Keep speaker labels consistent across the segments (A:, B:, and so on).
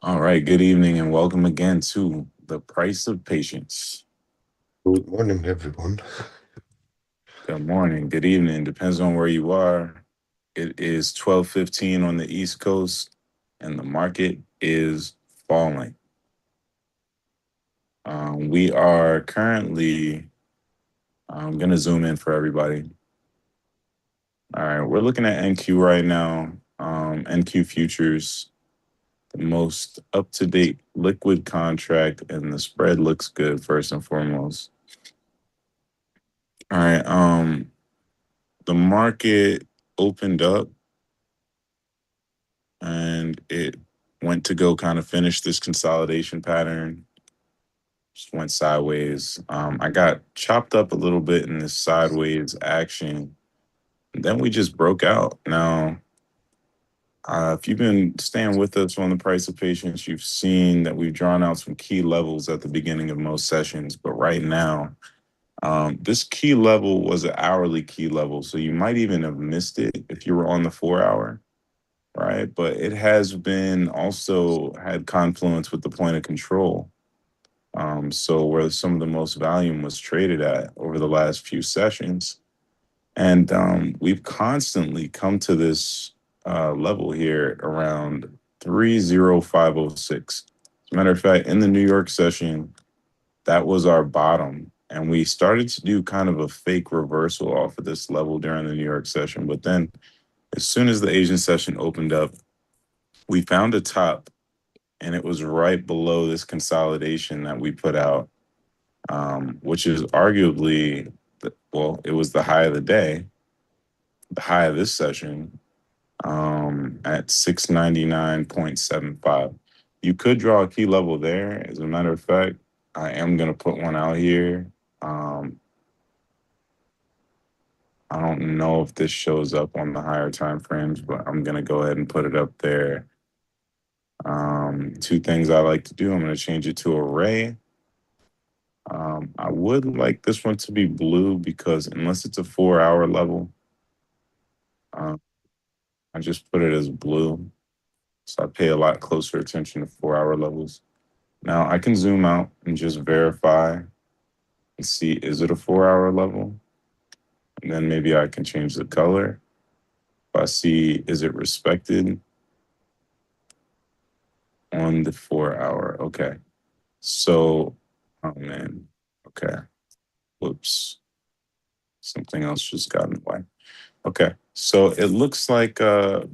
A: All right, good evening and welcome again to The Price of Patience.
B: Good morning, everyone.
A: Good morning, good evening, depends on where you are. It is 12:15 on the East Coast and the market is falling. We are currently, I'm going to zoom in for everybody. All right, we're looking at NQ right now. NQ futures, the most up-to-date liquid contract, and the spread looks good first and foremost. All right, the market opened up and it went to go kind of finish this consolidation pattern, just went sideways. I got chopped up a little bit in this sideways action. And then we just broke out. Now, if you've been staying with us on the price of patience, you've seen that we've drawn out some key levels at the beginning of most sessions. But right now, this key level was an hourly key level. So you might even have missed it if you were on the 4 hour. Right? But it has been also had confluence with the point of control. So where some of the most volume was traded at over the last few sessions. And we've constantly come to this level here around 30506. As a matter of fact, in the New York session, that was our bottom. And we started to do kind of a fake reversal off of this level during the New York session. But then as soon as the Asian session opened up, we found a top and it was right below this consolidation that we put out, which is arguably, well, it was the high of the day, the high of this session at 699.75. You could draw a key level there. As a matter of fact, I am going to put one out here. Um, I don't know if this shows up on the higher time frames, but I'm going to go ahead and put it up there. Two things I like to do. I'm going to change it to array. I would like this one to be blue because unless it's a 4 hour level, um, I just put it as blue. So I pay a lot closer attention to 4 hour levels. Now I can zoom out and just verify and see, is it a 4 hour level? And then maybe I can change the color. If I see, is it respected on the 4 hour? Okay. So, oh man. Okay. Whoops. Something else just got in the way. Okay. So it looks like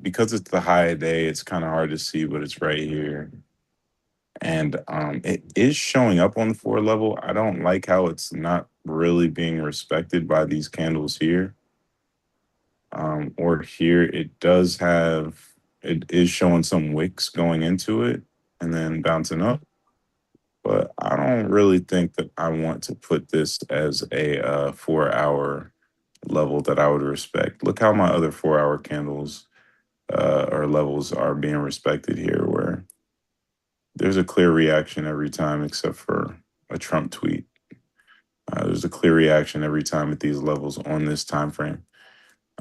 A: because it's the high day, it's kind of hard to see, but it's right here. And it is showing up on the 4 level. I don't like how it's not really being respected by these candles here. Or here it does have, it is showing some wicks going into it and then bouncing up. But I don't really think that I want to put this as a 4 hour level that I would respect. Look how my other 4 hour candles or levels are being respected here, where there's a clear reaction every time, except for a Trump tweet. There's a clear reaction every time at these levels on this time frame.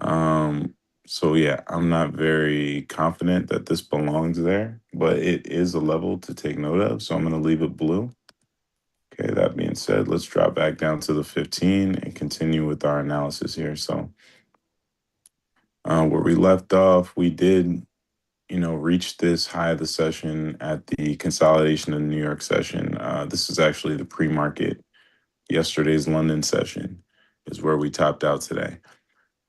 A: Um, so yeah, I'm not very confident that this belongs there, but it is a level to take note of. So I'm going to leave it blue. Okay, that being said, let's drop back down to the 15 and continue with our analysis here. So where we left off, we did reach this high of the session at the consolidation of the New York session. This is actually the pre-market. Yesterday's London session is where we topped out today.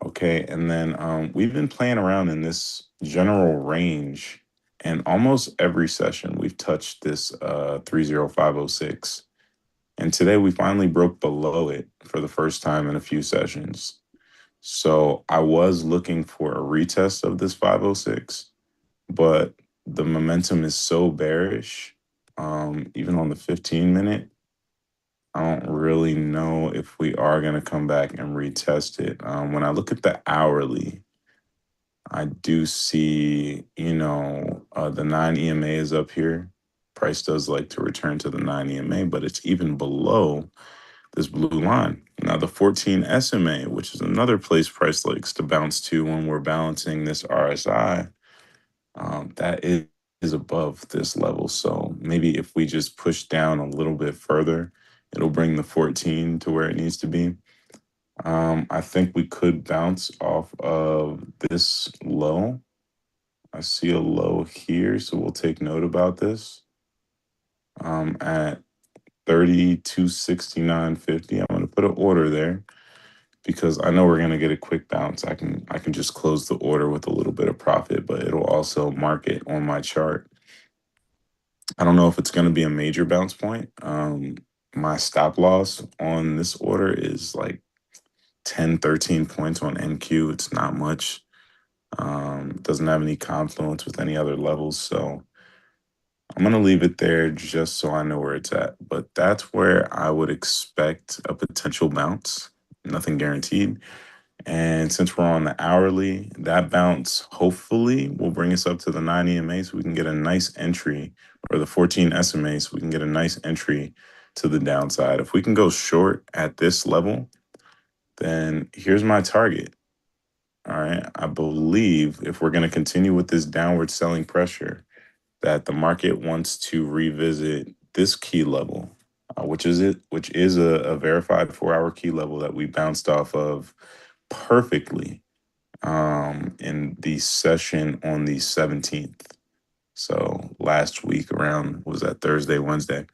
A: Okay, and then we've been playing around in this general range, and almost every session we've touched this 30506. And today we finally broke below it for the first time in a few sessions. So I was looking for a retest of this 506, but the momentum is so bearish. Even on the 15 minute, I don't really know if we are going to come back and retest it. When I look at the hourly, I do see, the 9 EMA is up here. Price does like to return to the 9 EMA, but it's even below this blue line. Now, the 14 SMA, which is another place price likes to bounce to when we're balancing this RSI, that is is above this level. So maybe if we just push down a little bit further, it'll bring the 14 to where it needs to be. I think we could bounce off of this low. I see a low here, so we'll take note about this. At 3269.50, I'm going to put an order there because I know we're going to get a quick bounce. I can just close the order with a little bit of profit, but it'll also mark it on my chart. I don't know if it's going to be a major bounce point. My stop loss on this order is like 10, 13 points on NQ. It's not much. Doesn't have any confluence with any other levels. So I'm going to leave it there just so I know where it's at. But that's where I would expect a potential bounce. Nothing guaranteed. And since we're on the hourly, that bounce hopefully will bring us up to the 9 EMA so we can get a nice entry, or the 14 SMA so we can get a nice entry to the downside. If we can go short at this level, then here's my target. All right. I believe if we're going to continue with this downward selling pressure, that the market wants to revisit this key level, which is a verified 4 hour key level that we bounced off of perfectly in the session on the 17th. So last week around, was that Thursday, Wednesday?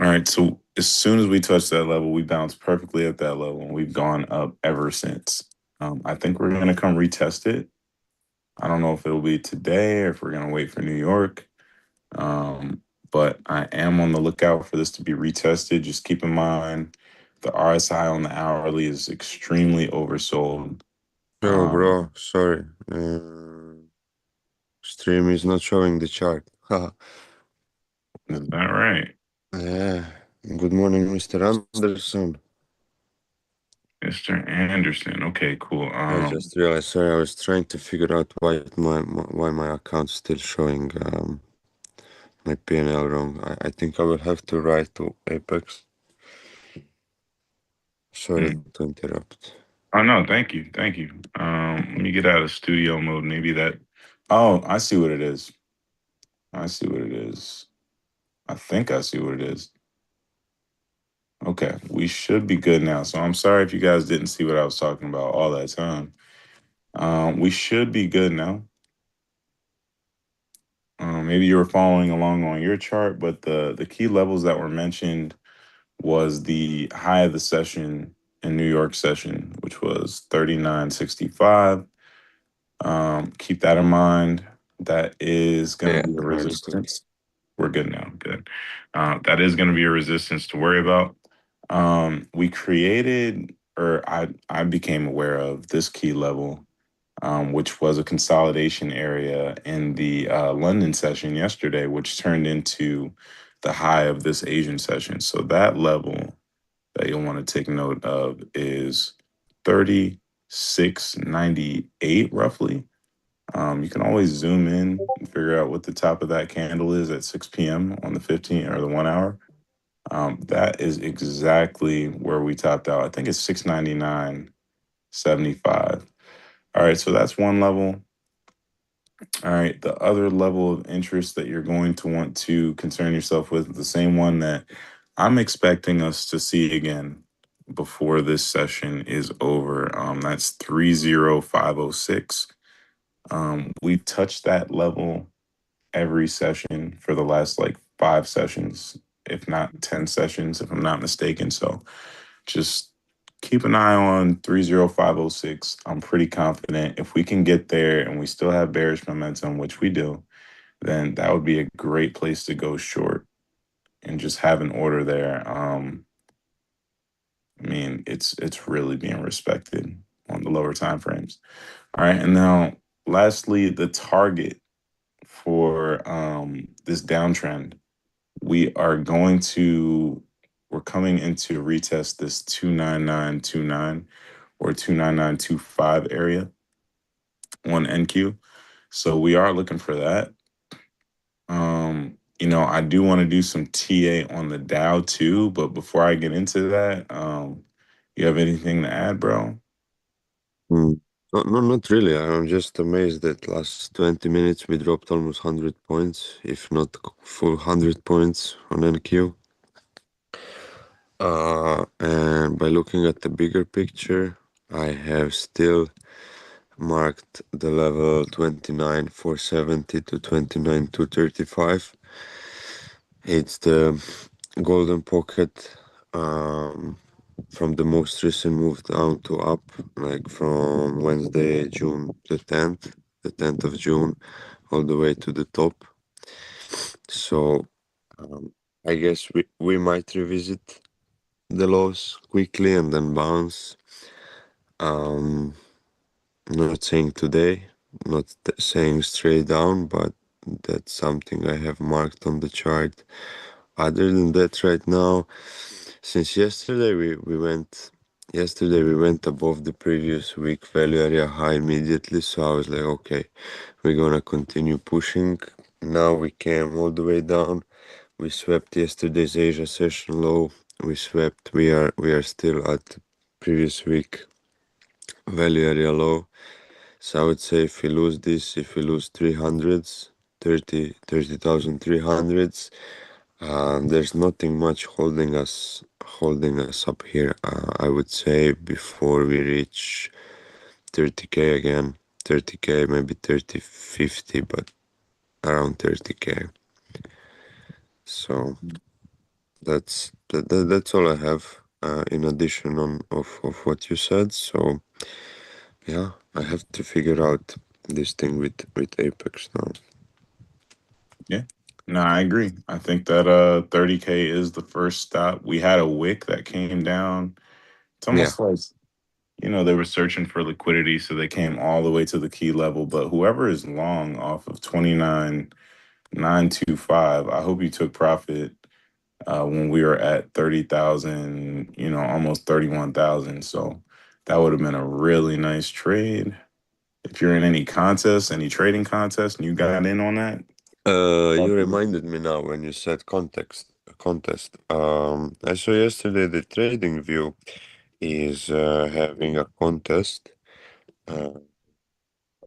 A: All right. So as soon as we touched that level, we bounced perfectly at that level and we've gone up ever since. I think we're going to come retest it. I don't know if it'll be today or if we're going to wait for New York. Um, but I am on the lookout for this to be retested. Just keep in mind the RSI on the hourly is extremely oversold.
B: Yo,
A: Um,
B: bro, sorry. Stream is not showing the chart. Haha.
A: is that right?
B: Yeah. Good morning, Mr. Anderson.
A: Mr. Anderson. Okay, cool.
B: I just realized, sorry, I was trying to figure out why my account's still showing my PNL wrong. I think I will have to write to Apex. Sorry
A: hmm.
B: to interrupt.
A: Oh no, thank you. Thank you. Let me get out of studio mode. Maybe that. Oh, I see what it is. I see what it is. I think I see what it is. Okay, we should be good now. So I'm sorry if you guys didn't see what I was talking about all that time. We should be good now. Maybe you were following along on your chart, but the key levels that were mentioned was the high of the session in New York session, which was 39.65. Keep that in mind. That is going
B: Yeah,
A: to be a
B: I understood.
A: resistance. We're good now. Good. That is going to be a resistance to worry about. We created, or I became aware of this key level, which was a consolidation area in the London session yesterday, which turned into the high of this Asian session. So that level that you'll want to take note of is 36.98 roughly. You can always zoom in and figure out what the top of that candle is at 6 p.m. on the 15 or the 1 hour. That is exactly where we topped out. I think it's 699.75. All right, so that's one level. All right, the other level of interest that you're going to want to concern yourself with, the same one that I'm expecting us to see again before this session is over. That's 30506. We've touched that level every session for the last like 5 sessions, if not 10 sessions, if I'm not mistaken. So just keep an eye on 30506. I'm pretty confident if we can get there and we still have bearish momentum, which we do, then that would be a great place to go short and just have an order there. I mean, it's really being respected on the lower time frames. All right, and now lastly, the target for this downtrend, we are going to we're coming into retest this 29929 or 29925 area on NQ. So we are looking for that. I do want to do some TA on the Dow too, but before I get into that, you have anything to add, bro?
B: Hmm. No, no, not really. I'm just amazed that last 20 minutes we dropped almost 100 points, if not full 100 points on NQ. And by looking at the bigger picture, I have still marked the level 29,470 to 29,235. It's the golden pocket from the most recent move down to up, like from Wednesday, June the 10th of June, all the way to the top. So um, I guess we might revisit the lows quickly and then bounce. Um, not saying today, not saying straight down, but that's something I have marked on the chart. Other than that, right now, since yesterday we went above the previous week value area high immediately, so I was like, okay, we're gonna continue pushing. Now we came all the way down. We swept yesterday's Asia session low. We are still at previous week value area low. So I would say if we lose this, if we lose 300s, 30,300s, there's nothing much holding us up here. I would say before we reach 30K again, 30K, maybe 3050, but around 30K. So that's all I have in addition of what you said. So yeah, I have to figure out this thing with Apex now.
A: Yeah. No, I agree. I think that 30K is the first stop. We had a wick that came down. It's
B: Yeah.
A: almost like, they were searching for liquidity, so they came all the way to the key level. But whoever is long off of 29,925, I hope you took profit when we were at 30,000, almost 31,000. So that would have been a really nice trade. If you're in any contest, any trading contest, and you got in on that,
B: You reminded me now when you said contest. I saw yesterday the Trading View is having a contest, uh,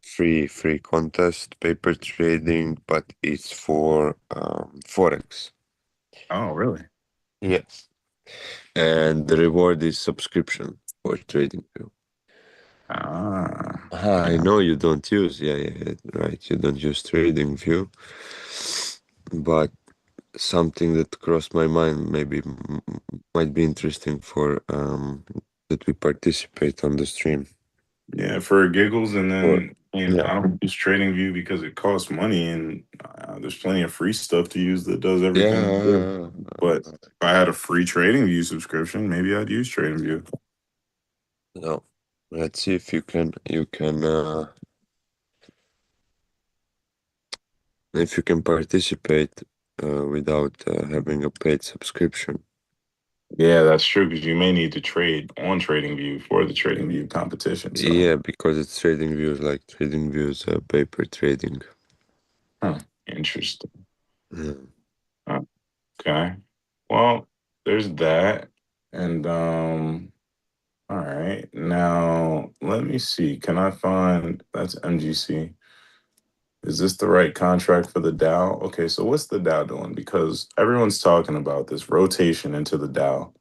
B: free contest, paper trading, but it's for forex.
A: oh, really?
B: Yes. And the reward is subscription for Trading View.
A: Ah,
B: I
A: yeah.
B: know you don't use, yeah, yeah, yeah, right. You don't use Trading View, but something that crossed my mind maybe might be interesting for that we participate on the stream.
A: Yeah, for giggles, and
B: Or
A: then
B: yeah,
A: I don't use TradingView because it costs money, and there's plenty of free stuff to use that does everything good.
B: yeah.
A: But if I had a free TradingView subscription, maybe I'd use TradingView.
B: No, let's see if you can participate without having a paid subscription.
A: Yeah, that's true because you may need to trade on TradingView for the TradingView competition. So,
B: Yeah, because it's Trading Views like Trading Views paper trading.
A: huh, interesting.
B: Yeah.
A: Okay. Well, there's that. And all right. Now let me see. Can I find that's MGC? Is this the right contract for the Dow? Okay, so what's the Dow doing? Because everyone's talking about this rotation into the Dow.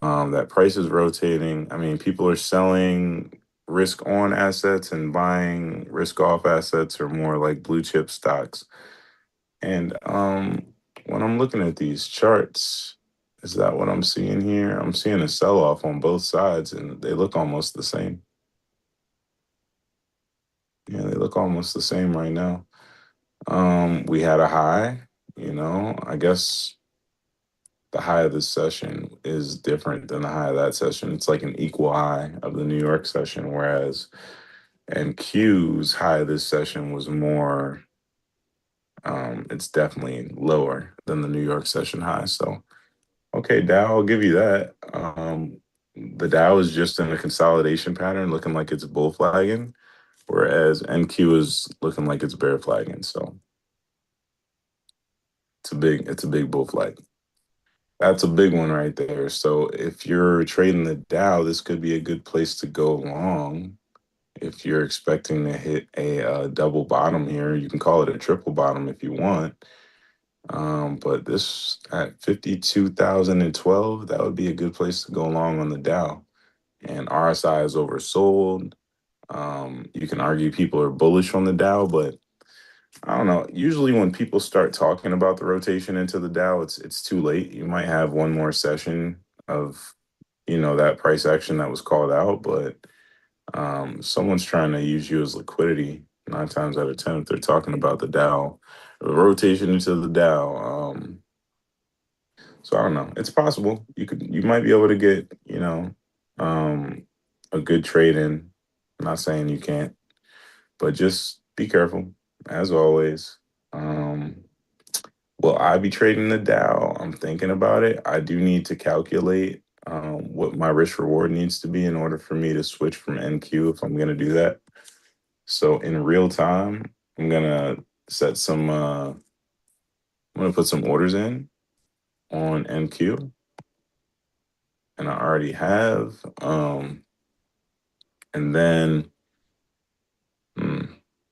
A: That price is rotating. I mean, people are selling risk on assets and buying risk off assets or more like blue chip stocks. And when I'm looking at these charts, is that what I'm seeing here? I'm seeing a sell off on both sides and they look almost the same. Yeah, they look almost the same right now. We had a high, I guess the high of this session is different than the high of that session. It's like an equal high of the New York session, whereas NQ's high of this session was more, it's definitely lower than the New York session high. So, okay, Dow, I'll give you that. The Dow is just in a consolidation pattern, looking like it's bull flagging, whereas NQ is looking like it's bear flagging. So it's a big bull flag. That's a big one right there. So if you're trading the Dow, this could be a good place to go long. If you're expecting to hit a double bottom here, you can call it a triple bottom if you want. But this at 52,012, that would be a good place to go long on the Dow. And RSI is oversold. You can argue people are bullish on the Dow, but I don't know. Usually, when people start talking about the rotation into the Dow, it's too late. You might have one more session of that price action that was called out, but someone's trying to use you as liquidity 9 times out of 10 if they're talking about the Dow, the rotation into the Dow. So I don't know. It's possible you might be able to get um, a good trade in. I'm not saying you can't, but just be careful as always. Um, will I be trading the Dow? I'm thinking about it. I do need to calculate what my risk reward needs to be in order for me to switch from NQ if I'm going to do that. So in real time, I'm gonna set some. I'm gonna put some orders in on NQ, and I already have. And then, hmm,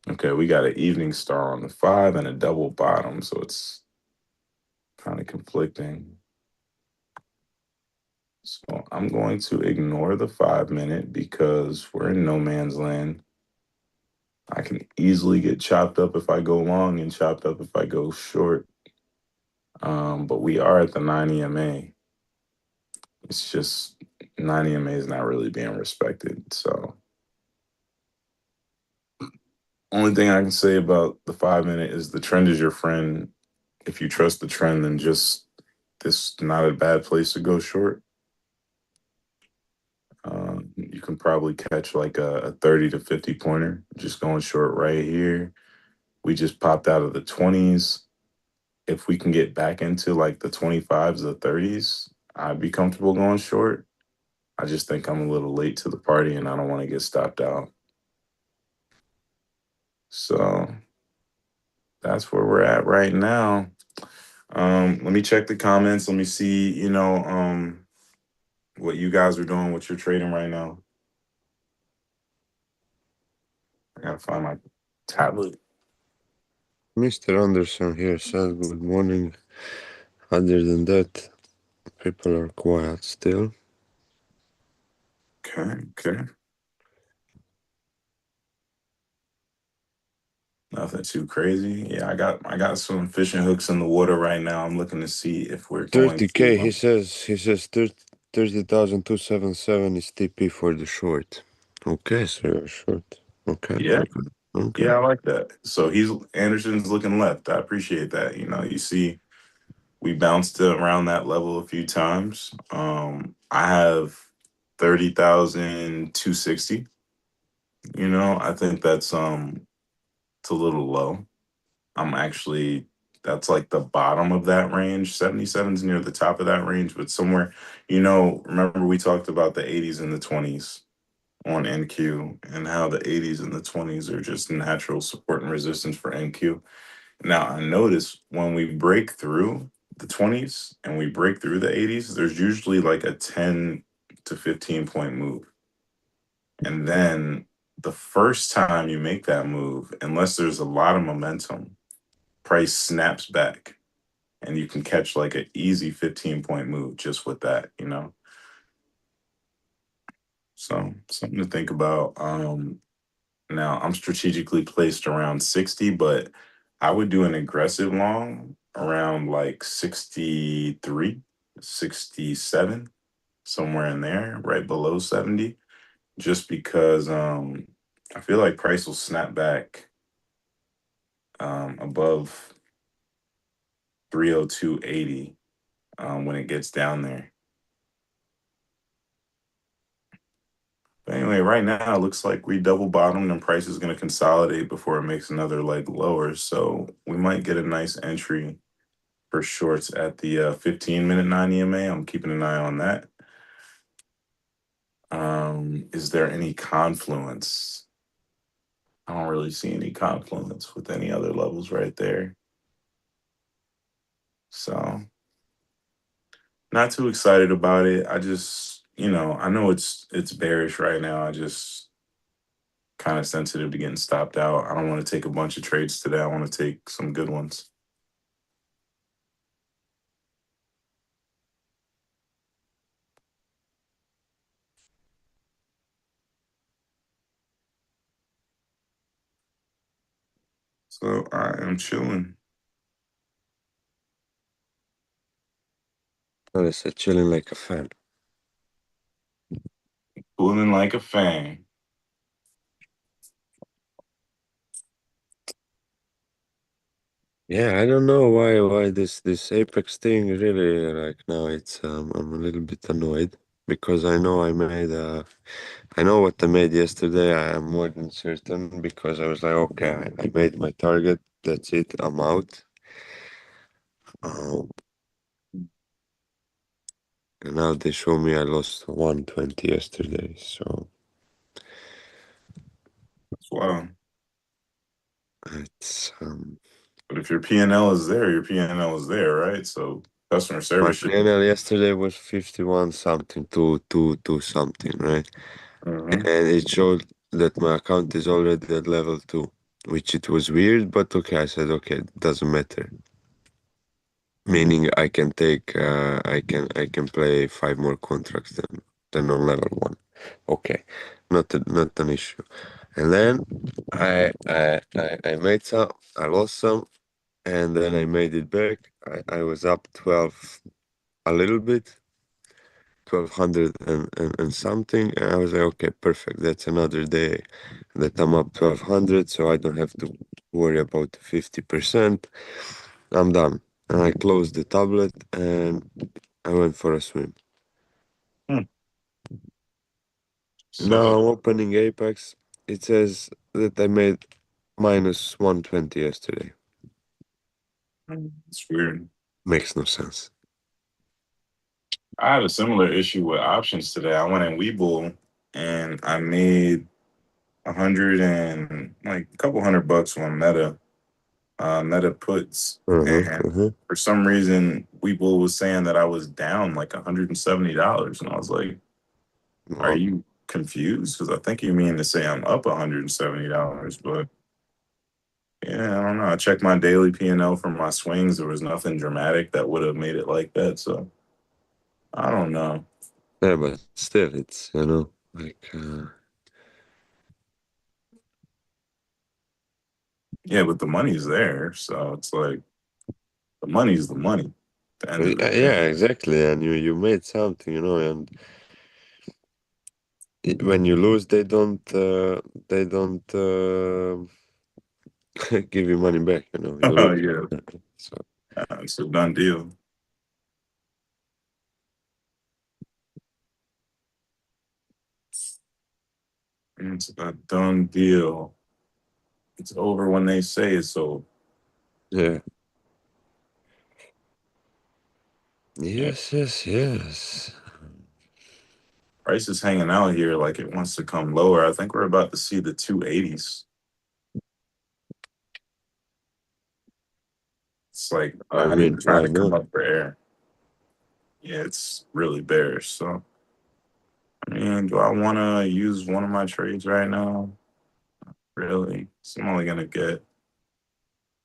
A: okay, we got an evening star on the 5 and a double bottom, so it's kind of conflicting. So I'm going to ignore the 5 minute because we're in no man's land. I can easily get chopped up if I go long and chopped up if I go short. But we are at the 9 EMA. It's just 9 EMA is not really being respected. So only thing I can say about the 5 minute is the trend is your friend. If you trust the trend, then just this is not a bad place to go short. You can probably catch like a 30 to 50 pointer just going short right here. We just popped out of the 20s. If we can get back into like the 25s, the 30s, I'd be comfortable going short. I just think I'm a little late to the party and I don't want to get stopped out. So that's where we're at right now. Let me check the comments. Let me see, what you guys are doing, what you're trading right now. I gotta find my tablet.
B: Mr. Anderson here says good morning. Other than that, people are quiet still.
A: Okay, okay. Nothing too crazy. Yeah, I got some fishing hooks in the water right now. I'm looking to see if we're going
B: 30K,
A: to
B: he says 30,277 is TP for the short. Okay, so you're short. Okay,
A: yeah,
B: okay, okay.
A: yeah, I like that. So he's Anderson's looking left. I appreciate that. You see we bounced around that level a few times. I have 30,260. I think it's a little low. I'm actually that's like the bottom of that range. 77 is near the top of that range, but somewhere, remember we talked about the 80s and the 20s on NQ and how the 80s and the 20s are just natural support and resistance for NQ. Now, I notice when we break through the 20s and we break through the 80s, there's usually like a 10 to 15 point move. And then the first time you make that move, unless there's a lot of momentum, price snaps back and you can catch like an easy 15 point move just with that. So something to think about. Now I'm strategically placed around 60, but I would do an aggressive long around like 63, 67, somewhere in there, right below 70, just because I feel like price will snap back above 302.80 when it gets down there. But anyway, right now it looks like we double bottomed and price is going to consolidate before it makes another leg lower. So we might get a nice entry for shorts at the 15-minute 9 EMA. I'm keeping an eye on that. Is there any confluence? I don't really see any confluence with any other levels right there. So not too excited about it. I just, I know it's bearish right now. I just kind of sensitive to getting stopped out. I don't want to take a bunch of trades today. I want to take some good ones. So I am chilling.
B: I said chilling like a fan.
A: Cooling like a fan.
B: Yeah, I don't know why this Apex thing really like now it's I'm a little bit annoyed because I know what I made yesterday. I am more than certain because I was like, okay, I made my target. That's it. I'm out. Um, and now they show me I lost 120 yesterday. So
A: Wow.
B: it's
A: But if your P&L is there, your P&L is there, right? So customer
B: my
A: service should.
B: PNL yesterday was 51 something, two something, right?
A: Mhm.
B: And it showed that my account is already at level 2, which it was weird, but okay, I said, okay, it doesn't matter. Meaning I can play 5 more contracts than on level 1. Okay, not an issue. And then I made some, I lost some, and then I made it back. I was up 12 a little bit, 1200 and something. And I was like, okay, perfect. That's another day that I'm up 1200, so I don't have to worry about the 50%. I'm done. And I closed the tablet and I went for a swim.
A: Hmm.
B: Now
A: So
B: I'm opening Apex. It says that I made minus 120 yesterday.
A: it's weird.
B: Makes no sense.
A: I had a similar issue with options today. I went in Webull and I made 100 and like a couple $100 on Meta puts,
B: Uh-huh,
A: and
B: uh-huh.
A: for some reason Webull was saying that I was down like $170, and I was like, "Are
B: Well,
A: you confused? Because I think you mean to say I'm up $170." But yeah, I don't know. I checked my daily P&L for my swings. There was nothing dramatic that would have made it like that. So I don't know.
B: yeah, but still, it's, like,
A: Yeah, but the money's there, so it's like the money's the money. At the end of the day.
B: yeah, exactly. And you made something, and when you lose, they don't give you money back. You
A: Oh
B: lose.
A: yeah,
B: So
A: it's a done deal. It's a done deal. It's over when they say it's so.
B: yeah,
A: Yeah,
B: yes.
A: price is hanging out here like it wants to come lower. I think we're about to see the 280s. It's like
B: I
A: not even
B: mean,
A: trying
B: why
A: to come
B: not?
A: up for air. Yeah, it's really bearish. So, I mean, do I want to use one of my trades right now? Really? So I'm only going to get,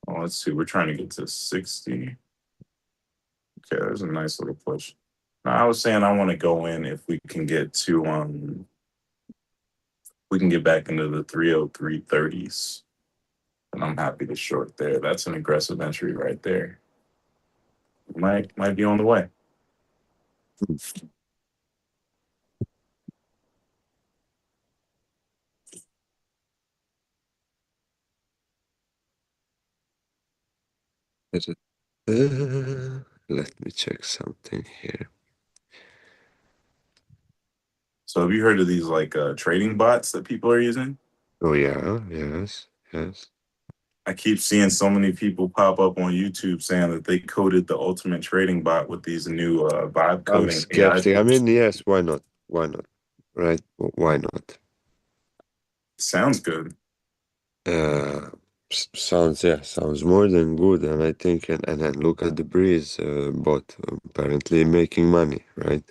A: oh, let's see, we're trying to get to 60. Okay, there's a nice little push. Now, I was saying I want to go in if we can get to, we can get back into the 303.30s. And I'm happy to short there. That's an aggressive entry right there. Might be on the way.
B: Is it? Let me check something here.
A: So have you heard of these like trading bots that people are using?
B: Oh yeah, yes.
A: I keep seeing so many people pop up on YouTube saying that they coded the ultimate trading bot with these new vibe
B: I'm
A: coding AI
B: skeptic. I
A: tools.
B: mean, yes, why not? Why not? Right? Why not?
A: Sounds good.
B: Uh, sounds more than good. And I think, and then look at the breeze, bot apparently making money, right?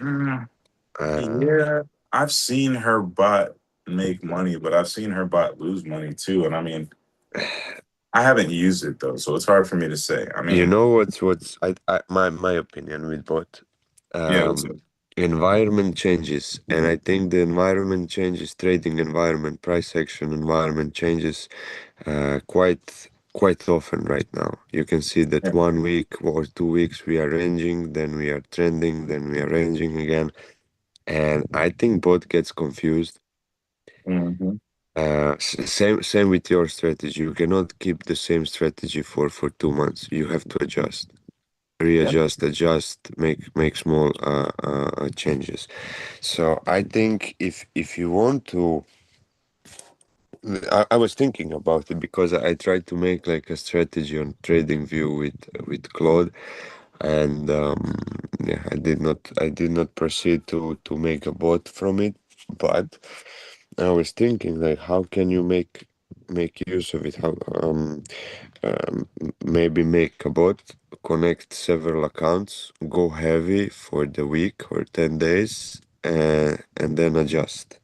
A: Mm,
B: Uh,
A: yeah, I've seen her bot. make money, but I've seen her bot lose money too. And I mean, I haven't used it though, so it's hard for me to say. I
B: You
A: mean,
B: know what's my opinion with both
A: yeah, what's up?
B: um, environment changes, and I think the environment changes, trading environment, price action environment changes quite often right now. You can see that
A: Yeah.
B: 1 week or 2 weeks we are ranging, then we are trending, then we are ranging again, and I think both gets confused.
A: Hmm.
B: Same with your strategy. You cannot keep the same strategy for 2 months. You have to adjust,
A: Yeah.
B: readjust, adjust, make small changes. So I think if you want to, I was thinking about it because I tried to make like a strategy on trading view with Claude, and yeah, I did not proceed to make a bot from it, but I was thinking like how can you make use of it? How maybe make a bot, connect several accounts, go heavy for the week or 10 days, and then adjust.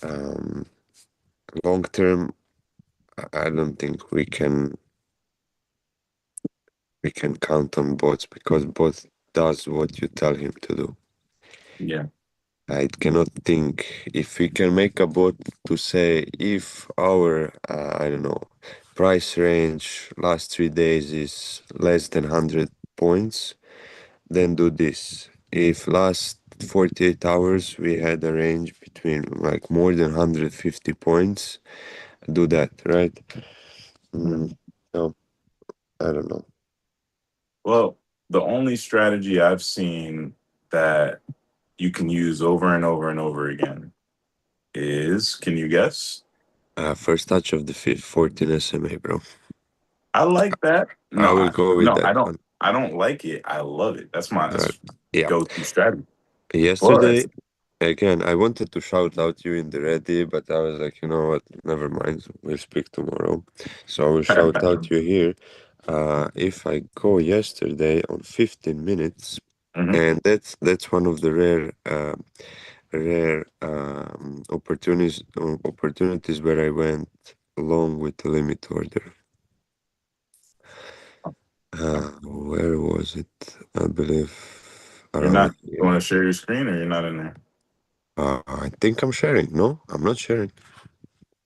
B: Um, Long term, I don't think we can count on bots because bot does what you tell him to do.
A: Yeah.
B: I cannot think if we can make a bot to say if our I don't know price range last 3 days is less than 100 points, then do this. If last 48 hours we had a range between like more than 150 points, do that, right?
A: Mhm.
B: Mm, no, I don't know.
A: Well, the only strategy I've seen that you can use over and over and over again is, can you guess?
B: First touch of the 14 SMA, bro.
A: I like that.
B: I will go with
A: No,
B: that one.
A: I don't like it. I love it.
B: Right.
A: That's
B: Yeah.
A: go-to strategy. But
B: Yesterday, again, I wanted to shout out you in the ready, but I was like, you know what? Never mind. We'll speak tomorrow. So I will shout out you here. If I go yesterday on 15 minutes,
A: Mhm.
B: and that's one of the rare opportunities where I went long with the limit order. Where was it? I believe
A: You're
B: around
A: not
B: here.
A: going to share your screen, or you're not in there?
B: I think I'm sharing. No, I'm not sharing.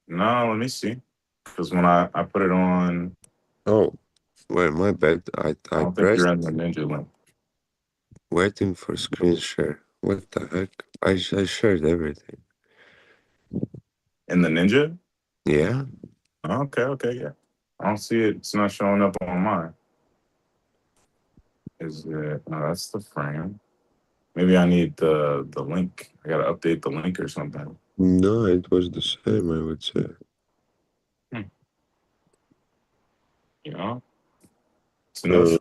A: No, let me see. Because when I put it on,
B: Oh, well, my bad.
A: I
B: I
A: don't think you're
B: pressed
A: in the Ninja link.
B: waiting for screen share. What the heck? I shared everything.
A: In the Ninja?
B: Yeah.
A: Okay, okay, yeah. I don't see it. It's not showing up on mine. Is it? No, that's the frame. Maybe I need the link. I gotta update the link or something.
B: No, it was the same, I would say.
A: Hmm. You know, it's no.
B: Uh,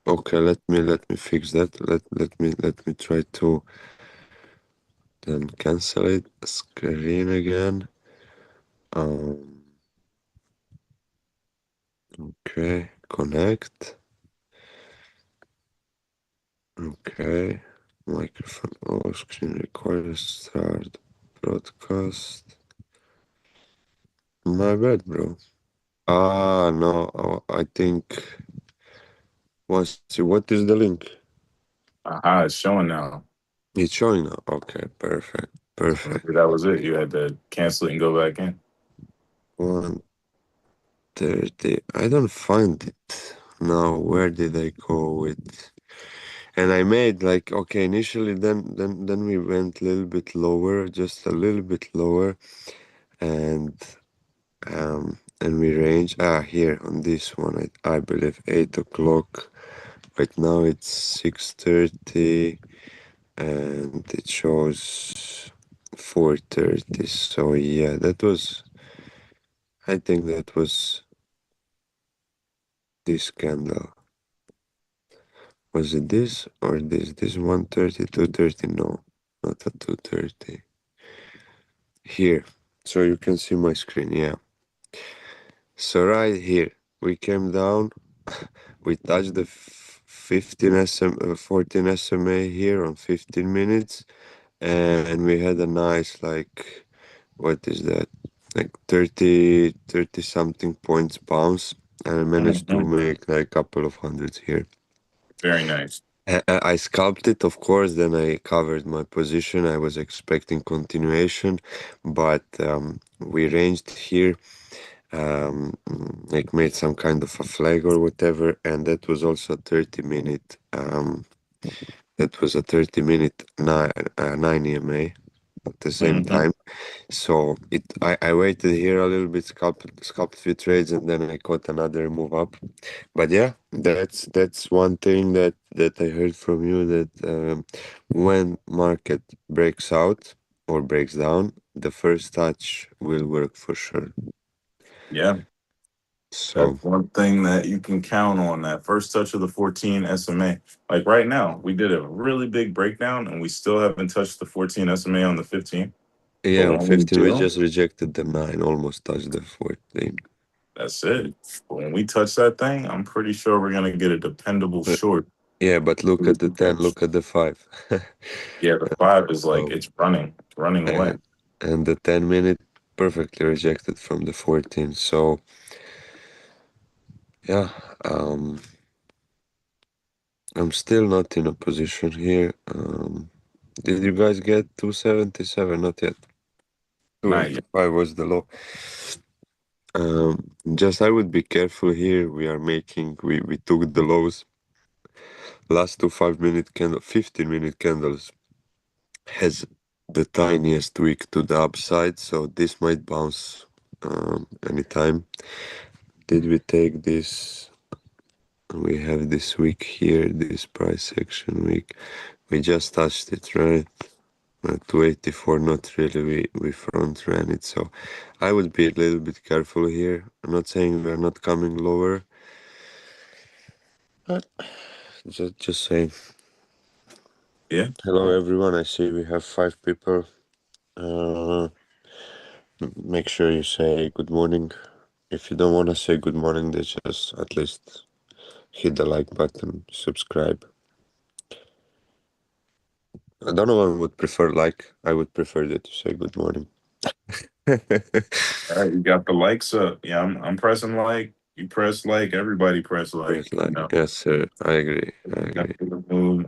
B: okay, let me fix that. Let me try to then cancel it. Screen again. Um. Okay. Connect. Okay. Microphone off. Screen recorder. Start broadcast. My bad, bro. No. I think. What is the link?
A: Aha, it's showing now.
B: It's showing now. Okay, perfect.
A: So
B: Perfect.
A: maybe that was it. You had to cancel it and go back in.
B: 130. I don't find it now. Where did I go with? And I made like okay initially. Then we went a little bit lower, just a little bit lower, and and we range here on this one. I believe 8 o'clock. Right now it's 6:30. And it shows 4:30. So yeah, I think that was this candle. Was it this or this? This 1:30, 2:30? No, not at 2:30. Here. So you can see my screen, yeah. So right here, we came down, we touched the 14 SMA here on 15 minutes, and we had a nice like what is that? Like 30 something points bounce, and I managed to
A: Mhm.
B: make like a couple of hundreds here.
A: Very nice.
B: I scalped it, of course, then I covered my position. I was expecting continuation, but we ranged here, like made some kind of a flag or whatever, and that was also a 30-minute. That was a 30-minute 9 EMA at the same
A: Hmm.
B: time. So I waited here a little bit, scalped few trades, and then I caught another move up. But yeah, that's one thing that I heard from you, that when market breaks out or breaks down, the first touch will work for sure.
A: Yeah,
B: So
A: that's one thing that you can count on. That first touch of the 14 SMA. Like right now, we did a really big breakdown, and we still haven't touched the 14 SMA on the 15. But
B: yeah, on
A: when we
B: 15 we
A: do,
B: just rejected the 9, almost touched the 14.
A: that's it. But when we touch that thing, I'm pretty sure we're gonna get a dependable
B: But
A: short.
B: yeah, but look at the 10, look at the 5.
A: Yeah, the 5 is like
B: So
A: it's running away.
B: and and the 10-minute perfectly rejected from the 14. So yeah, um, I'm still not in a position here. Did you guys get 277? Not yet.
A: Not yet.
B: 285 was the low. Just I would be careful here. We took the lows. Last two 5-minute candle, 15-minute candles has the tiniest wick to the upside, so this might bounce anytime. Did we take this? We have this week here, this price action week. We just touched it, right? 284, not really. We front ran it, so I would be a little bit careful here. I'm not saying we're not coming lower, but just saying.
A: Yeah.
B: Hello, everyone. I see we have 5 people. Uh, Make sure you say good morning. If you don't want to say good morning, then just at least hit the like button, subscribe. Donovan would prefer like. I would prefer that you say good morning.
A: All right, you got the likes up. Yeah, I'm pressing like. You press like. Everybody press like.
B: Press like. Yes, sir. I agree. I agree.
A: After the move.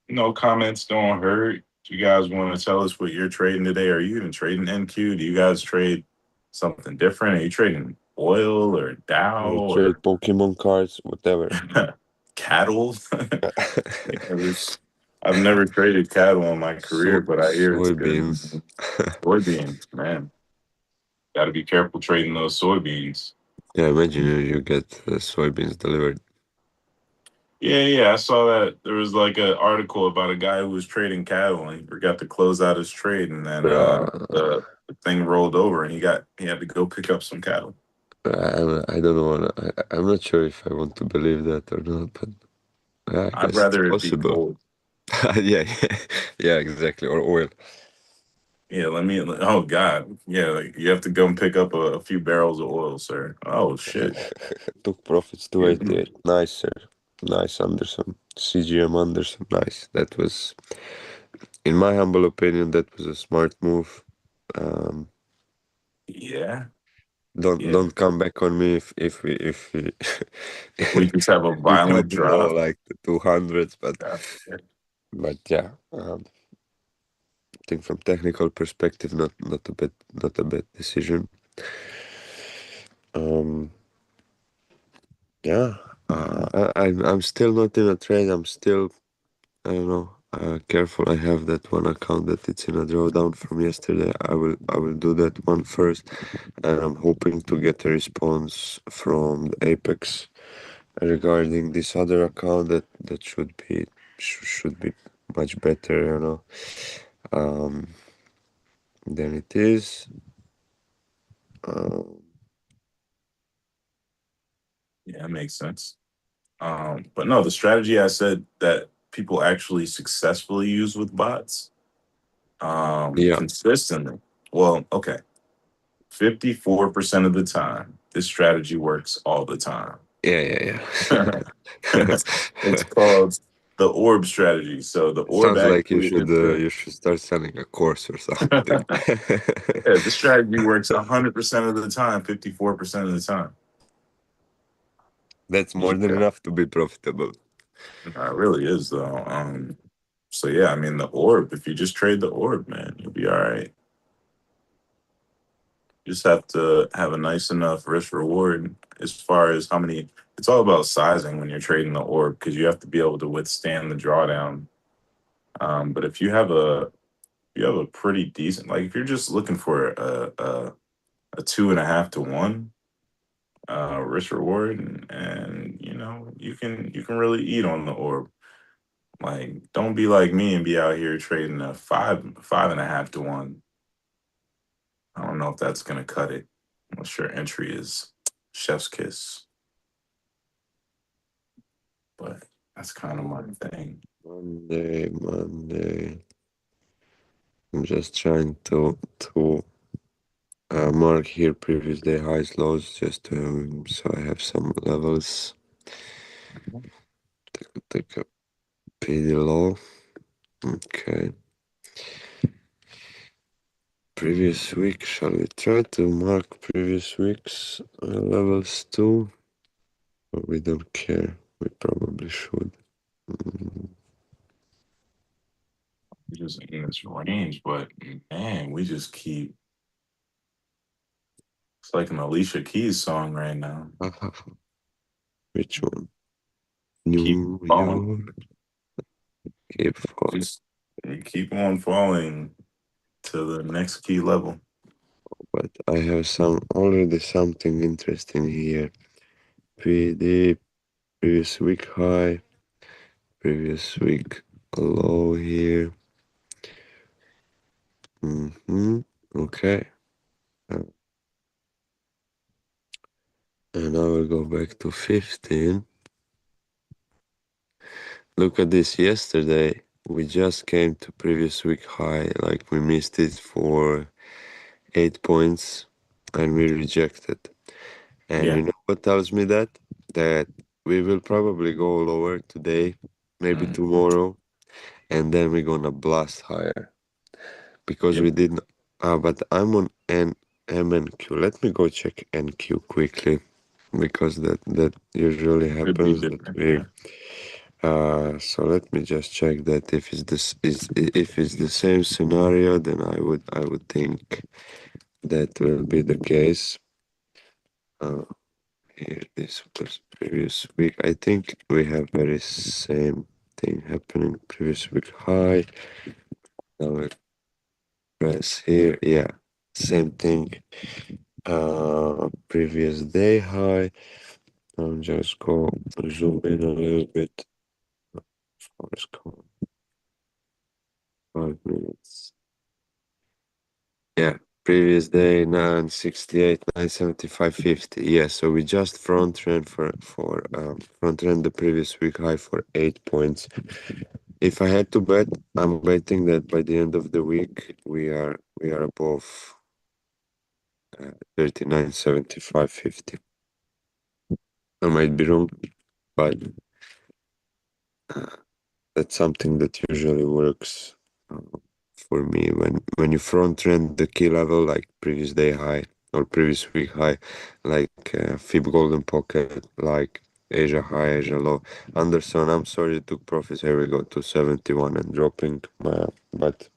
A: No comments don't hurt. Do you guys want to tell us what you're trading today? Are you even trading NQ? Do you guys trade something different? Are you trading oil or Dow
B: We
A: or
B: trade Pokemon cards, whatever.
A: cattle? Yeah, I've never traded cattle in my career, but I hear it's good.
B: Soybeans.
A: Soybeans, man, got to be careful trading those soybeans.
B: Yeah, imagine you get soybeans delivered.
A: Yeah, yeah, I saw that there was like an article about a guy who was trading cattle and he forgot to close out his trade, and then
B: Bruh.
A: the thing rolled over and he had to go pick up some cattle.
B: I don't know. I'm not sure if I want to believe that or not, but I
A: I'd
B: guess it's
A: rather it be
B: possible.
A: cold.
B: Yeah, yeah, yeah, exactly. Or oil.
A: Yeah, let me. Oh God, yeah, like you have to go and pick up a few barrels of oil, sir. Oh shit.
B: Took profits
A: Yeah.
B: 288. Nice, sir. Nice, Anderson. CGM Anderson. Nice. That was, in my humble opinion, that was a smart move. Um,
A: Yeah,
B: don't
A: yeah.
B: don't come back on me if we
A: If we just have a
B: we go
A: violent
B: below
A: drop,
B: like the 200s,
A: uh,
B: but yeah, I think from technical perspective, not a bad decision. Um, yeah, I'm still not in a trade. I'm still, I don't know, careful. I have that one account that it's in a drawdown from yesterday. I will do that one first, and I'm hoping to get a response from the Apex regarding this other account that should be much better, um, than it is. Um,
A: yeah, that makes sense. But no, the strategy I said that people actually successfully use with bots,
B: yeah,
A: consistently. Well, okay, 54% of the time, this strategy works all the time.
B: yeah, yeah,
A: it's
B: yeah.
A: it's called. the orb strategy. So the orb
B: Sounds like
A: actually is the
B: you should start selling a course or something.
A: yeah, the strategy works 100% of the time, 54% of the time.
B: That's more than
A: Yeah,
B: enough to be profitable.
A: it really is though. So yeah, I mean the orb. If you just trade the orb, man, you'll be all right. You just have to have a nice enough risk reward as far as how many. It's all about sizing when you're trading the orb because you have to be able to withstand the drawdown. But if you have a pretty decent, like if you're just looking for a 2.5 to 1 risk reward, and you know you can really eat on the orb. Like don't be like me and be out here trading a 5.5 to 1. I don't know if that's gonna cut it unless your entry is chef's kiss, but that's kind of my thing.
B: Monday. I'm just trying to mark here previous day highs lows just to so I have some levels. Take a pretty low. Okay. Previous week, shall we try to mark previous week's levels too? Or we don't care. We probably should. Mm,
A: We just in this range, but man, we just keep. It's like an Alicia Keys song right now.
B: Which one?
A: Keep
B: New
A: falling.
B: York. Keep falling.
A: Just you keep on falling to the next key level.
B: But I have already something interesting here. PD, previous week high, previous week low here. Okay. Uh, and I will go back to 15. Look at this. Yesterday, we just came to previous week high. Like we missed it for 8 points and we rejected. And
A: Yeah.
B: you know what tells me that? That we will probably go lower today, maybe
A: Mm.
B: tomorrow, and then we're gonna blast higher because
A: Yep.
B: we didn't. But I'm on MNQ. Let me go check NQ quickly because that usually
A: Could be
B: happens that
A: different.
B: we.
A: Yeah.
B: So let me just check that if it's the same scenario, then I would think that will be the case. Uh, Here, this was previous week. I think we have very same thing happening. Previous week high. Now we press here. Yeah, same thing. Previous day high. I'll just go zoom in a little bit. Let's go 5 minutes. Yeah, previous day 968, 975, 50. Yeah, so we just front ran for front ran the previous week high for 8 points. If I had to bet, I'm betting that by the end of the week we are above 39, 75, 50. I might be wrong, but uh, that's something that usually works for me when you front trend the key level like previous day high or previous week high, like Fib Golden Pocket, like Asia high, Asia low. Anderson, I'm sorry you took profits. Here we go, 271 and dropping, but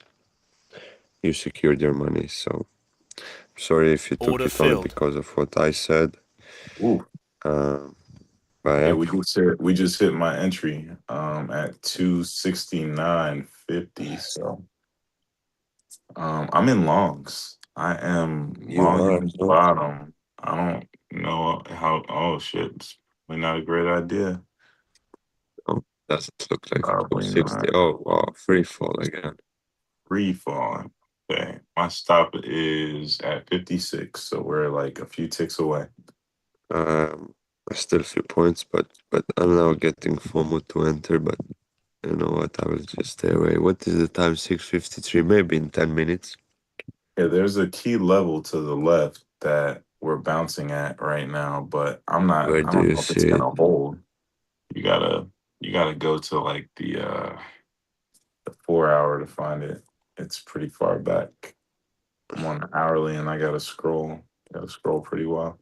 B: you secured your money, so sorry if you took
C: Order
B: it only
C: filled.
B: because of what I said.
A: Ooh.
B: Uh, but
A: Yeah,
B: yeah,
A: we just hit my entry at 269.50. So I'm in longs. I am
B: you are,
A: longing
B: no?
A: bottom. I don't know how. Oh shit, it's probably not a great idea.
B: No, doesn't look like
A: Probably
B: 260.
A: not.
B: Oh, wow, free fall again.
A: Free falling. Okay, my stop is at 56, so we're like a few ticks away.
B: Um, still a few points, but I'm now getting FOMO to enter. But you know what? I will just stay away. What is the time? 6:53. Maybe in 10 minutes.
A: Yeah, there's a key level to the left that we're bouncing at right now, but I'm not.
B: Where
A: I
B: do
A: don't
B: you
A: know if it's
B: see it?
A: gonna hold. You gotta You got to go to like the 4 hour to find it. It's pretty far back. I'm on the hourly and I got to scroll. Got to scroll pretty well.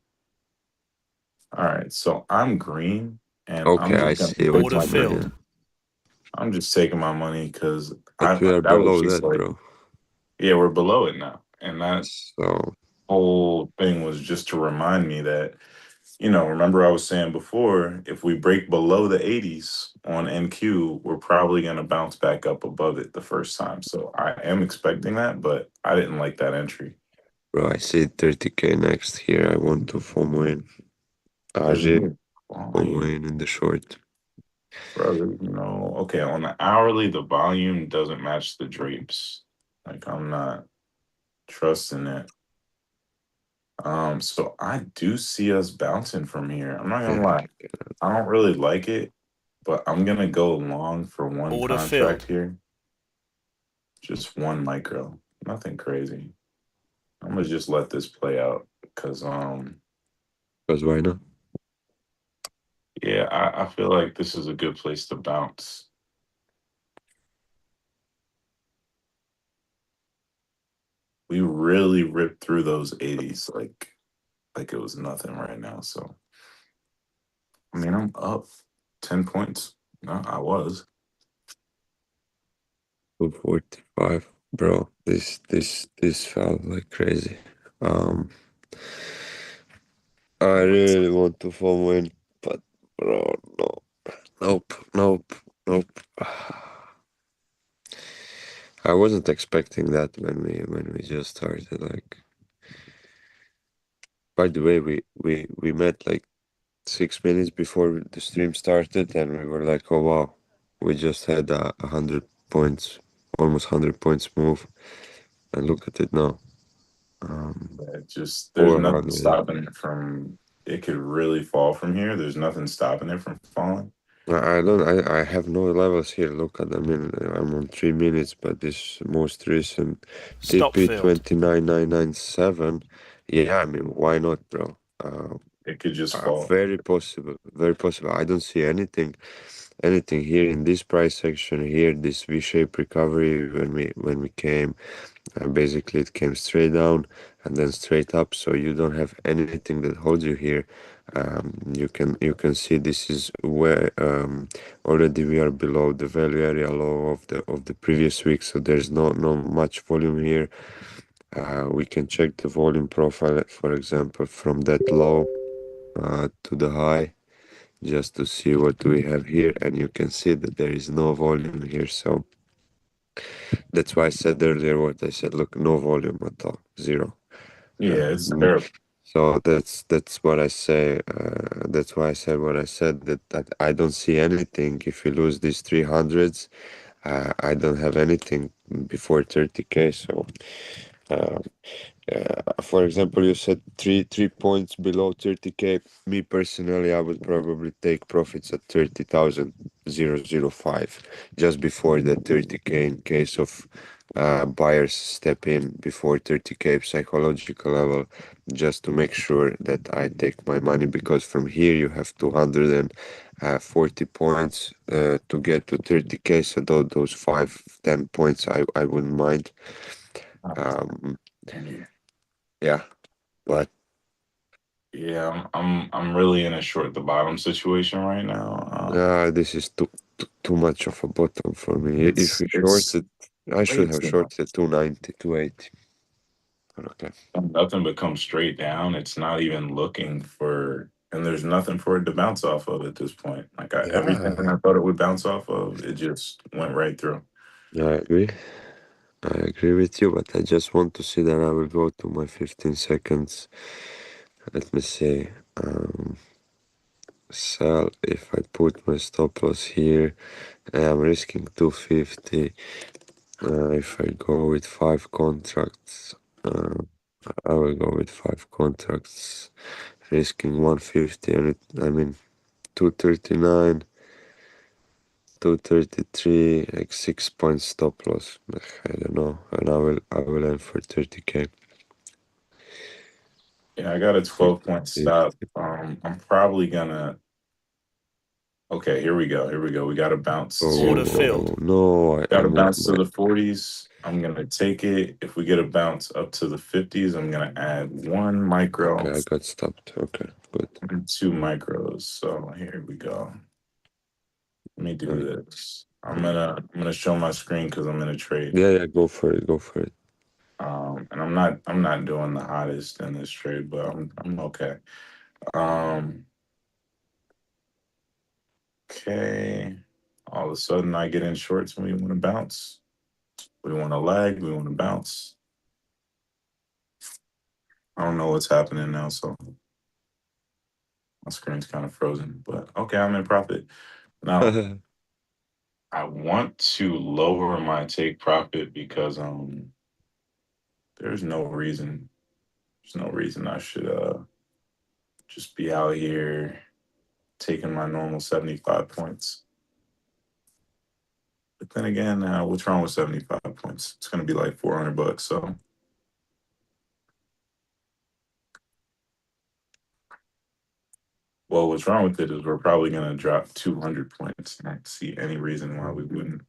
A: All right, so I'm green and
B: Okay, I see what
C: Order
B: you mean. Yeah,
A: I'm just taking my money because
B: but we are
A: that was
B: below
A: just
B: that,
A: like,
B: bro.
A: yeah, we're below it now, and that
B: So
A: whole thing was just to remind me that, remember I was saying before, if we break below the 80s on NQ, we're probably going to bounce back up above it the first time. So I am expecting that, but I didn't like that entry.
B: bro, I see 30K next here. I want to FOMO in.
A: There's
B: AJ,
A: no
B: FOMO
A: volume,
B: in the short.
A: brother. Okay, on the hourly, the volume doesn't match the drapes. Like, I'm not trusting it. So I do see us bouncing from here. I'm not gonna
B: Yeah,
A: lie. I don't really like it, but I'm gonna go long for one
C: Order
A: contract
C: filled.
A: here. Just one micro. Nothing crazy. I'm gonna just let this play out because
B: because why not?
A: yeah, I feel like this is a good place to bounce. We really ripped through those 80s like it was nothing right now. So I mean I'm up 10 points. No, I was.
B: 245, bro. This felt like crazy. Um, I really want to FOMO in, but bro, no, nope. I wasn't expecting that when we just started. Like, by the way, we met like 6 minutes before the stream started, and we were like, oh wow, we just had 100 points, almost 100 points move, and look at it now,
A: Just there's nothing
B: 400.
A: stopping it from. It could really fall from here. There's nothing stopping it from falling.
B: I don't. I have no levels here. Look at. I mean, I'm on 3 minutes, but this most recent
C: Stop
B: TP
C: filled.
B: 29997. Yeah, I mean, why not, bro?
A: It could just fall.
B: Very possible. Very possible. I don't see anything here in this price section here. This V-shaped recovery when we came. Basically, it came straight down and then straight up. So you don't have anything that holds you here. You can see this is where already we are below the value area low of the previous week. So there's no much volume here. We can check the volume profile, for example, from that low to the high, just to see what do we have here, and you can see that there is no volume here. So that's why I said earlier what I said. Look, no volume at all, zero.
A: Yeah, it's
B: Um,
A: terrible.
B: so that's what I say. That's why I said what I said. That I don't see anything. If you lose these 300s, I don't have anything before 30K. So uh, for example, you said three points below 30K. Me personally, I would probably take profits at 30,005 just before the 30K in case of buyers step in before 30K psychological level, just to make sure that I take my money, because from here you have 240 points to get to 30K. So those 5-10 points I wouldn't mind. Um, yeah, but
A: Yeah, I'm really in a short the bottom situation right now.
B: this is too much of a bottom for me. If
A: It's
B: we
A: it's
B: shorted, I
A: way
B: should have
A: too much.
B: shorted 290, 280. Okay.
A: Nothing but comes straight down. It's not even looking for, and there's nothing for it to bounce off of at this point. Like everything
B: Yeah,
A: I thought it would bounce off of, it just went right through.
B: I agree. I agree with you, but I just want to see that I will go to my 15 seconds. Let me see. Sell if I put my stop loss here. I'm risking 250. If I go with 5 contracts, I will go with 5 contracts, risking 150. And I mean, 239, 233, like 6 points stop loss. I don't know, and I will aim for 30K.
A: Yeah, I got a 12-point
B: 50.
A: stop. I'm probably gonna Okay, here we go. Here we go. We got to bounce
C: Order
A: to
C: filled.
B: no,
A: got
B: I
A: to
B: moved
A: bounce to
B: my.
A: the 40s. I'm gonna take it. If we get a bounce up to the 50s, I'm gonna add one
B: Okay,
A: micro
B: I got stopped. Okay, good.
A: and two micros. So here we go. Let me do
B: Nice.
A: this. I'm gonna show my screen because I'm in a trade.
B: Yeah, yeah, go for it. Go for it.
A: And I'm not doing the hottest in this trade, but I'm okay. Um, okay. All of a sudden I get in shorts when we want to bounce. We want to lag, we want to bounce. I don't know what's happening now, so my screen's kind of frozen. But okay, I'm in profit. Now I want to lower my take profit because there's no reason there's no reason I should just be out here taking my normal 75 points. But then again, what's wrong with 75 points? It's gonna be like $400. So, well, what's wrong with it is we're probably gonna drop 200 points. I don't see any reason why we wouldn't.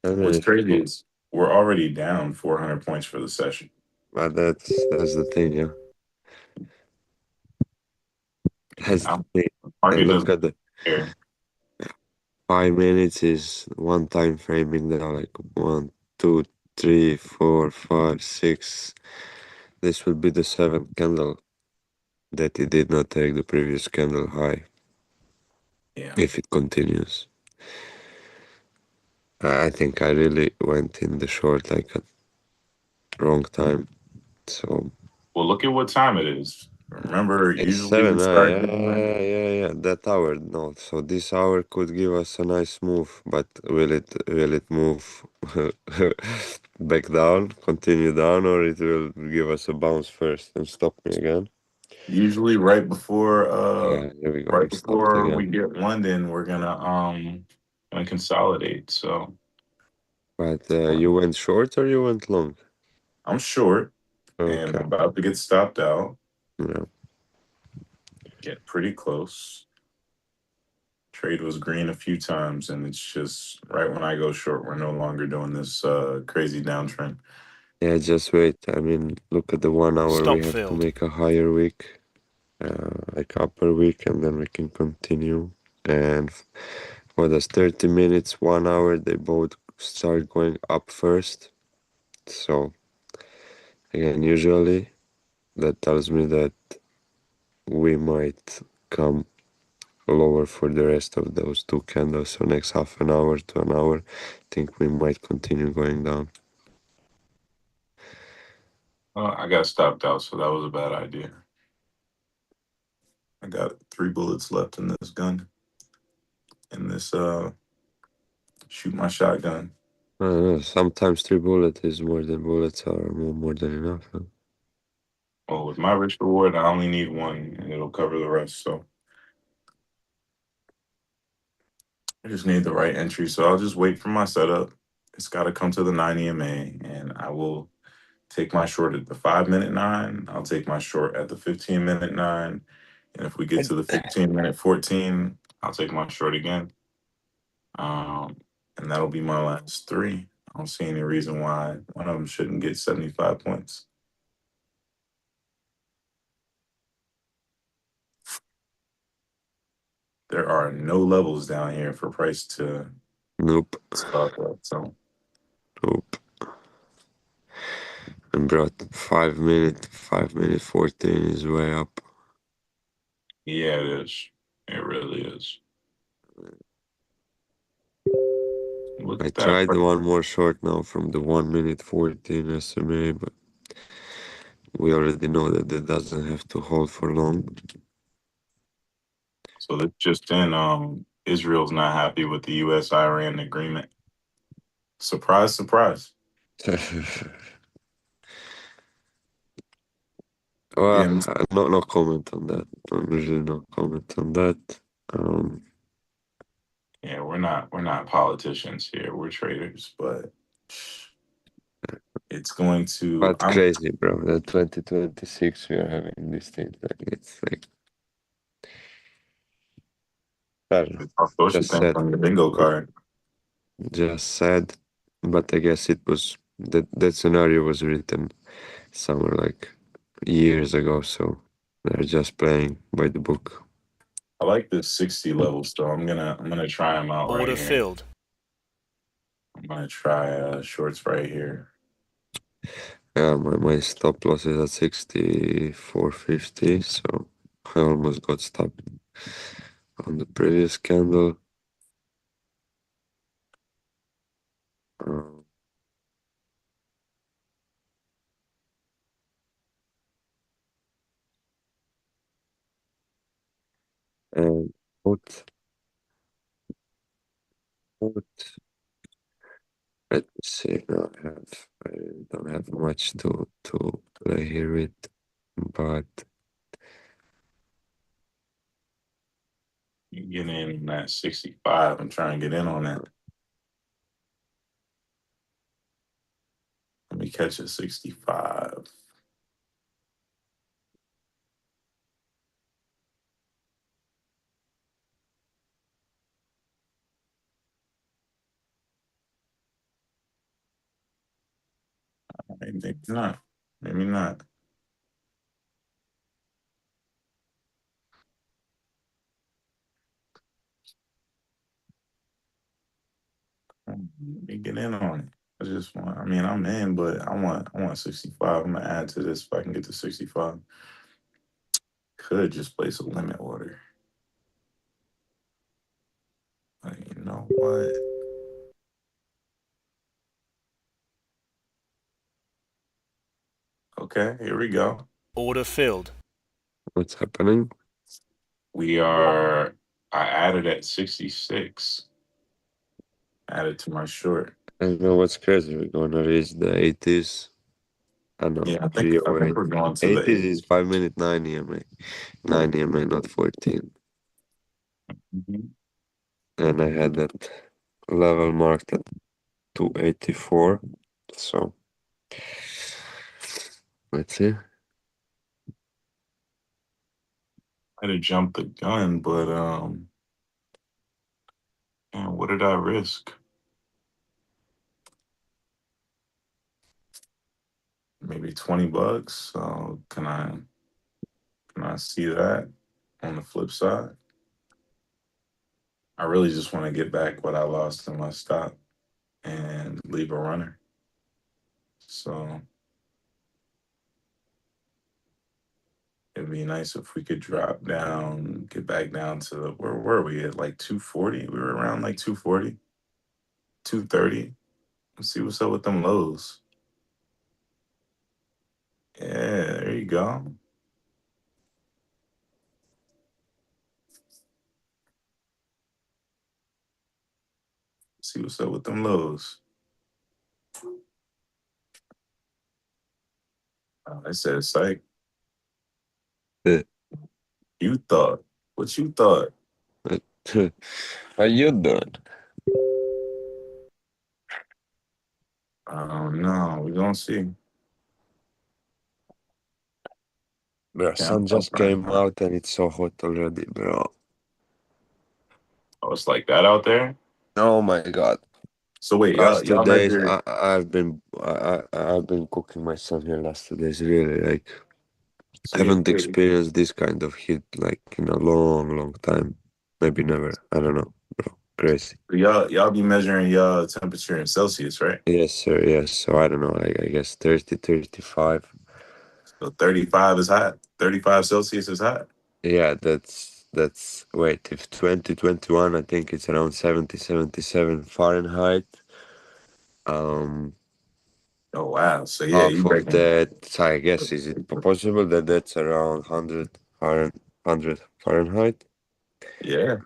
B: I mean,
A: What's
B: if you
A: crazy
B: go,
A: is we're already down 400 points for the session.
B: but that's the thing, yeah. That's the
A: Now,
B: thing.
A: the
B: And
A: market
B: look
A: doesn't
B: at the
A: care.
B: 5 minutes is one time framing there, like 1, 2, 3, 4, 5, 6. This will be the seventh candle that it did not take the previous candle high
A: Yeah.
B: if it continues. I think I really went in the short like at wrong time. So
A: Well, look at what time it is. Remember,
B: it's
A: usually we
B: seven.
A: start
B: Yeah,
A: doing.
B: yeah, yeah, yeah. That hour, no. So this hour could give us a nice move, but will it move back down, continue down, or it will give us a bounce first and stop me again?
A: Usually,
B: Yeah, here we go.
A: right
B: I'm stopped
A: before we
B: again.
A: get London, we're gonna consolidate. So
B: But
A: uh,
B: you went short or you went long?
A: I'm short and
B: Okay.
A: I'm about to get stopped out.
B: Yeah.
A: Get pretty close. Trade was green a few times, and it's just right when I go short, we're no longer doing this crazy downtrend.
B: Yeah, just wait. I mean, look at the 1 hour. We
C: Stop
B: have to
C: filled.
B: make a higher wick, like upper wick, and then we can continue. And for the 30 minutes, 1 hour, they both start going up first. So, again, usually that tells me that we might come lower for the rest of those two candles. So, next half an hour to an hour, I think we might continue going down.
A: I got stopped out, so that was a bad idea. I got three bullets left in this gun, in this shoot my shotgun.
B: I don't know, sometimes three bullets is more than bullets are more than enough. Huh?
A: Well, with my rich reward, I only need one, and it'll cover the rest. So I just need the right entry. So I'll just wait for my setup. It's got to come to the 9 EMA, and I will take my short at the 5 minute nine. I'll take my short at the 15 minute nine. And if we get to the 15 minute 14, I'll take my short again. Um, and that'll be my last three. I don't see any reason why one of them shouldn't get 75 points. There are no levels down here for price to
B: Nope,
A: stop at. So
B: nope. And brought 5 minute 14 is way up.
A: yeah, it is. It really is. Look
B: I
A: at that.
B: tried one more short now from the 1 minute 14 SMA, but we already know that it doesn't have to hold for long.
A: So that's just in. Israel's not happy with the U.S. Iran agreement. Surprise, surprise.
B: Well,
A: Again,
B: no comment on that. Usually no comment on that. Um,
A: yeah, we're not politicians here. We're traders, but it's going to.
B: but crazy, bro. That 2026 we are having this thing. Like it's like I don't know.
A: Of course, you
B: Just
A: think
B: said,
A: on your bingo card.
B: just said, but I guess it was that scenario was written somewhere like years ago, so they're just playing by the book.
A: I like this 60 level, so I'm gonna try them out right
C: Order
A: here.
C: filled.
A: I'm gonna try shorts right here.
B: Yeah, my stop loss is at 64.50, so I almost got stopped on the previous candle. Uh, and what let me see. Now I don't have much to play here with, but
A: You get in on that 65. I'm trying to get in on that. Let me catch a 65. Maybe not. Maybe not. Let me get in on it. I just want. I mean, I'm in, but I want 65. I'm gonna add to this if I can get to 65. Could just place a limit order. But you know what? Okay, here we go.
C: Order filled.
B: what's happening?
A: We are. I added at 66. Added to my short.
B: I don't know what's crazy. We're gonna reach the 80s. I know,
A: Yeah, I think
B: 308.
A: we're going to the
B: 80s is
A: 80s.
B: 5 minute 9 EMA. 9 EMA, not 14.
A: Mhm.
B: And I had that level marked at 284. So let's see.
A: I had to jump the gun, but man, what did I risk? Maybe $20. So can I see that on the flip side? I really just want to get back what I lost in my stop and leave a runner. So it'd be nice if we could drop down, get back down to where were we at, like 240? We were around like 240, 230. Let's see what's up with them lows. Yeah, there you go. See what's up with them lows. I said, psych.
B: Uh,
A: You thought. What you thought?
B: How you doing?
A: No, we're gonna see.
B: Bro,
A: Can't
B: sun
A: help
B: just
A: right
B: came
A: now.
B: out and it's so hot already, bro.
A: Oh, it's like that out there.
B: Oh my God.
A: So wait, y'all
B: Last two
A: y'all
B: days,
A: measure.
B: I've been cooking my son here last 2 days. Really, like
A: So
B: I
A: yeah,
B: haven't experienced this kind of heat like in a long, long time. Maybe never. I don't know, bro. Crazy.
A: y'all be measuring y'all temperature in Celsius, right?
B: Yes, sir. Yes. So I don't know. I guess 30, 35.
A: So 35 is hot. 35 Celsius is hot.
B: Yeah, that's wait. If 2021, I think it's around 70, 77 Fahrenheit. Um,
A: Oh wow. So yeah, you
B: Half of
A: breaking.
B: that, I guess, is it possible that that's around 100 Fahrenheit?
A: Yeah.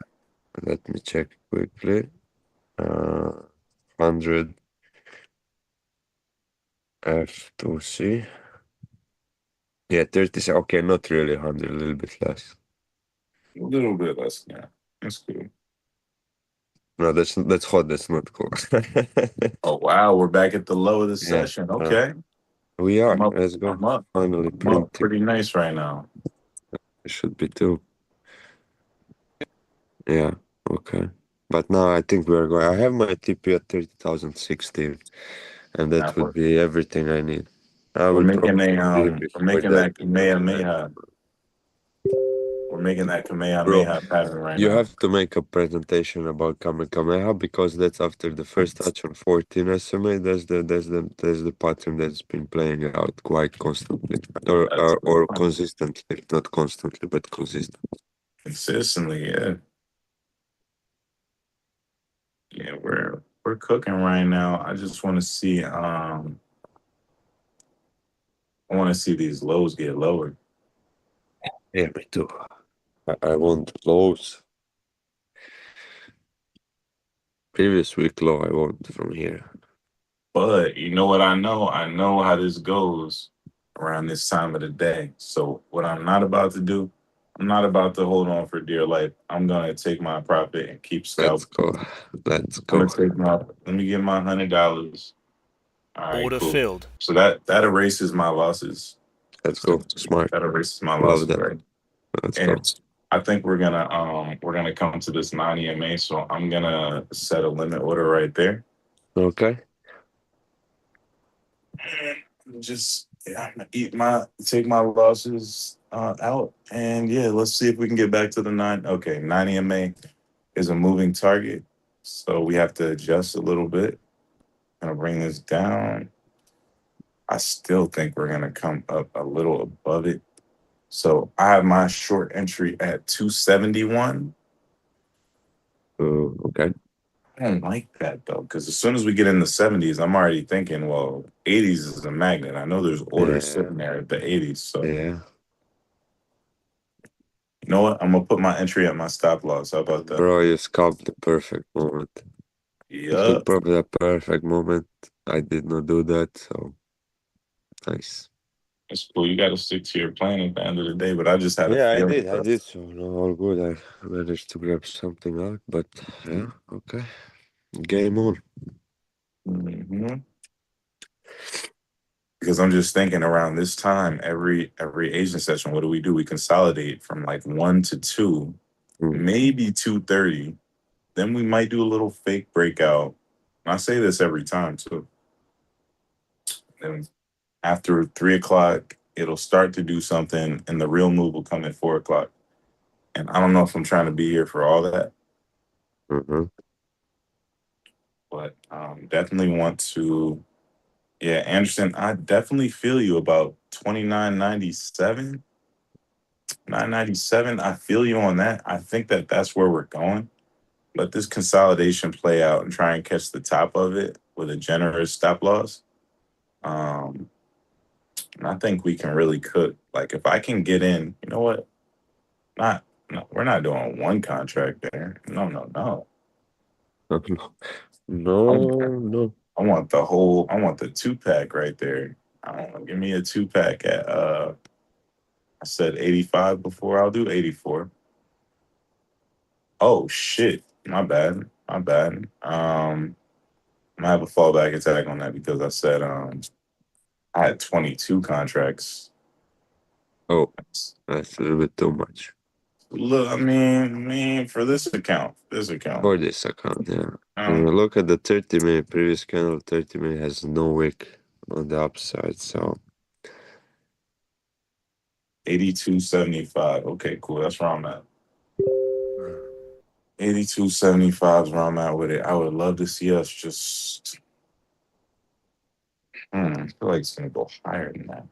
B: Let me check quickly. 100 F2C. Yeah, 30. Okay, not really 100, a little bit less.
A: A little bit less than that. That's cool.
B: No, that's hot. That's not cool.
A: Oh wow, we're back at the low of the
B: Yeah,
A: session.
B: uh,
A: Okay.
B: we
A: I'm
B: are.
A: up.
B: Let's go.
A: I'm up.
B: Finally
A: I'm up
B: printing.
A: pretty nice right now.
B: It should be too. Yeah. Okay. But now I think we're going. I have my TP at 30,016, and that
A: Now
B: would be everything I need. I
A: we're
B: will
A: making
B: probably
A: a
B: be
A: we're
B: before
A: making
B: that
A: that
B: in the next.
A: Kamehameha. We're making that
B: Bro,
A: Kamehameha pattern right
B: you
A: now.
B: have to make a presentation about Kamehameha because that's after the first touch on 14 SMA. That's the pattern that's been playing out quite constantly, or
A: That's
B: or, or consistently, not constantly, but consistent.
A: consistently, yeah. Yeah, we're cooking right now. I just want to see I want to see these lows get lower.
B: Yeah, me too. I want lows. Previous week low, I want from here.
A: But you know what I know? I know how this goes around this time of the day. So what I'm not about to do, I'm not about to hold on for dear life. I'm gonna take my profit and keep
B: Let's
A: scalping.
B: go. Let's
A: I'm
B: go.
A: gonna take my let me get my $100. All right,
C: Order
A: cool.
C: filled.
A: So that erases my losses.
B: Let's go. Smart.
A: That erases my
B: Love
A: losses,
B: that.
A: right?
B: Let's go.
A: And I think we're gonna come to this 9 EMA. So I'm gonna set a limit order right there.
B: Okay.
A: And just yeah, I'm gonna take my losses out, and yeah, let's see if we can get back to the nine. Okay, 9 EMA is a moving target, so we have to adjust a little bit. Gonna bring this down. I still think we're gonna come up a little above it. So I have my short entry at 271.
B: Okay.
A: I don't like that though, because as soon as we get in the 70s, I'm already thinking, well, 80s is a magnet. I know there's orders
B: Yeah.
A: sitting there at the 80s. So
B: Yeah.
A: you know what? I'm gonna put my entry at my stop loss. How about that?
B: Bro, you scalped the perfect moment. You took
A: Yup.
B: probably a perfect moment. I did not do that, so nice.
A: It's cool. You got to stick to your plan at the end of the day. But I just had a
B: Yeah, I
A: feeling.
B: did. I did. So no, all good. I managed to grab something out, but yeah, okay. Game on.
A: Mhm. Because I'm just thinking around this time, every Asian session, what do? We consolidate from like 1 to 2,
B: Mm,
A: maybe 2:30. Then we might do a little fake breakout. And I say this every time too. Then after 3 o'clock, it'll start to do something, and the real move will come at 4 o'clock. And I don't know if I'm trying to be here for all that,
B: mm-hmm.
A: but definitely want to. Yeah, Anderson, I definitely feel you about 29.97, 9.97. I feel you on that. I think that that's where we're going. Let this consolidation play out and try and catch the top of it with a generous stop loss. Um, and I think we can really cook. Like if I can get in, you know what? Not no, we're not doing one contract there. No, no, no. I want,
B: No, no.
A: I want the whole. I want the 2 pack right there. I don't know. Give me a 2 pack at I said 85 before. I'll do 84. Oh shit. My bad. My bad. I'm gonna have a fallback attack on that because I said I had 22 contracts.
B: Oh, that's a little bit too much
A: Look, I mean, for this account,
B: for this account. Yeah.
A: um,
B: Look at the 30-minute previous candle. 30-minute has no wick on the upside, so
A: 82.75. Okay, cool. That's where I'm at. 82.75 is where I'm at with it. I would love to see us just. I feel like it's gonna go higher than that.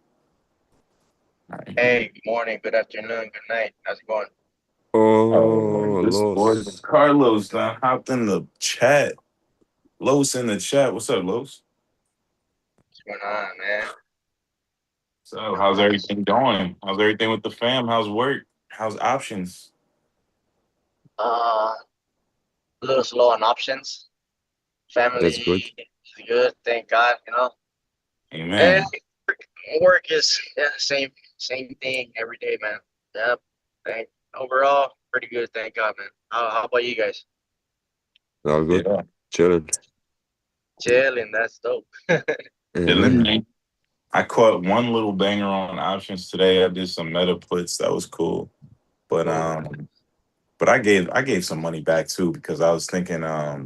A: All right.
D: Hey, good morning, good afternoon, good night. How's it going?
A: Oh,
B: oh,
A: this boy
B: loss.
A: Carlos done hopped in the chat. Los in the chat. What's up, Los?
D: What's going on, man?
A: So,
D: Not
A: how's
D: much.
A: everything going? How's everything with the fam? How's work? How's options?
D: Uh, a little slow on options.
B: That's
D: Family
B: good.
D: is good, thank God, And
A: Amen.
D: work is same thing every day, man. Yep. Thank Overall, pretty good, thank God, man. How about you guys?
B: All good.
A: Yeah.
B: Chilling.
D: Chilling, that's dope.
A: Chilling,
B: Yeah.
A: man. I caught one little banger on options today. I did some meta puts. That was cool. But
D: Oh,
A: But I gave some money back too because I was thinking that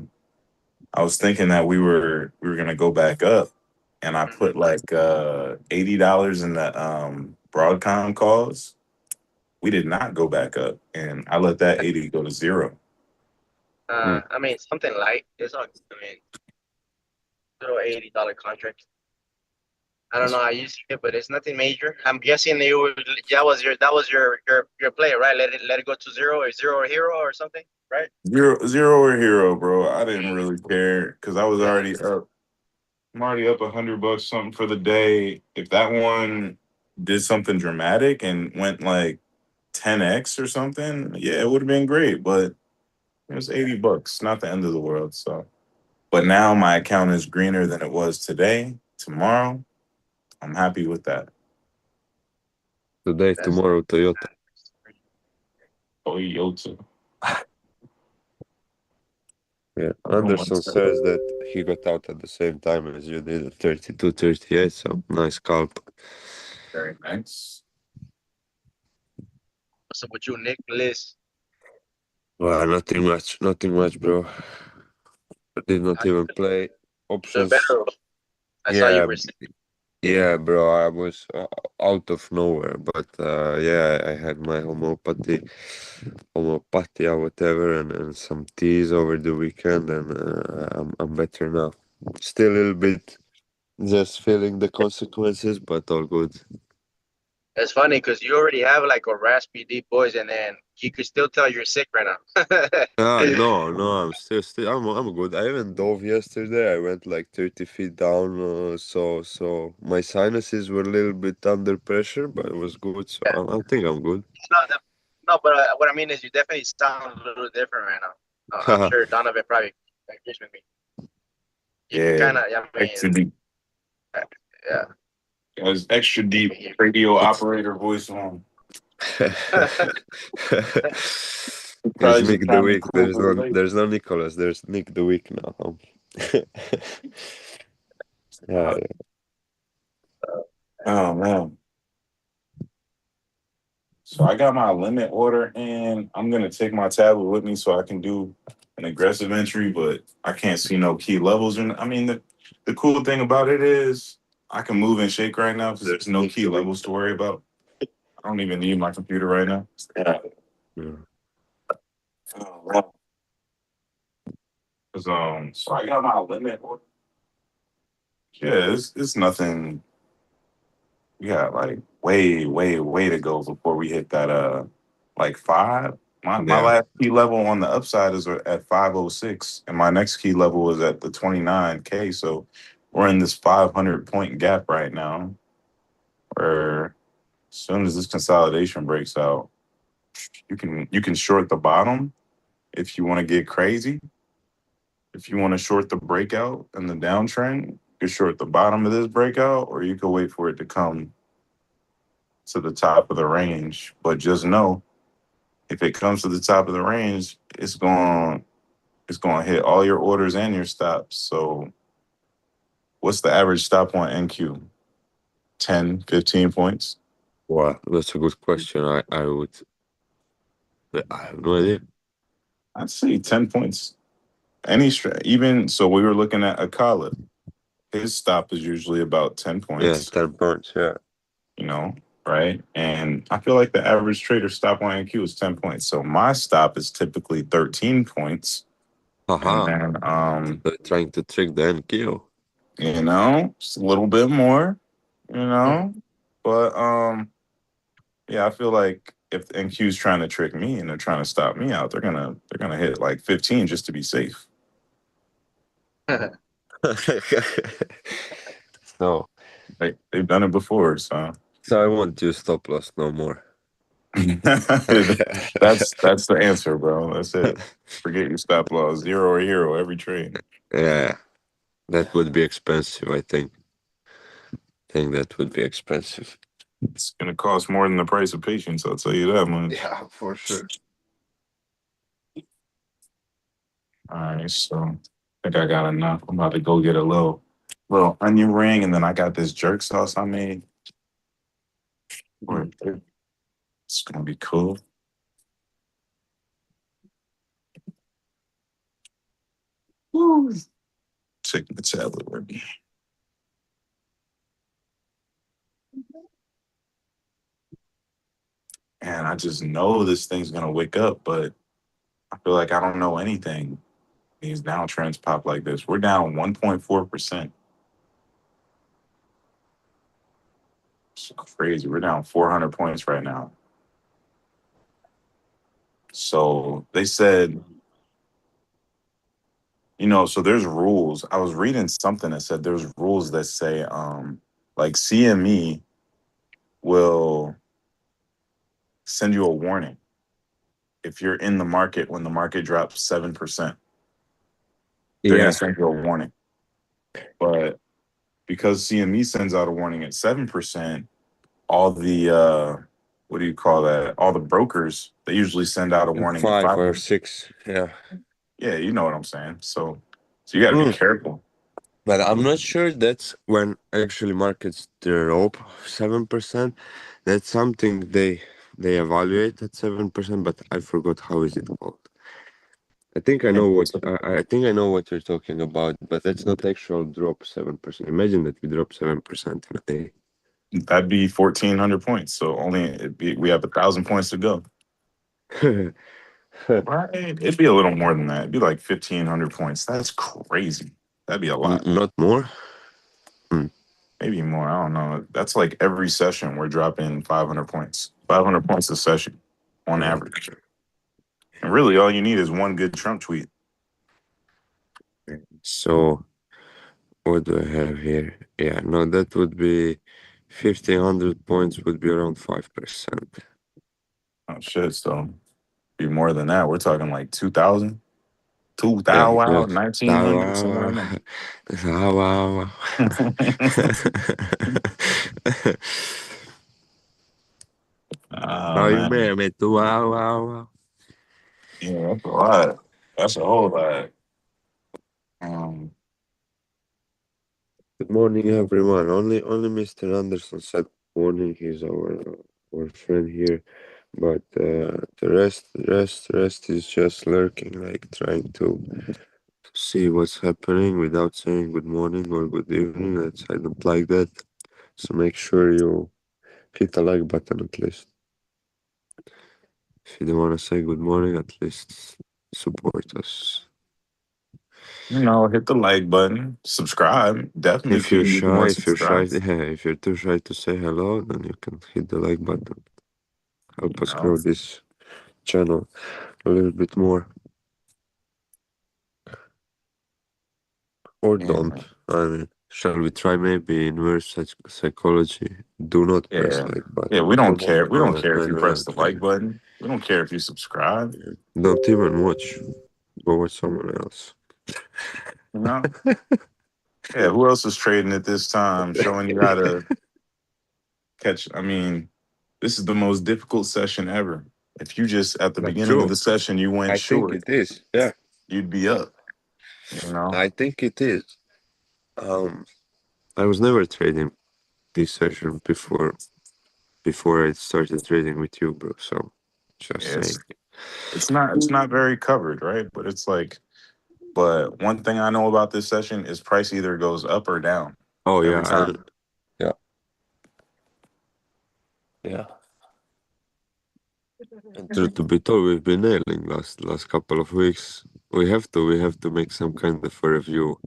A: we were gonna go back up, and I put like $80 in the Broadcom calls. We did not go back up, and I let that 80 go to zero.
B: Mm.
D: I mean something light. It's all. I mean, little $80 contract. I don't know
A: That's
D: how you see it, but it's nothing major. I'm guessing that was your play, right? Let it go to zero or hero or something, right?
A: zero or hero, bro. I didn't really care because I was
D: Yeah,
A: already up. I'm already up $100 something for the day. If that one did something dramatic and went like 10x or something, yeah, it would have been great. But it was $80, not the end of the world. So, but now my account is greener than it was today. Tomorrow, I'm happy with that.
B: Today,
D: that's
B: tomorrow, Toyota.
A: Toyota.
B: Yeah,
A: I don't want
B: Anderson
A: to.
B: says that he got out at the same time as you did at 32.38, so nice scalp.
A: Very nice.
D: what's up with you, Nicholas.
B: Well, nothing much, bro. I did not
D: How you
B: even play
D: doing
B: options.
D: better? I saw you
B: Yeah,
D: were sick.
B: yeah, bro. I was out of nowhere, but yeah, I had my homeopathy or whatever, and some teas over the weekend, and I'm better now. Still a little bit just feeling the consequences, but all good.
D: It's funny because you already have like a raspy deep voice, and then you could still tell you're sick right now.
B: No, I'm still, I'm good. I even dove yesterday. I went like 30 feet down, so my sinuses were a little bit under pressure, but it was good. So
D: Yeah.
B: I think I'm good.
D: No, no, but what I mean is you definitely sound a little different right now. I'm sure Donovan probably agrees with me. You
A: Yeah,
D: kind of, I mean,
A: extra deep.
D: yeah.
A: Has extra deep radio operator voice on.
B: He's
A: Probably just
B: Nick the
A: trying to
B: Week.
A: cool the
B: There's no Nicholas. There's Nick the Week now. Yeah,
A: lake. Oh man. So I got my limit order and I'm gonna take my tablet with me so I can do an aggressive entry, but I can't see no key levels. And I mean the cool thing about it is I can move and shake right now because there's no key levels to worry about. I don't even need my computer right now. Yeah.
B: yeah.
A: Oh, wow. 'Cause, so I got my limit order. Yeah, it's nothing. We got like way to go before we hit that like five. My
B: Yeah.
A: last key level on the upside is at 506, and my next key level is at the 29K. So we're in this 500 point gap right now. Where as soon as this consolidation breaks out, you can short the bottom if you want to get crazy. If you want to short the breakout and the downtrend, you can short the bottom of this breakout, or you can wait for it to come to the top of the range. But just know if it comes to the top of the range, it's going to hit all your orders and your stops. So what's the average stop on NQ? 10, 15 points?
B: Wow, that's a good question. I have no idea.
A: I'd say 10 points. Any even so, we were looking at Akala. His stop is usually about 10
B: Yeah,
A: points,
B: 10 points. Yeah.
A: you know, right? And I feel like the average trader stop on NQ is 10 points. So my stop is typically 13 points. And
B: Haha.
A: then
B: They're trying to trick the NQ.
A: just a little bit more, you
D: Mhm.
A: know. But yeah, I feel like if the NQ's trying to trick me and they're trying to stop me out, they're gonna hit like 15 just to be safe.
B: So,
A: They've done it before, so
B: so I won't use stop loss no more.
A: that's the answer, bro. That's it. Forget your stop loss, zero or hero every trade.
B: Yeah, that would be expensive, I think. Think that would be expensive.
A: It's gonna cost more than the price of patience. I'll tell you that much.
B: Yeah, for sure.
A: All right, so I think I got enough. I'm about to go get a little onion ring, and then I got this jerk sauce I made. For
B: Mm.
A: it. It's gonna be cool. Take the tablet with me. And I just know this thing's gonna wake up, but I feel like I don't know anything. These downtrends pop like this. We're down 1.4%. It's crazy. We're down 400 points right now. So they said, so there's rules. I was reading something that said there's rules that say, like CME will send you a warning if you're in the market when the market drops 7%. They're going
B: Yeah,
A: to send you a warning. But because CME sends out a warning at 7%, all the what do you call that? All the brokers, they usually send out a warning at
B: 5
A: 5.
B: or 6. Yeah.
A: Yeah, you know what I'm saying. So you got to be
B: Mm.
A: careful.
B: But I'm not sure that's when actually markets drop 7%. That's something they evaluate at 7%, but I forgot how is it called. I think I know what I think I know what you're talking about, but that's not actual drop 7%. Imagine that we drop 7% in a day.
A: That'd be 1,400 points. So we have 1,000 points to go. Right? It'd be a little more than that. It'd be like 1,500 points. That's crazy. That'd be a lot.
B: Not more.
A: Maybe more. I don't know. That's like every session we're dropping 500 points. 500 points a session on
B: Yeah.
A: average. And really, all you need is one good Trump tweet.
B: So what do I have here? Yeah, no, that would be 1,500 points would be around 5%.
A: Oh shit! So be more than that. We're talking like 2,000,
B: Yeah,
A: 2,000,
B: yeah.
A: wow,
B: Ah,
A: 1,900, somewhere
B: wow,
A: in there.
B: wow. Wow, wow.
A: Oh
B: How you
A: man,
B: man, me too? Wow, wow, wow.
A: yeah, that's a lot. That's a whole lot. Um,
B: Good morning, everyone. Only Mr. Anderson said good morning. He's our friend here, but the rest is just lurking, like trying to see what's happening without saying good morning or good evening. I don't like that. So make sure you hit the like button at least. If you don't want to say good morning, at least support us.
A: hit the like button, subscribe. Definitely
B: If you're
A: could use
B: shy,
A: more
B: if you're shy,
A: subscribes.
B: yeah, if you're too shy to say hello, then you can hit the like button. Help
A: You
B: us
A: know,
B: grow this channel a little bit more. Or
A: yeah,
B: don't. I mean, shall we try maybe inverse psychology? Do not press
A: yeah,
B: like
A: yeah.
B: button.
A: We don't
B: Come on,
A: care. We
B: come
A: don't
B: on,
A: care if
B: man,
A: you press
B: man,
A: the like
B: man.
A: button. We don't care if you subscribe.
B: Don't even watch. Go watch someone else.
A: You know, yeah. Who else is trading at this time? Showing you how to catch. I mean, this is the most difficult session ever. If you just at the
B: But
A: beginning of
B: true.
A: the session you went
B: I think
A: short,
B: it is. Yeah,
A: you'd be up. You know.
B: I think it is. Um, I was never trading this session before I started trading with you, bro. So just
A: Yeah,
B: saying.
A: it's not very covered, right? But it's like, but one thing I know about this session is price either goes up or down
B: Oh
A: every
B: yeah,
A: time.
B: yeah, yeah. And truth to be told, we've been nailing last couple of weeks. We have to make some kind of a review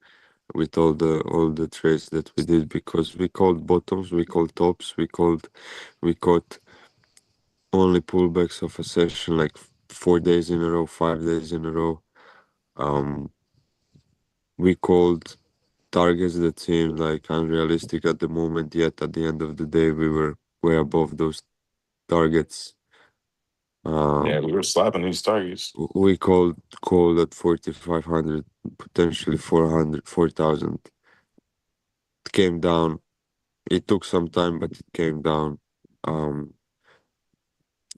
B: with all the trades that we did because we called bottoms, we called tops, we caught only pullbacks of a session like 4 days in a row, 5 days in a row. Um, we called targets that seemed like unrealistic at the moment, yet at the end of the day, we were way above those targets.
A: Yeah,
B: Um,
A: we were slapping these targets.
B: we called at 4,500, potentially 400, 4,000. It came down. It took some time, but it came down. Um,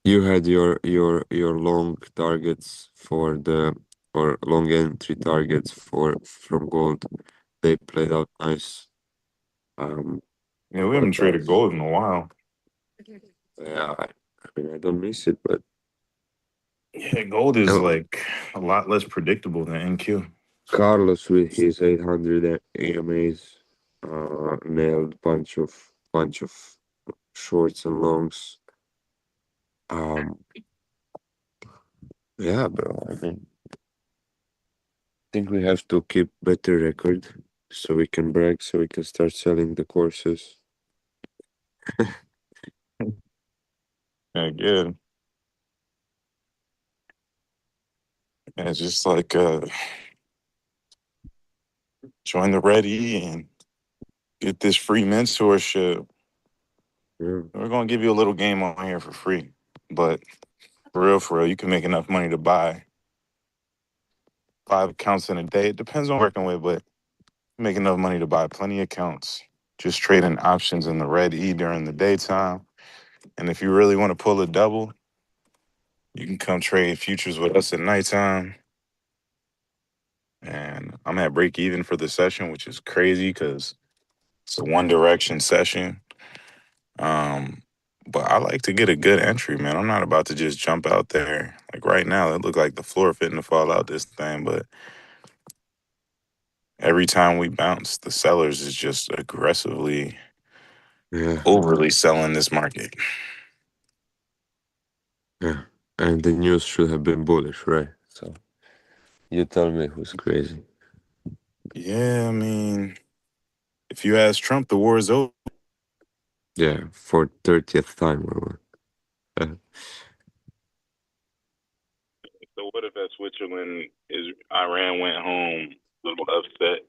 B: you had your long targets or long entry targets from gold. They played out nice. Um,
A: Yeah, we haven't
B: but
A: traded gold in a while.
B: yeah, I mean I don't miss it, but
A: Yeah, gold is
B: no,
A: like a lot less predictable than NQ.
B: Carlos with his 800 AMAs nailed bunch of shorts and longs. Um, yeah, bro. I mean, think we have to keep better record so we can brag, so we can start selling the courses.
A: Yeah, good. And it's just like join the Ready and get this free mentorship.
B: Yeah,
A: We're gonna give you a little game on here for free, but for real, you can make enough money to buy 5 accounts in a day. It depends on working with, but make enough money to buy plenty of accounts. Just trading options in the Red E during the daytime. And if you really want to pull a double, you can come trade futures with us at nighttime. And I'm at break even for the session, which is crazy because it's a one direction session. Um, but I like to get a good entry, man. I'm not about to just jump out there. Like right now, it looked like the floor fitting to fall out this thing, but every time we bounce, the sellers is just aggressively,
B: yeah,
A: overly selling this market.
B: yeah. And the news should have been bullish, right? So you tell me who's crazy.
A: Yeah, I mean, if you ask Trump, the war is over.
B: Yeah, for 30th time or what?
A: So what if at Switzerland is Iran went home a little upset?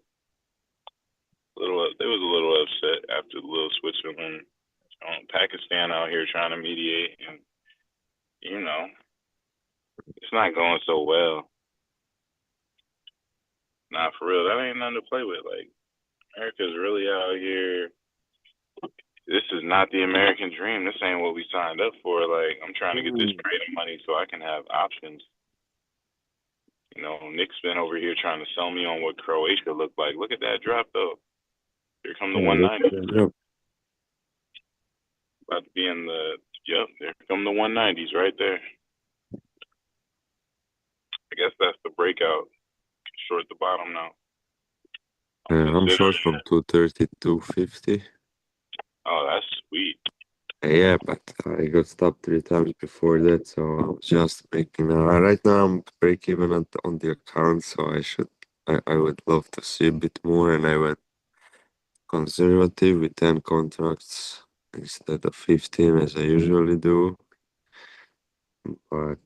A: They was a little upset after the little Switzerland. Pakistan out here trying to mediate, and you know it's not going so well. Nah, for real, that ain't nothing to play with. Like America's really out here. This is not the American dream. This ain't what we signed up for. Like I'm trying to get this
B: Mm.
A: trading money so I can have options. Nick's been over here trying to sell me on what Croatia looked like. Look at that drop though. Here come the
B: Yeah, look
A: 190.
B: that up.
A: About to be in the yep. There come the 190s right there. I guess that's the breakout. Short the bottom now. I'm
B: Yeah, I'm
A: considering
B: short from
A: it.
B: 230 to 250.
A: Oh, that's sweet.
B: Yeah, but I got stopped 3 times before that, so I was just making. Right now, I'm break even on the account, so I would love to see a bit more, and I went conservative with 10 contracts instead of 15 as I usually do. But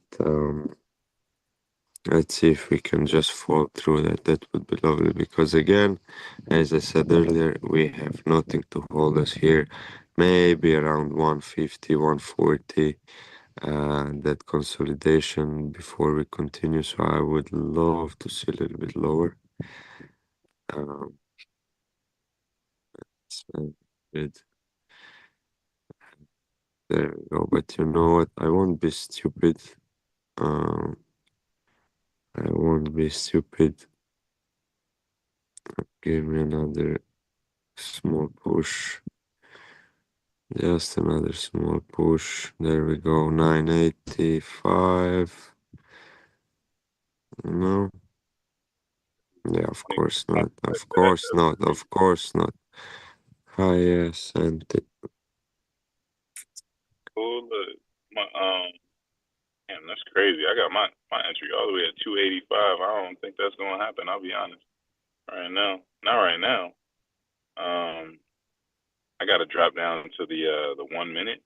B: let's see if we can just fall through that. That would be lovely because, again, as I said earlier, we have nothing to hold us here. Maybe around 150, 140, that consolidation before we continue. So I would love to see a little bit lower. Um, so it, there we go. But you know what? I won't be stupid. Um, I won't be stupid. Give me another small push. Just another small push. There we go. 985. No. Yeah, of course not. Of course not. Of course not. Highest and
A: Cool. Look, damn, that's crazy. I got my entry all the way at 285. I don't think that's gonna happen. I'll be honest. Right now, not right now. Um, I got to drop down to the 1 minute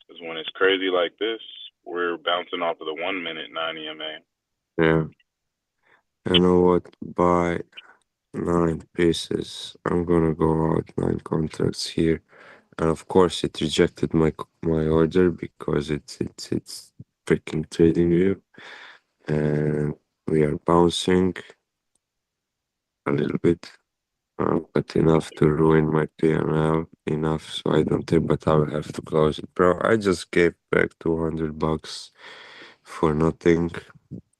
A: because when it's crazy like this, we're bouncing off of the 1 minute 9 EMA.
B: yeah. You know what? Buy 9 pieces. I'm gonna go out 9 contracts here. And of course it rejected my order because it's freaking trading view. And we are bouncing a little bit. But enough to ruin my P&L, enough so I don't think, but I will have to close it. Bro, I just gave back $200 for nothing.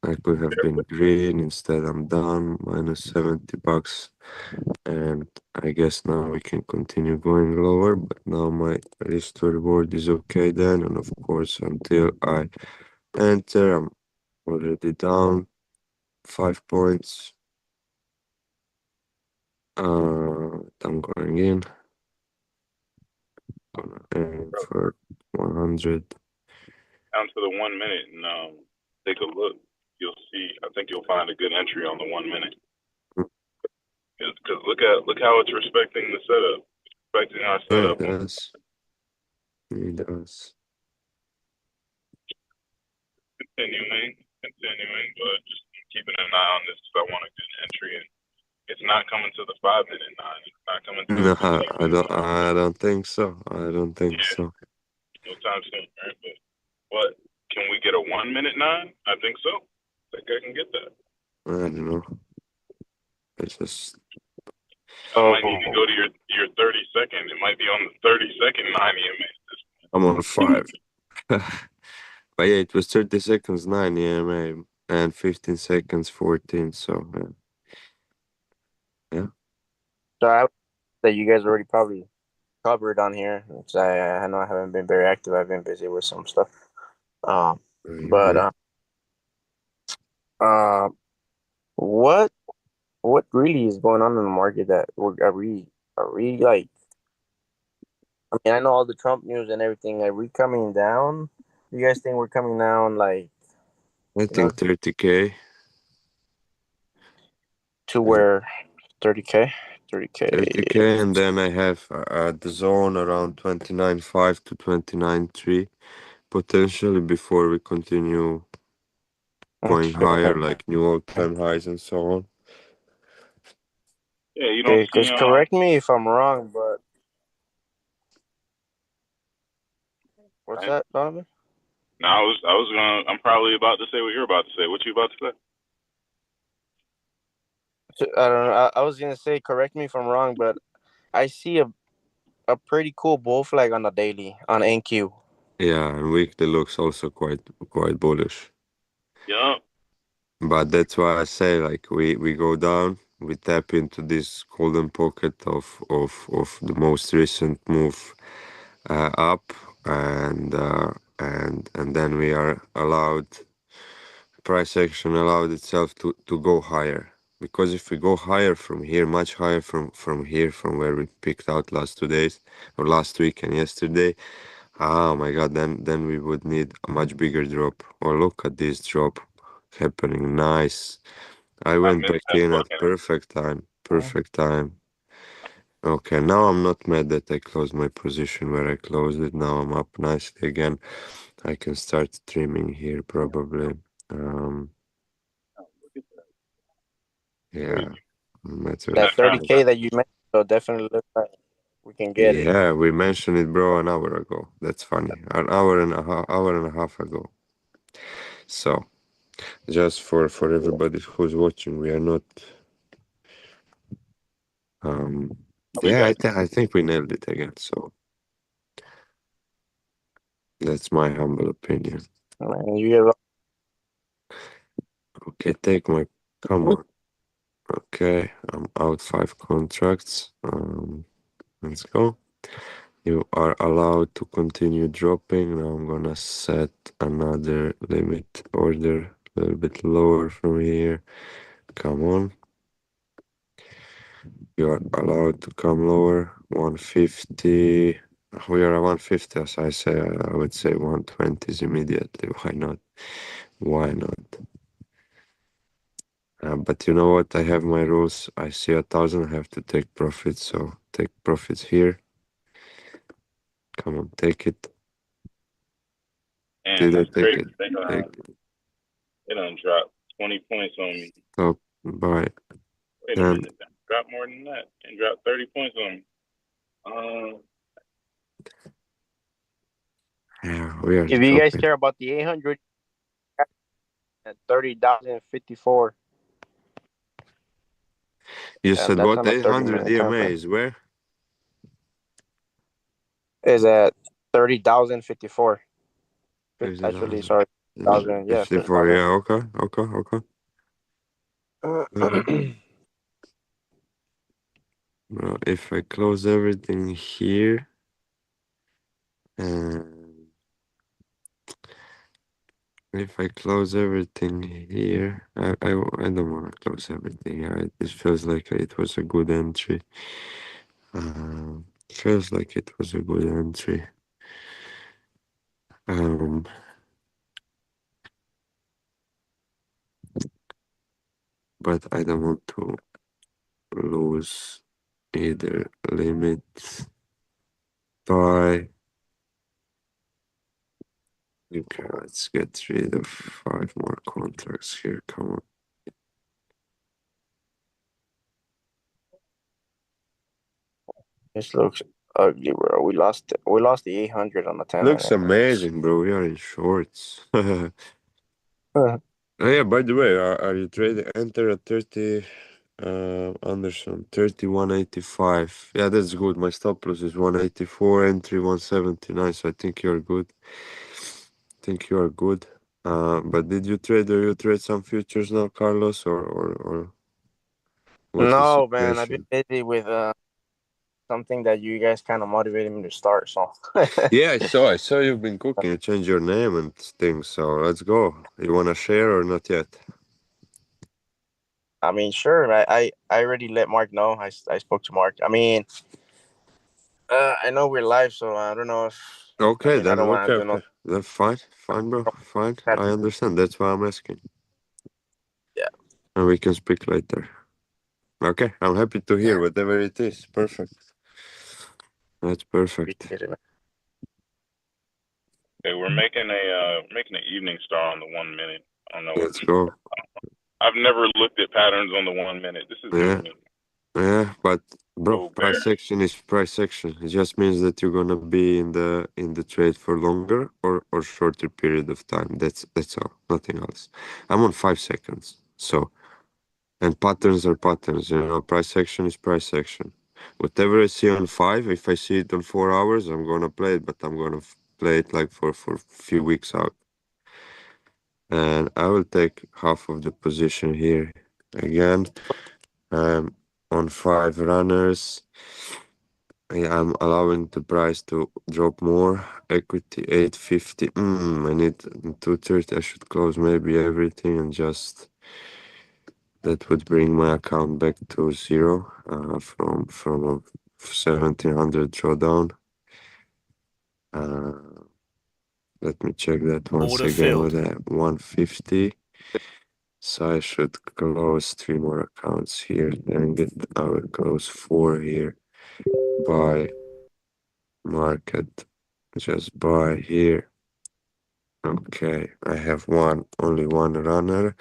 B: I could have been green, instead I'm down, minus $70. And I guess now we can continue going lower, but now my risk to reward is okay then. And of course, until I enter, I'm already down 5 points. I'm going in. Gonna aim for 100.
A: Down to the 1 minute and take a look. You'll see. I think you'll find a good entry on the 1 minute. Because look how it's respecting the setup, respecting our
B: Yeah, it
A: setup.
B: does. It does.
A: Continuing, but just keeping an eye on this because I want a good entry. And it's not coming to the 5 minute nine. It's not coming to the
B: No,
A: 15 minute nine.
B: I don't think so. I don't think
A: Yeah,
B: so.
A: no time soon, right? But what can we get a 1 minute nine? I think so. I think I can get that.
B: I don't know. It's just
A: I might need to
D: Oh,
A: go to your 30 second. It might be on the 30 second 9 EMA.
B: I'm on 5. But yeah, it was 30 seconds 9 EMA and 15 seconds 14. So yeah.
D: so that you guys already probably covered on here. 'Cause I know I haven't been very active. I've been busy with some stuff. Um, but
B: Maybe.
D: uh, what really is going on in the market that are we like? I mean, I know all the Trump news and everything. Are we coming down? You guys think we're coming down like
B: I
D: you know
B: think 30K.
D: to
B: Yeah.
D: where 30K, 30K?
B: 30K, and then I have the zone around 29.5 to 29.3 potentially before we continue going higher,
D: Okay.
B: like new all-time highs and so on.
A: Yeah, you don't
D: Okay,
A: see
D: because correct me if I'm wrong, but what's
A: right?
D: that, Donovan?
A: No, I was gonna. I'm probably about to say what you're about to say. What you about to say?
D: I don't know. I was gonna say, correct me if I'm wrong, but I see a pretty cool bull flag on the daily on NQ.
B: Yeah, and weekly looks also quite bullish.
A: Yeah.
B: But that's why I say like we go down, we tap into this golden pocket of the most recent move up, and then we are allowed price action allowed itself to go higher. Because if we go higher from here, much higher from here, from where we picked out last 2 days or last week and yesterday, oh my god, then we would need a much bigger drop. Or look at this drop happening. Nice. I
A: I
B: went
A: missed
B: back
A: that
B: in at
A: fucking.
B: perfect time. Perfect time. Okay, now I'm not mad that I closed my position where I closed it. Now I'm up nicely again. I can start trimming here probably. Um, yeah,
A: Crazy.
B: matter
D: That
B: of
A: That kind
B: fact.
D: 30K
A: of
D: that you mentioned, so definitely looks like we can get it.
B: Yeah, we mentioned it, bro, an hour ago. That's funny. An hour and a half ago. So, just for everybody who's watching, we are not. Um,
A: I'll be
B: yeah,
A: back.
B: I think we nailed it again. So that's my humble opinion.
D: Man, you
B: Okay, take my. Come on. Okay, I'm out 5 contracts. Let's go. You are allowed to continue dropping. Now I'm gonna set another limit order a little bit lower from here. Come on. You are allowed to come lower. 150. We are at 150, as I say. I would say 120s immediately. Why not? Why not? But you know what? I have my rules. I see 1,000. I have to take profits. So take profits here. Come on, take it.
A: Damn,
B: Did I
A: that's
B: take
A: crazy.
B: it? Take it.
A: They done dropped 20 points on me.
B: Stop. Buy.
A: Wait a
B: And
A: minute. That dropped more than that. And dropped 30 points on me. Uh,
B: yeah, we are
D: if you guys
B: dropping.
D: care about the 800 at 30,054,
B: You said
D: that's
B: what?
D: on a 30
B: 800
D: minute time
B: EMA
D: frame.
B: is where?
D: Is at 30,054. Actually,
B: 50,000.
D: sorry, thousand. Yeah,
B: 54.
D: 30,000.
B: Yeah, okay, okay, okay. Uh, well, if I close everything here, and If I close everything here, I don't want to close everything here. It feels like it was a good entry. Feels like it was a good entry. Um, but I don't want to lose either limits by. Okay, let's get rid of 5 more contracts here. Come on.
D: This looks ugly, bro. We lost the 800 on the 10
B: Looks
D: minute.
B: amazing, bro. We are in shorts. Oh, yeah, by the way, are you trading enter at 30 Anderson 31.85? Yeah, that's good. My stop loss is 184, entry 179, so I think you're good. Think you are good. But did you trade or you trade some futures now, Carlos, or what's the
D: No, man, I've
B: situation?
D: been busy with something that you guys kind of motivated me to start. So,
B: Yeah, I saw you've been cooking. You changed your name and things, so let's go. You wanna share or not yet?
D: I mean, sure, I already let Mark know. I spoke to Mark. I mean, I know we're live, so I don't know if. I
B: Okay,
D: mean, I
B: then
D: don't want to do no.
B: That's fine, bro. Fine. I understand. That's why I'm asking.
D: Yeah,
B: And we can speak later. Okay, I'm happy to hear whatever it is. Perfect. That's perfect.
D: appreciate it.
A: Okay, we're making an evening star on the 1 minute. I don't know what.
B: Let's go.
A: I've never looked at patterns on the 1 minute. This is new to
B: Yeah,
A: me.
B: yeah, but bro,
A: So
B: price
A: bearish.
B: action is price action. It just means that you're gonna be in the trade for longer or shorter period of time. That's all. Nothing else. I'm on 5 seconds. So and patterns are patterns, price action is price action. Whatever I see on 5, if I see it on 4 hours, I'm gonna play it, but I'm gonna play it like for a few weeks out. And I will take half of the position here again. On 5 runners. I'm allowing the price to drop more. Equity 850. I need 230. I should close maybe everything and just that would bring my account back to zero from a 1700 drawdown. Uh, Let me check that once
C: Order
B: again
C: filled.
B: with a 150. So I should close 3 more accounts here. Dang it. I will close 4 here. Buy market. Just buy here. Okay, I have only one runner,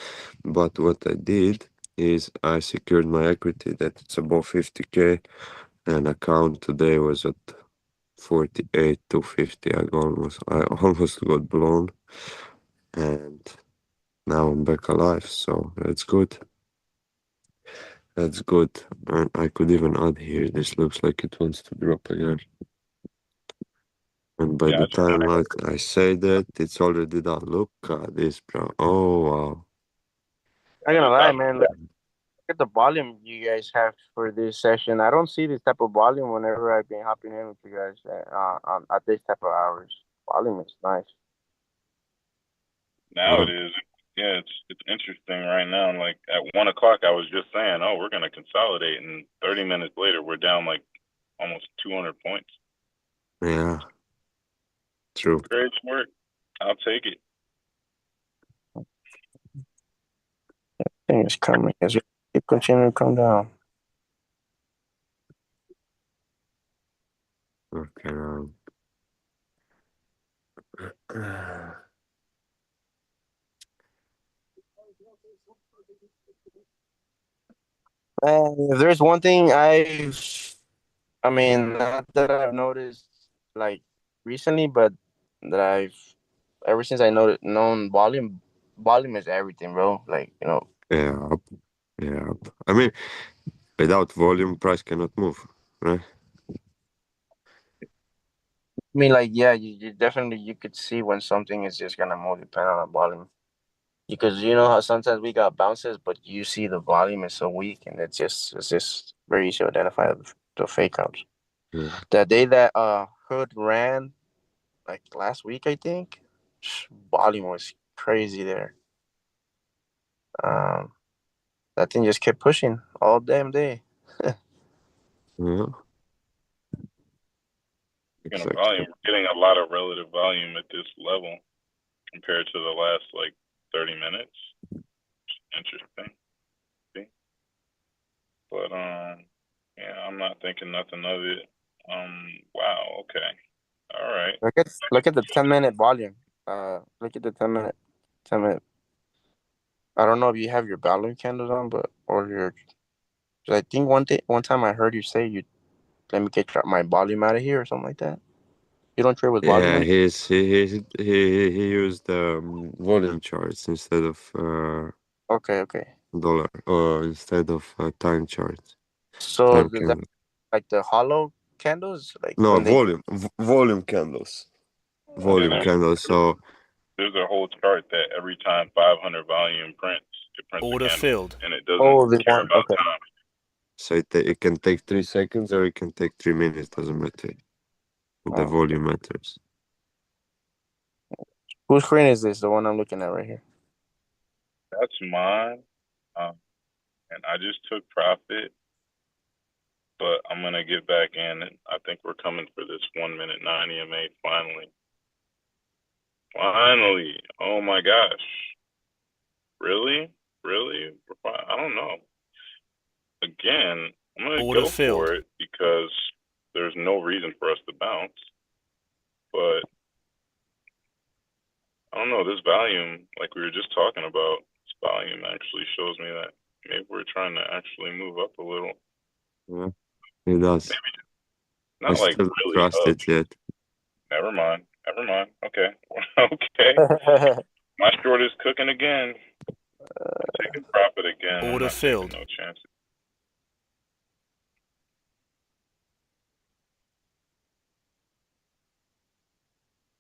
B: but what I did is I secured my equity that it's above 50k, and account today was at 48 to 50. I almost got blown, and now I'm back alive, so that's good. That's good. And I could even add here. This looks like it wants to drop again. And by
A: Yeah,
B: the time I say that, it's already done. Look at this, bro. Oh, wow.
D: I'm
A: I
D: gonna
A: just
D: lie,
A: got.
D: man. Look at the volume you guys have for this session. I don't see this type of volume whenever I've been hopping in with you guys at this type of hours. Volume is nice.
A: Now it is. Yeah, it's interesting right now. Like at 1 o'clock, I was just saying, oh, we're gonna consolidate, and 30 minutes later, we're down like almost 200 points.
B: Yeah, true.
A: Great work. I'll take it.
D: Thing is coming as it continue to come down.
B: Okay.
D: If there's one thing I mean, not that I've noticed like recently, but that I've ever since I known volume is everything, bro. Like
B: Yeah, up. Yeah, up. I mean, without volume, price cannot move, right?
D: I mean, like yeah, you definitely you could see when something is just gonna move depending on the volume. Because you know how sometimes we got bounces, but you see the volume is so weak, and it's just very easy to identify the fake outs.
B: Yeah.
D: The day that Hood ran like last week, I think, volume was crazy there. Um, that thing just kept pushing all damn day.
B: Yeah,
A: Speaking of volume,
B: exactly.
A: we're getting a lot of relative volume at this level compared to the last like 30 minutes. Interesting. See? But yeah, I'm not thinking nothing of it. Wow, okay. All right.
D: Look at the 10 minute volume. Look at the 10 minute. I don't know if you have your volume candles on, but or your. I think one time I heard you say you let me get my volume out of here or something like that. You don't trade with volume
B: Yeah,
D: in.
B: he used volume charts instead of
D: Okay, okay.
B: dollar or instead of time charts,
D: So
B: time
D: that
B: candle.
D: like the hollow candles, like
B: No,
D: when they.
B: volume candles.
A: Yeah,
B: Volume candles. So
A: there's a whole chart that every time 500 volume prints, it prints a
C: Order
A: candle,
C: filled.
A: and it doesn't
D: Oh, the
A: care
D: one.
A: about
D: Okay.
A: time.
B: it can take 3 seconds or it can take 3 minutes. Doesn't matter. The
D: Oh, okay.
B: volume matters.
D: Whose screen is this? The one I'm looking at right here.
A: That's mine. Um, and I just took profit, but I'm gonna get back in. And I think we're coming for this 1 minute 9 EMA finally. Finally! Oh my gosh! Really? Really? I don't know. Again, I'm gonna
C: Order
A: go
C: filled.
A: for it because there's no reason for us to bounce. But I don't know. This volume, like we were just talking about, this volume actually shows me that maybe we're trying to actually move up a little.
B: Yeah, it does.
A: Maybe
B: I
A: not like
B: still don't
A: really
B: trust
A: up.
B: it yet.
A: Never mind. Never mind. Okay. Okay. My short is cooking again. Taking profit again. I'm
C: Order
A: not taking
C: filled.
A: no chances.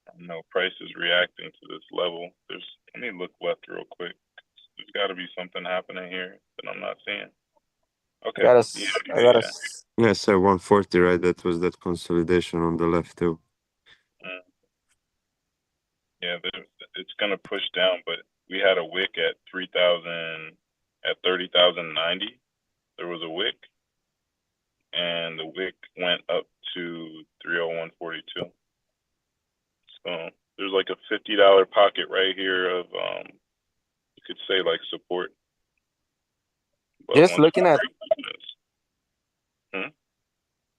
A: I know price is reacting to this level. Let me look left real quick. There's got to be something happening here that I'm not seeing. Okay. Yeah,
D: I
A: yeah,
D: gotta.
A: yeah.
B: Yeah, so 140, right? That was that consolidation on the left too.
A: Mm. Yeah, it's gonna push down, but we had a wick at 3,000, at 30,090. There was a wick, and the wick went up to 301.42. So there's like a $50 pocket right here of you could say like support. But
D: Just
A: once we
D: looking at.
A: break this,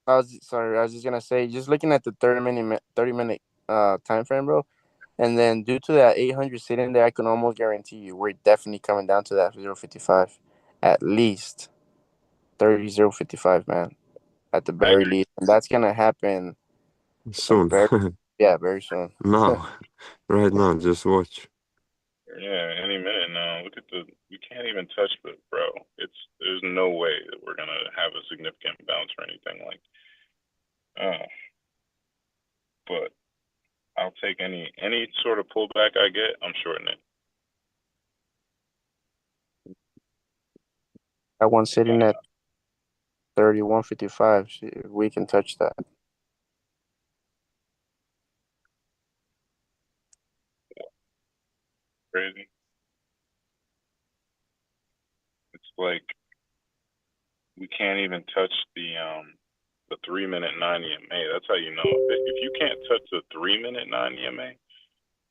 D: I was sorry. I was just gonna say, just looking at the 30 minute time frame, bro. And then due to that 800 sitting there, I can almost guarantee you we're definitely coming down to that 0.55, at least 30.055, man. At the
A: I
D: very
A: agree.
D: least, and that's gonna happen
B: Soon.
D: very, yeah, very soon.
B: Now. Right now, just watch.
A: Yeah, any minute now. Look at we can't even touch the bro. There's no way that we're gonna have a significant bounce or anything like. Oh, but I'll take any sort of pullback I get. I'm shorting it.
D: That one sitting at 31.55. See if we can touch that.
A: Crazy. It's like we can't even touch the 3 minute 9 EMA. That's how you know. If you can't touch the 3 minute 9 EMA,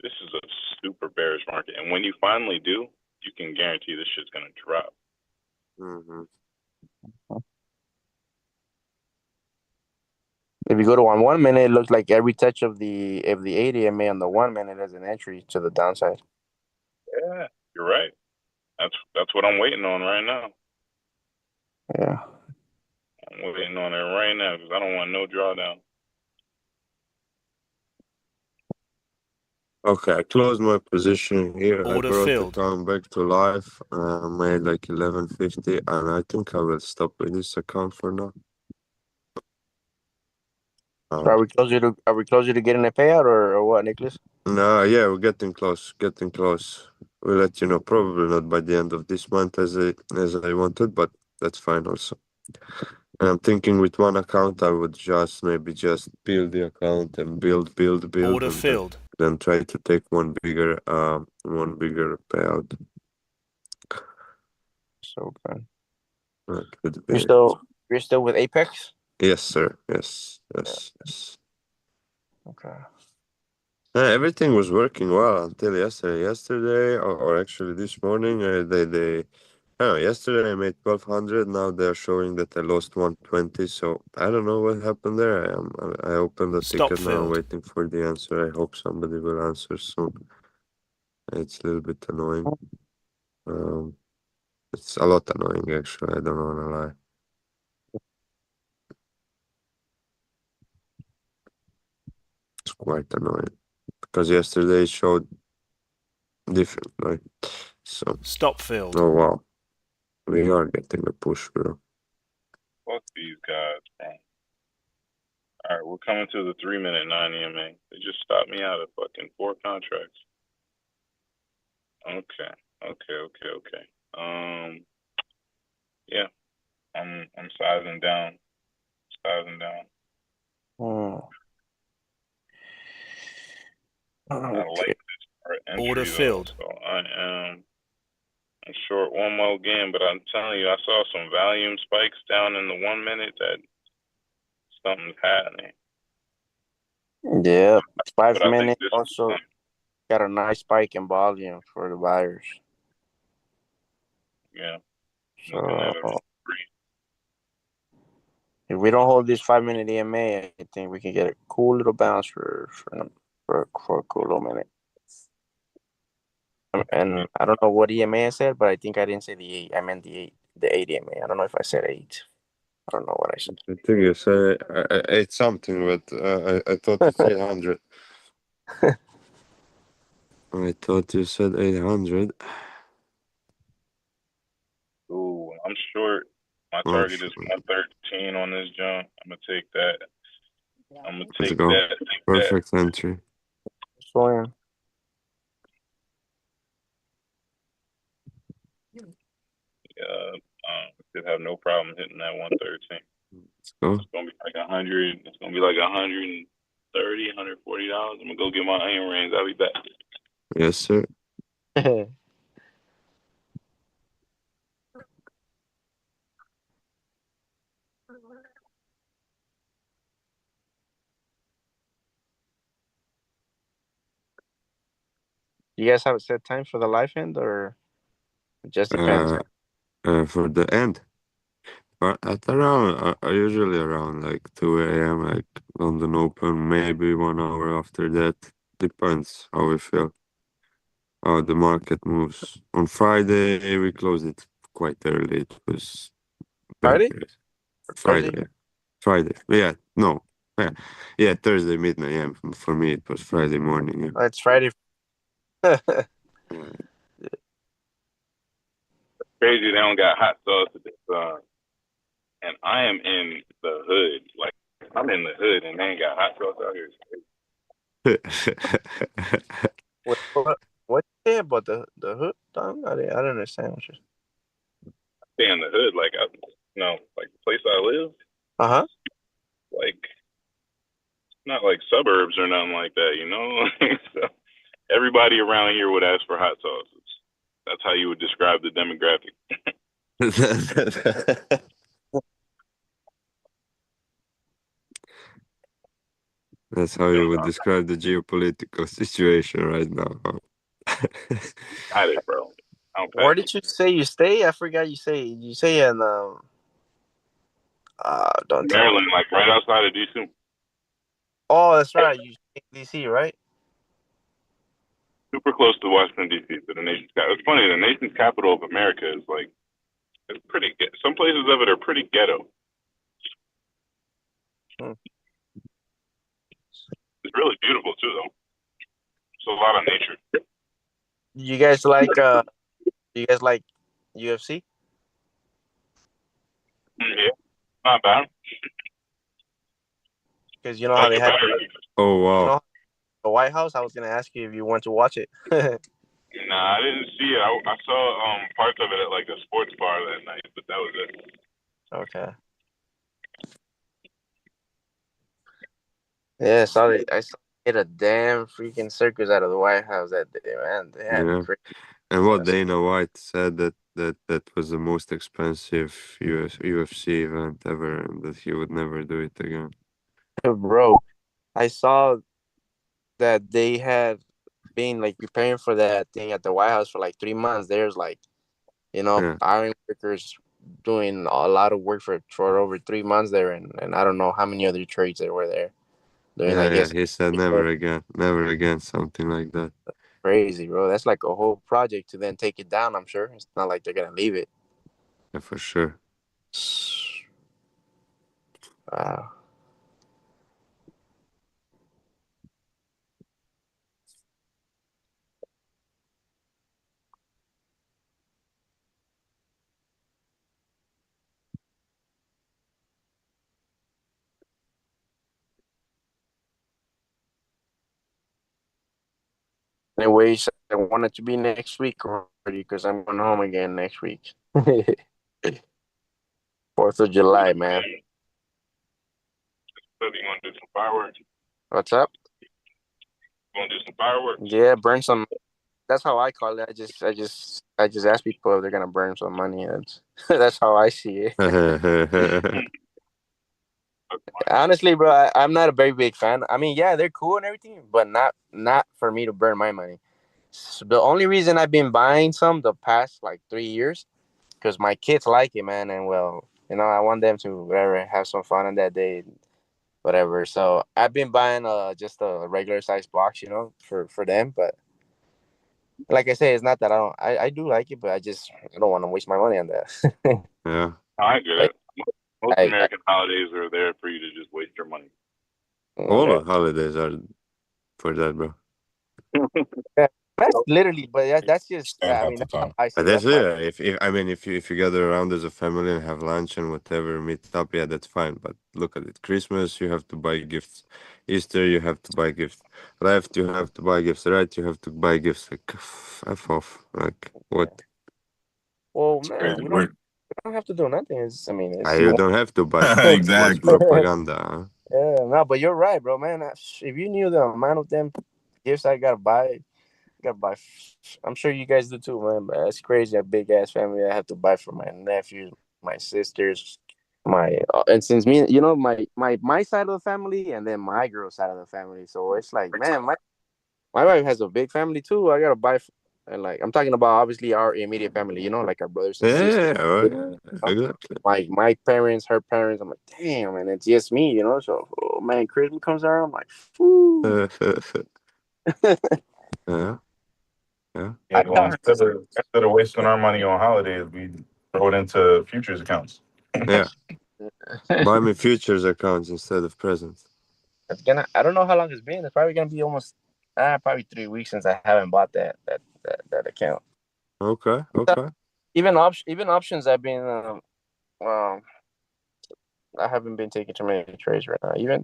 A: this is a super bearish market. And when you finally do, you can guarantee this shit's gonna drop.
B: Mm-hmm.
D: If you go to on 1 minute, it looks like every touch of the 80 MA on the 1 minute is an entry to the downside.
A: Yeah, you're right. That's what I'm waiting on right now.
D: Yeah.
A: I'm waiting on it right now because I don't want no drawdown.
B: Okay, I closed my position here. I
C: Order
B: brought the
C: filled.
B: account back to life. Made like 1150, and I think I will stop with this account for now.
D: So are we closer to getting a payout or what, Nicholas?
B: No, yeah, we're getting close, getting close. We'll let you know. Probably not by the end of this month as I wanted, but that's fine also. And I'm thinking with one account, I would maybe just build the account and build,
C: Order
B: and
C: filled.
B: then try to take one bigger payout.
D: So good.
B: Could
D: You're
B: be.
D: still with Apex?
B: Yes, sir. Yes.
D: Yeah.
B: Yes.
D: Okay.
B: Everything was working well until yesterday. Or actually this morning, yesterday I made 1200. Now they're showing that I lost 120. So I don't know what happened there. I opened the
C: Stop
B: ticket now. I'm
C: filled.
B: waiting for the answer. I hope somebody will answer soon. It's a little bit annoying. It's a lot annoying actually. I don't wanna lie. It's quite annoying because yesterday it showed different, right? So,
C: Stop filled.
B: oh wow, we are getting a push, bro.
A: Fuck these guys, bro. All right, we're coming to the 3-minute 9 EMA. They just stopped me out of fucking 4 contracts. Okay. Yeah, I'm sizing down.
D: Hmm.
A: I like
D: Okay.
A: this for
C: Order
A: entry though,
C: filled.
A: so I'm short one more again. But I'm telling you, I saw some volume spikes down in the 1 minute that something's happening.
D: Yeah. Five
A: But I think
D: minutes
A: this is
D: also got a nice spike in volume for the buyers.
A: yeah, looking
D: So
A: at a three.
D: if we don't hold this 5 minute EMA, I think we can get a cool little bounce for a cool little minute. And I don't know what EMA I said, but I think I didn't say the 8. I meant the 8 EMA. I don't know if I said 8. I don't know what I said.
B: I think you say I ate something, but I thought it's 800. I thought you said 800.
A: Ooh, I'm short. My
B: Oh,
A: target
B: sure.
A: is 113 on this jump. I'm gonna take that.
B: Let's go. Perfect entry.
D: So,
A: Should have no problem hitting that 113.
B: Let's go.
A: It's gonna be like 100. It's gonna be like 130, $140. I'm gonna go get my iron rings. I'll be back.
B: Yes, sir.
D: you guys have a set time for the live end, or it just depends?
B: For the end. At around, usually around like 2 a.m., like London Open, maybe 1 hour after that. Depends how we feel, how the market moves. On Friday, we closed it quite early. It was very
D: Friday
B: early.
D: or
B: Friday,
D: Thursday?
B: yeah. Friday. Yeah, no. Yeah, Thursday midnight. Yeah, for me, it was Friday morning.
D: Oh, it's Friday.
B: Yeah.
A: Crazy they don't got hot sauce at this and I am in the hood. Like I'm in the hood and they ain't got hot sauce out here.
D: What you say about the hood? Don? I don't understand what you're.
A: Stay in the hood, like like the place I live,
D: Uh-huh.
A: like not like suburbs or nothing like that, you know. So everybody around here would ask for hot sauces. That's how you would describe the demographic.
B: That's how you would describe the geopolitical situation right now.
A: Got it, bro. I don't
D: Where
A: pass.
D: did you say you stay? I forgot you say in don't tell me.
A: Maryland, like right outside of DC.
D: Oh, that's right. You stay in DC, right?
A: Super close to Washington D.C. to the nation's capital. It's funny, the nation's capital of America is like it's pretty. Some places of it are pretty ghetto.
D: Hmm.
A: It's really beautiful too, though. It's a lot of nature.
D: You guys like you guys like UFC?
A: Yeah, not bad.
D: Because you know how
A: Not
D: they
A: too
D: had
A: bad.
B: Oh
D: you
B: wow.
D: know the White House. I was gonna ask you if you went to watch it.
A: Nah, I didn't see it. I saw parts of it at like a sports bar that night, but that was it.
D: Okay. Yeah, I saw they hit a damn freaking circus out of the White House that day, man. They had
B: Yeah.
D: crazy
B: And what
D: stuff.
B: Dana White said that was the most expensive UFC event ever, and that he would never do it again.
D: Bro, I saw that they had been like preparing for that thing at the White House for like 3 months. There's like,
B: Yeah,
D: iron workers doing a lot of work for over 3 months there, and I don't know how many other trades there were there doing.
B: yeah,
D: I
B: yeah.
D: guess
B: He said never again, something like that.
D: crazy, bro. That's like a whole project to then take it down. I'm sure it's not like they're gonna leave it.
B: Yeah, for sure.
D: Wow. Anyways, I want it to be next week already because I'm going home again next week. 4th of July, man.
A: So you want to do some fireworks?
D: What's up?
A: You want to do some fireworks?
D: Yeah, burn some. That's how I call it. I just ask people if they're gonna burn some money. That's how I see it. Honestly, bro, I'm not a very big fan. I mean, yeah, they're cool and everything, but not for me to burn my money. So the only reason I've been buying some the past like 3 years because my kids like it, man, and well, I want them to whatever have some fun on that day, whatever. So I've been buying just a regular size box, for them. But like I say, it's not that I do like it, but I don't want to waste my money on that.
B: Yeah.
A: I get
D: like
A: it. Most
D: I
A: American holidays are there for you to just waste your money.
B: All
D: yeah,
B: the holidays are for that, bro.
D: yeah, that's literally, but that's just
A: Stand
D: I
A: half
D: mean
A: the
D: that's how
A: time.
D: I see
B: But
D: it.
B: that's
D: That's my
B: it. If I mean, if you gather around as a family and have lunch and whatever, meet up, yeah, that's fine. But look at it. Christmas, you have to buy gifts. Easter, you have to buy gifts. Left, you have to buy gifts. Right, you have to buy gifts. Like, f off. Like, what?
D: yeah. Well,
A: It's
D: man,
A: crazy
D: we don't
A: work.
D: we don't have to do nothing. I mean,
B: I
D: it's
B: you
D: you
B: don't have to buy stuff. Too much
A: Exactly.
D: want.
B: propaganda. Huh?
D: Yeah, no, but you're right, bro, man. If you knew the amount of them gifts I gotta buy. I'm sure you guys do too, man. But it's crazy. A big ass family I have to buy for my nephews, my sisters, and since me, my side of the family, and then my girl side of the family. So it's like, man, my wife has a big family too. I gotta buy, and like I'm talking about obviously our immediate family. Like our brothers and sisters.
B: Yeah, oh, yeah, exactly.
D: My parents, her parents. I'm like, damn, and it's just me. So, oh man, Christmas comes around. I'm like, Phew.
B: Yeah, yeah,
D: I
A: Yeah, well,
D: tell her,
A: instead of wasting our money on holidays, we throw it into futures accounts.
B: yeah. Buy me futures accounts instead of presents.
D: it's gonna. I don't know how long it's been. It's probably gonna be almost, probably 3 weeks since I haven't bought that account.
B: Okay,
D: So
B: okay.
D: even options, um, I haven't been taking too many trades right now. Even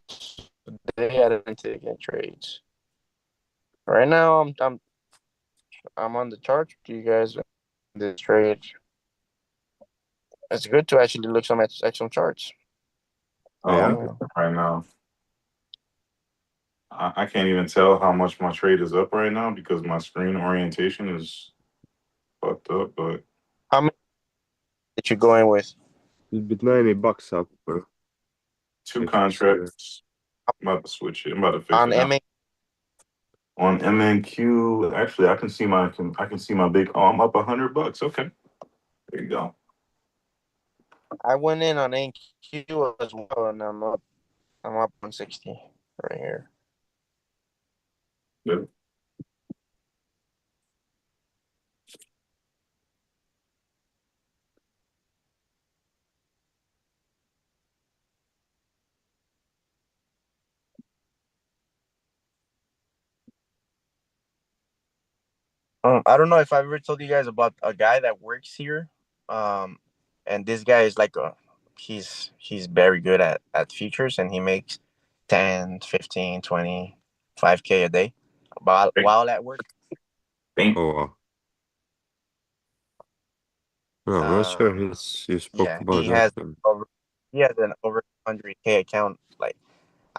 D: today, I haven't taken trades. Right now, I'm on the chart. Do you guys this trade? It's good to actually look at some charts.
A: I'm
B: Yeah.
D: Uh,
A: right now. I can't even tell how much my trade is up right now because my screen orientation is fucked up. But
D: how many did you go in with
B: It'd be $90 up, bro.
A: two
B: If you see that.
A: contracts. I'm about to switch it. I'm about to fix
D: on
A: it now.
D: MA?
A: On MNQ, actually, I can see my big. Oh, I'm up $100. Okay, there you go.
D: I went in on NQ as well, and I'm up 160 right here.
A: Good.
D: I don't know if I've ever told you guys about a guy that works here. Um, and this guy is like he's very good at futures, and he makes 10, 15, 20, 5K a day while at work.
A: Thank
B: Oh, wow. No, I'm not sure
D: Um,
B: you spoke
D: yeah,
B: about that.
D: he has an over 100K account. Like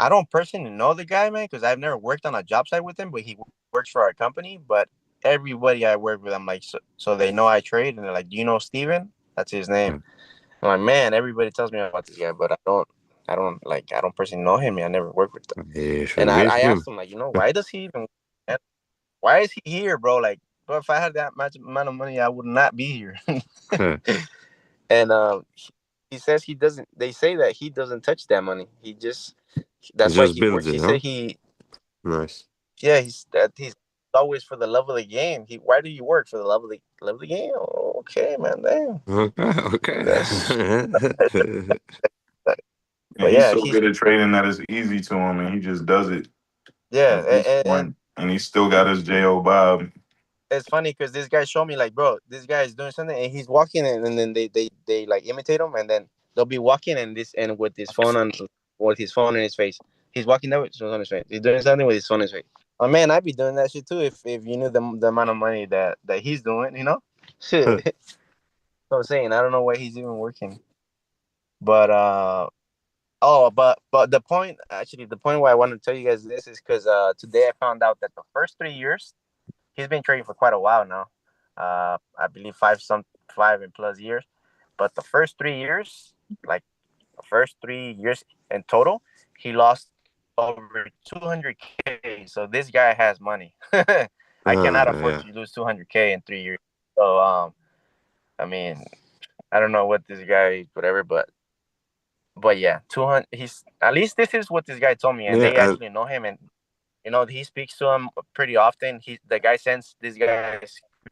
D: I don't personally know the guy, man, because I've never worked on a job site with him, but he works for our company. But everybody I work with, I'm like, so they know I trade, and they're like, "Do you know Steven?" That's his name.
B: Yeah.
D: I'm like, man, everybody tells me about this guy, but I don't personally know him. I never worked with him.
B: You should
D: And
B: meet
D: I
B: him.
D: asked him, like, why does he even? Why is he here, bro? Like, bro, if I had that much amount of money, I would not be here. And he says he doesn't. They say that he doesn't touch that money. He just
B: He
D: that's why
B: just
D: he
B: builds
D: works.
B: it,
D: He
B: huh?
D: said he
B: Nice.
D: yeah he's always for the love of the game. Why do you work for the love of the game? Oh, okay, man, damn.
B: Okay, okay.
D: That's
A: And
D: but
A: he's
D: yeah,
A: so good at trading that it's easy to him, and he just does it
D: yeah,
A: at this
D: and
A: point. And he still got his J.O. Bob.
D: it's funny because this guy showed me like, bro, this guy is doing something and he's walking and then they like imitate him and then they'll be walking and with his phone in his face. He's walking there with his phone on his face. He's doing something with his phone in his face. Oh man, I'd be doing that shit too if you knew the amount of money that he's doing, you know? Shit. That's what I'm saying. I don't know why he's even working. But but the point why I wanted to tell you guys this is because today I found out that the first 3 years he's been trading for quite a while now. I believe 5 and plus years. But the first 3 years, like the first 3 years in total, he lost over 200K. So this guy has money. I cannot afford
B: Yeah.
D: to lose 200K in 3 years. So I mean, I don't know what this guy whatever, but yeah, 200. He's at least this is what this guy told me, and
B: Yeah,
D: they actually know him, and he speaks to him pretty often. The guy sends this guy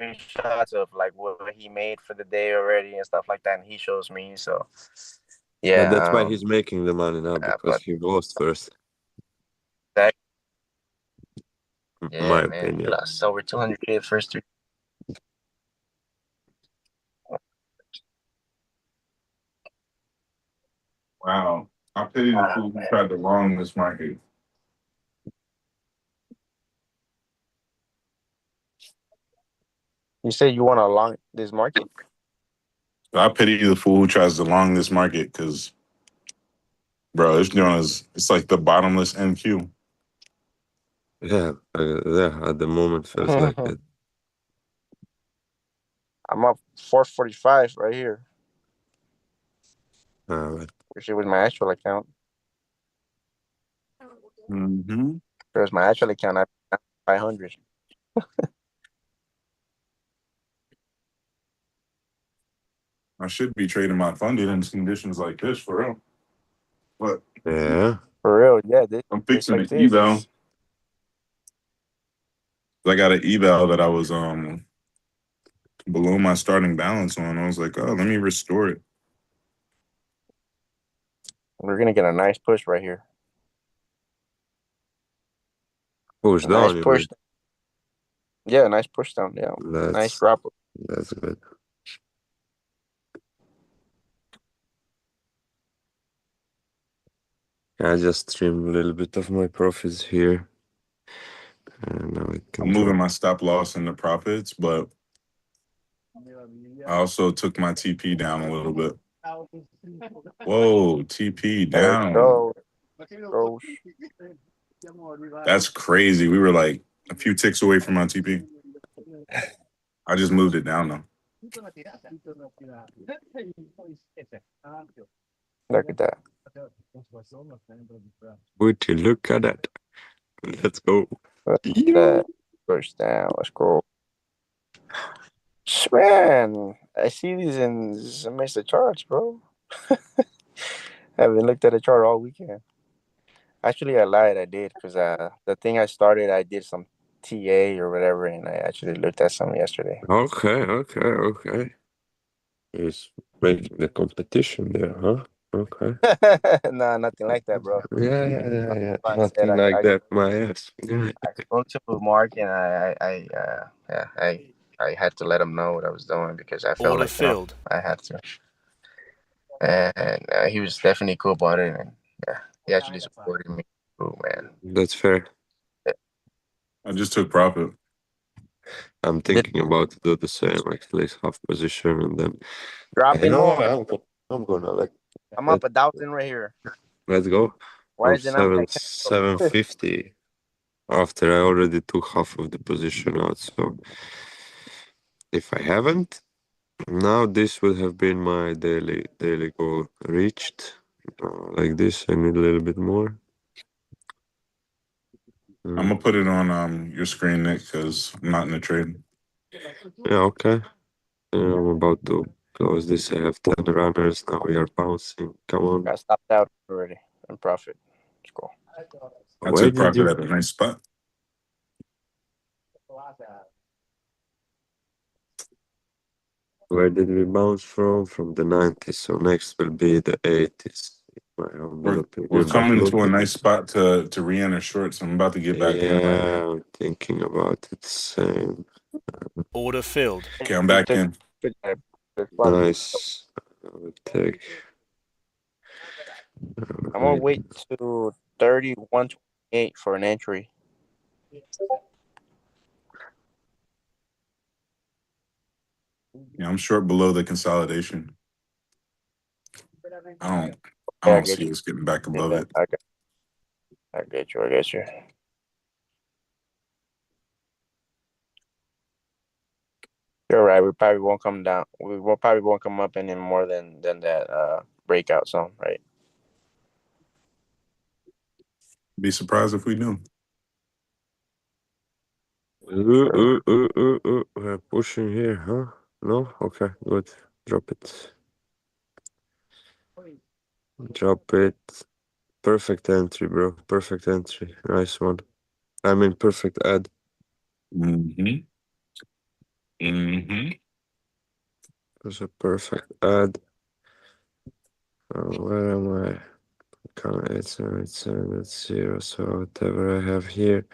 D: screenshots of like what he made for the day already and stuff like that, and he shows me. So
B: but
D: yeah,
B: that's why he's making the money now because
D: but
B: he lost first,
D: that
B: in my
D: yeah, man, he
B: opinion.
D: lost over 200K the first three.
A: Wow. I pity the fool who tried to wrong this market.
D: You say you want to long this market?
A: I pity the fool who tries to long this market because, bro, it's like the bottomless MQ.
B: Yeah, yeah. At the moment, feels like it.
D: I'm up 445 right here.
B: Uh,
D: Wish it was my actual account.
A: Mm-hmm.
D: If it was my actual account, I'd 500.
A: I should be trading my funded in conditions like this for real. But
B: yeah.
D: For real, yeah. This
A: I'm
D: just
A: fixing
D: like
A: an
D: this
A: eval.
D: is
A: I got an eval that I was below my starting balance on. I was like, oh, let me restore it.
D: we're gonna get a nice push right here.
B: Push
D: A nice
B: down, you
D: push.
B: mean?
D: Yeah, nice push down. Yeah, nice
B: That's
D: drop.
B: that's good. I just trimmed a little bit of my profits here, and now it
A: I'm
B: can
A: moving
B: drop.
A: my stop loss into profits, but I also took my TP down a little bit. Whoa, TP
D: There we
A: down.
D: go. Go.
A: That's crazy. We were like a few ticks away from my TP. I just moved it down though.
D: Look at that.
B: Would you look at that? Let's go.
D: Look at
B: Yo.
D: that. Push down. Let's go. Man, I see these in some the charts, bro. Haven't looked at a chart all weekend. Actually, I lied. I did because the thing I started, I did some TA or whatever, and I actually looked at some yesterday.
B: Okay, okay, okay. He's making the competition there, huh? Okay.
D: Nah, nothing like that, bro.
B: Yeah, yeah, yeah, yeah.
D: I said
B: Nothing like that, my ass. Yeah.
D: I spoke to Mark and yeah, I had to let him know what I was doing because I felt
C: Order
D: like
C: filled.
D: I had to, and he was definitely cool about it, and yeah, he actually supported me. Oh man,
B: That's fair.
A: I just took profit.
B: I'm
D: did
B: thinking about to do the same, actually, half position, and then
D: drop
B: you
D: in
B: know what?
D: more.
B: I'm gonna
D: I'm
B: let
D: up 1,000 right here.
B: let's go.
D: Why
B: of
D: is it not making
B: 750 after I already took half of the position out. So if I haven't, now this would have been my daily goal reached. Like this, I need a little bit more.
A: I'm gonna put it on your screen, Nick, because I'm not in the trade.
B: Yeah, okay. I'm about to close this. I have 10 runners. Now we are bouncing. Come on.
D: got stopped out already in profit? Let's go.
A: I
B: Where
A: took
B: did
A: profit
B: you
A: at a nice spot.
B: where did we bounce from? From the 90s. So next will be the 80s. My humble
A: We're
B: opinion. But
A: coming
B: look,
A: to a nice spot to re-enter shorts. I'm about to get back in right now.
B: yeah, I'm thinking about it. Same.
C: Order filled.
A: Okay, I'm
D: You
A: back
D: took
A: in.
D: there's one.
B: Nice. I would take.
D: I'm gonna wait to 31.28 for an entry.
A: Yeah, I'm short below the consolidation. I don't I
D: Yeah, I
A: don't
D: get
A: see
D: you.
A: us getting back above it.
D: I get you. I get you. You're right. We probably won't come down. Probably won't come up any more than that breakout zone, right?
A: Be surprised if we do.
D: Sure.
B: We're pushing here, huh? No? Okay, good. Drop it. Drop it. Perfect entry, bro. Perfect entry. Nice one. I mean, perfect ad.
A: Mm-hmm. Mm-hmm.
B: That's a perfect ad. Where am I? It's 0. So whatever I have here,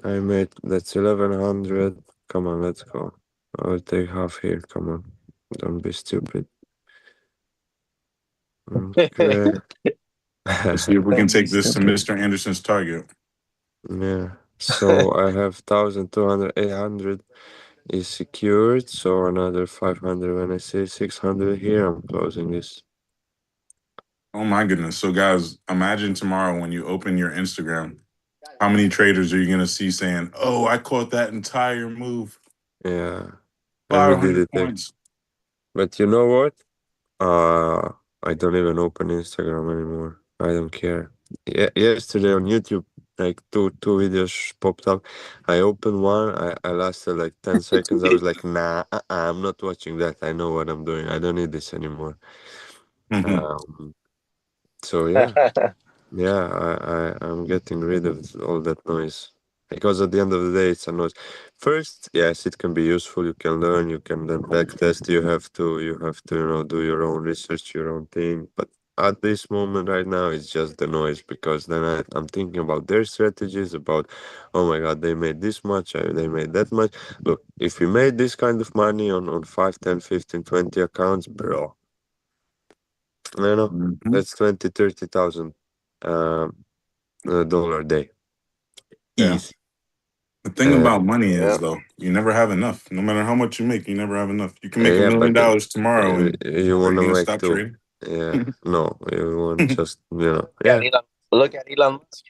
B: I made that's 1100. Come on, let's go. I'll take half here. Come on, don't be stupid. Okay.
A: Let's see if we can take this to Mr. Anderson's target.
B: Yeah. So I have 1,200, 800 is secured. So another 500. When I say 600 here, I'm closing this.
A: Oh my goodness. So guys, imagine tomorrow when you open your Instagram, how many traders are you gonna see saying, "Oh, I caught that entire move,
B: Yeah. And we did
A: 500
B: it.
A: points."
B: But you know what? I don't even open Instagram anymore. I don't care. Yesterday on YouTube, like two videos popped up. I opened one. I lasted like 10 seconds. I was like, nah, I'm not watching that. I know what I'm doing. I don't need this anymore.
A: Mhm.
B: Um, so yeah, I'm getting rid of all that noise because at the end of the day, it's a noise. First, yes, it can be useful. You can learn. You can then backtest. You have to do your own research, your own thing. But at this moment right now, it's just the noise because then I'm thinking about their strategies. About, oh my God, they made this much. They made that much. Look, if you made this kind of money on 5, 10, 15, 20 accounts, bro,
A: Mhm.
B: that's 20, 30,000 dollar a day.
A: Yeah.
B: Easy.
A: The thing
B: Uh,
A: about money
D: Yeah.
A: is though, you never have enough. No matter how much you make, you never have enough. You can make a
B: yeah,
A: million
B: but
A: dollars tomorrow, and
B: you
A: are
B: want
A: you
B: to
A: gonna
B: make
A: stop
B: two.
A: trading?
B: Yeah, no, you want just,
D: Yeah,
B: yeah,
D: look at Elon Musk.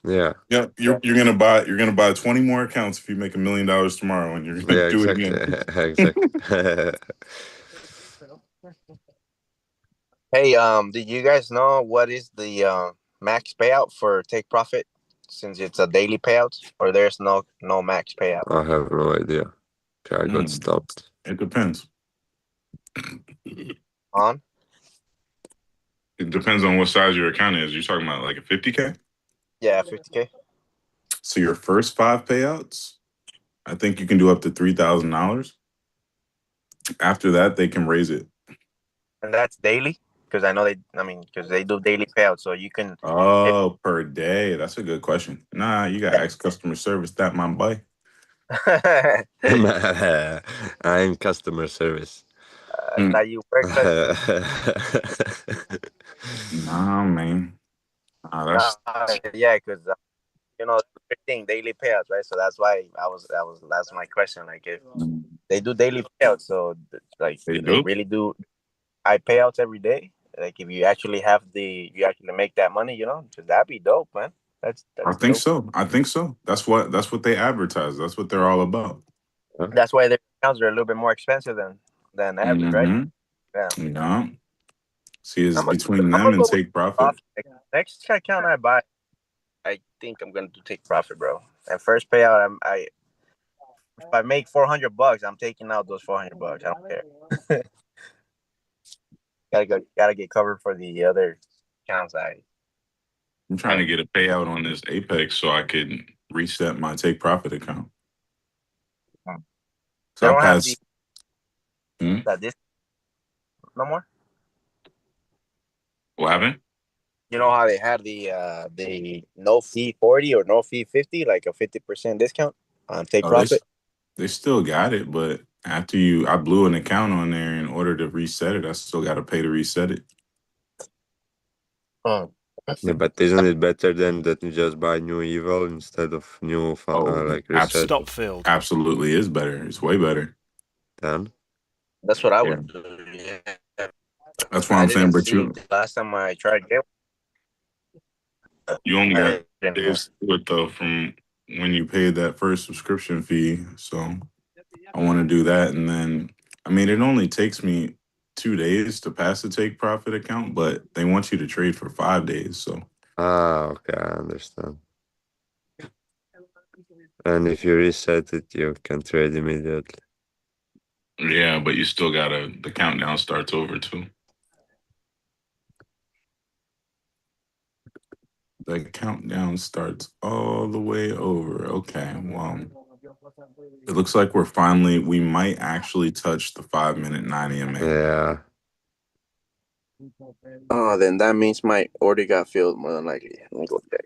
B: yeah,
A: Yeah, you're gonna buy 20 more accounts if you make $1 million tomorrow, and you're gonna
B: yeah,
A: do it
B: exactly,
A: again.
B: exactly.
D: Hey, did you guys know what is the max payout for take profit? Since it's a daily payout, or there's no max payout
B: I have no idea. Okay, I got
A: Mm,
B: stopped.
A: it depends.
D: on?
A: It depends on what size your account is. You're talking about like a 50K.
D: Yeah, 50K.
A: So your first five payouts, I think you can do up to $3,000. After that, they can raise it.
D: And that's daily, because I know because they do daily payouts, so you can. If,
A: Oh, per day. That's a good question. Nah, you got to ask customer service that, my boy.
B: I'm customer service.
A: Hmm.
D: that you work customer.
A: Nah, man. That's
D: Yeah, because thing daily payouts, right? So that's why that's my question. Like, if they do daily payouts, so like,
A: they
D: do they
A: do.
D: really do high payouts every day? Like if you actually have you actually make that money, that'd be dope, man.
A: I
D: That's
A: think
D: dope.
A: so. I think so. That's what they advertise. That's what they're all about.
B: Huh?
D: That's why their accounts are a little bit more expensive than average, right?
A: Mm-hmm.
D: Yeah.
A: Yeah. See, it's
D: I'm gonna
A: between
D: I'm
A: them
D: gonna
A: and
D: go with
A: take profit.
D: profit. Next account I buy, I think I'm gonna do take profit, bro. And first payout, I if I make $400, I'm taking out those $400. I don't care. Gotta get covered for the other accounts.
A: I'm trying to get a payout on this Apex so I can reset my take profit account.
D: They
A: So I
D: don't have the
A: passed. Hmm?
D: that this no more.
A: What happened?
D: You know how they had the no fee 40 or no fee 50, like a 50% discount on take
A: Oh,
D: profit.
A: they still got it, but I blew an account on there in order to reset it. I still got to pay to reset it.
D: Mm.
B: Yeah, but isn't it better than that you just buy new evil instead of new
A: Oh,
B: like reset?
C: Stop field.
A: absolutely is better. It's way better.
B: Then
D: That's what I
A: Yeah,
D: would do. Yeah.
A: that's what
D: I
A: I'm saying.
D: didn't
A: But
D: see the last time I tried it.
A: you only got
D: I didn't.
A: days to do it though from when you paid that first subscription fee. So I want to do that, and then I mean it only takes me 2 days to pass the take profit account, but they want you to trade for 5 days. So
B: okay, I understand. And if you reset it, you can trade immediately.
A: yeah, but you still gotta the countdown starts over too. The countdown starts all the way over. Okay, well, it looks like we might actually touch the 5 minute 9 EMA.
B: Yeah.
D: Oh, then that means my order got filled more than likely. Let me go check.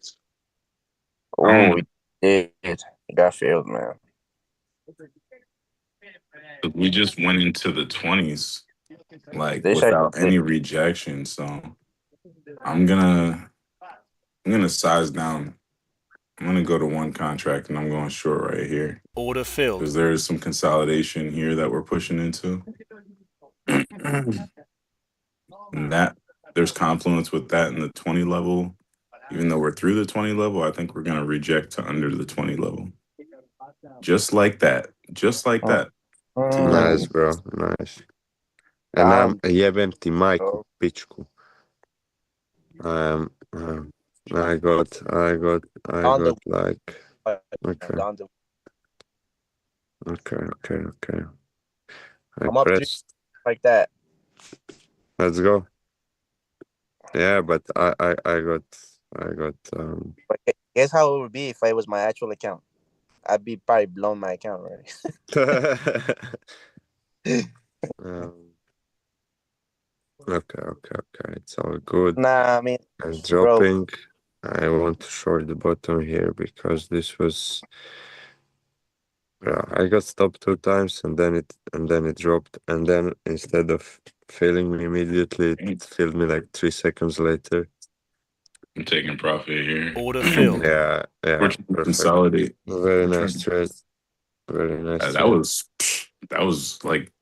A: I don't
D: Oh,
A: know.
D: it got filled, man.
A: We just went into the 20s, like
D: This I
A: without any rejection. So I'm gonna I'm gonna size down. I'm gonna go to one contract and I'm going short right here
C: Order filled.
A: because there is some consolidation here that we're pushing into. And that there's confluence with that in the 20 level. Even though we're through the 20 level, I think we're gonna reject to under the 20 level. Just like that. Just like
D: Mm.
A: that.
B: Nice,
D: Mm.
B: bro. Nice. And
D: Down.
B: jebem ti majku,
D: Oh,
B: pičku. Um, um, I
D: on the
B: got like, okay,
D: on the.
B: okay. I
D: I'm up three
B: pressed.
D: like that.
B: Let's go. Yeah, but I got.
D: But guess how it would be if I was my actual account? I'd be probably blown my account already.
B: um, okay. It's all good.
D: Nah, I mean,
B: I'm
D: bro.
B: dropping. I want to short the bottom here because this was. Yeah, I got stopped 2 times and then it dropped, and then instead of filling me immediately, it filled me like 3 seconds later.
A: I'm taking profit here.
C: Order filled.
B: Yeah,
A: We're
B: yeah,
A: trying to
B: perfect.
A: consolidate.
B: Very
A: We're
B: nice
A: trying.
B: trade. Very nice
A: That
B: trade.
A: was like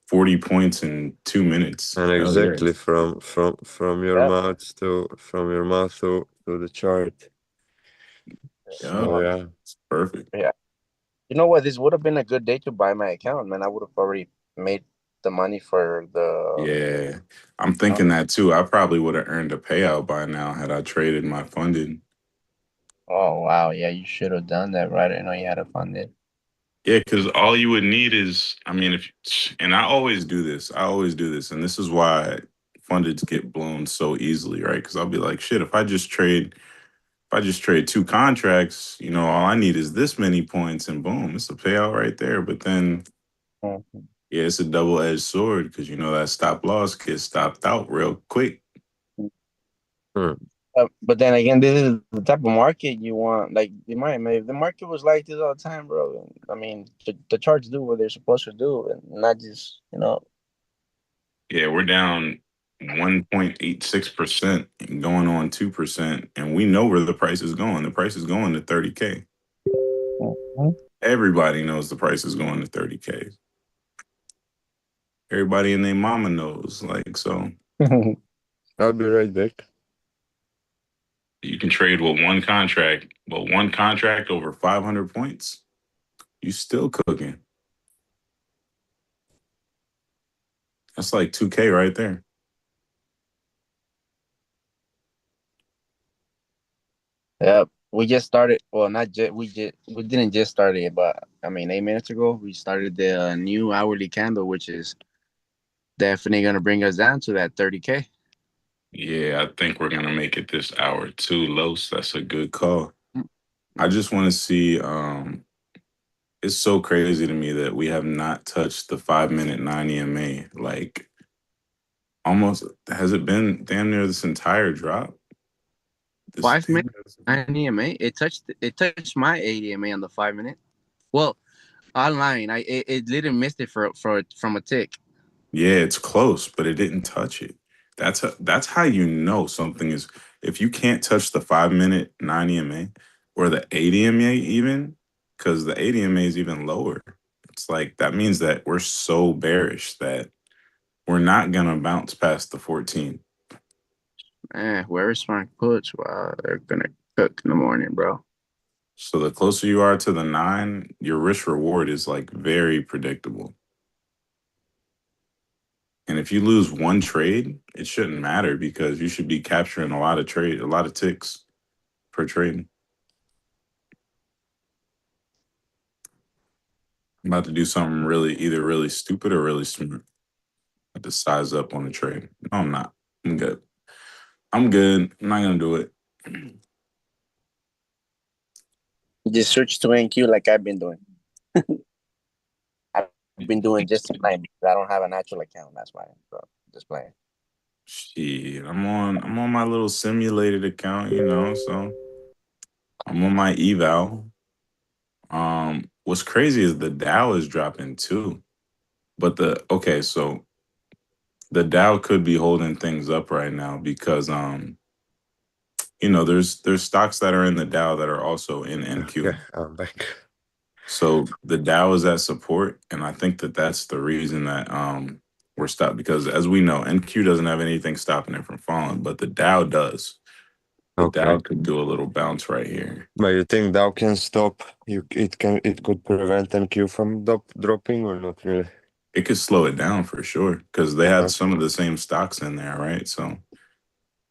A: 40 points in 2 minutes.
B: And
A: Hell yeah.
B: exactly from your
D: Yeah.
B: mouth to the chart.
A: Yeah.
B: So yeah.
A: It's perfect.
D: Yeah. You know what? This would have been a good day to buy my account, man. I would have already made the money for the.
A: Yeah. I'm thinking that too. I probably would have earned a payout by now had I traded my funded.
D: Oh wow, yeah, you should have done that, right? I know you had to fund it.
A: Yeah, because all you would need is, I mean, and I always do this. I always do this. And this is why fundeds get blown so easily, right? Because I'll be like, shit, if I just trade two contracts, all I need is this many points and boom, it's a payout right there. But then,
D: Mhm.
A: yeah, it's a double-edged sword because that stop loss gets stopped out real quick.
B: Hmm.
D: But then again, this is the type of market you want. Like, if the market was like this all the time, bro. I mean, the charts do what they're supposed to do, and not just
A: Yeah, we're down 1.86% and going on 2%. And we know where the price is going. The price is going to 30K.
D: Mhm.
A: Everybody knows the price is going to 30K. Everybody and their mama knows. Like, so
B: I'll be right back.
A: You can trade with one contract, but one contract over 500 points, you still cooking. That's like 2K right there.
D: Yep. We just started. Well, not just we didn't just start it, but I mean, 8 minutes ago we started the new hourly candle, which is definitely gonna bring us down to that 30K.
A: Yeah, I think we're gonna make it this hour too, Los. That's a good call. I just want to see. It's so crazy to me that we have not touched the 5 minute 9 EMA. Like, almost has it been damn near this entire drop? This
D: 5 minutes,
A: damn near.
D: 9 EMA. It touched my 8 EMA on the 5 minute. Well, online, it literally missed it for from a tick.
A: Yeah, it's close, but it didn't touch it. That's how you know something is. If you can't touch the 5 minute 9 EMA or the 8 EMA even, because the 8 EMA is even lower. It's like that means that we're so bearish that we're not gonna bounce past the 14.
D: Man, whoever's smart puts, wow, they're gonna cook in the morning, bro.
A: So the closer you are to the 9, your risk reward is like very predictable. And if you lose one trade, it shouldn't matter because you should be capturing a lot of ticks per trade. I'm about to do something either really stupid or really smart. I have to size up on the trade. No, I'm not. I'm good. I'm good. I'm not gonna do it.
D: Just switch to NQ like I've been doing. I've been doing just fine because I don't have an actual account. That's why, bro. Just playing.
A: Shit, I'm on my little simulated account, so I'm on my eval. What's crazy is the Dow is dropping too. But so the Dow could be holding things up right now because there's stocks that are in the Dow that are also in
B: Okay,
A: NQ.
B: I'm back.
A: So the Dow is at support, and I think that that's the reason that we're stopped because as we know, NQ doesn't have anything stopping it from falling, but the Dow does. The Dow
B: Okay.
A: could do a little bounce right here.
B: But you think Dow can stop? It could prevent NQ from dropping or not really?
A: It could slow it down for sure because they have
B: Okay.
A: some of the same stocks in there, right? So,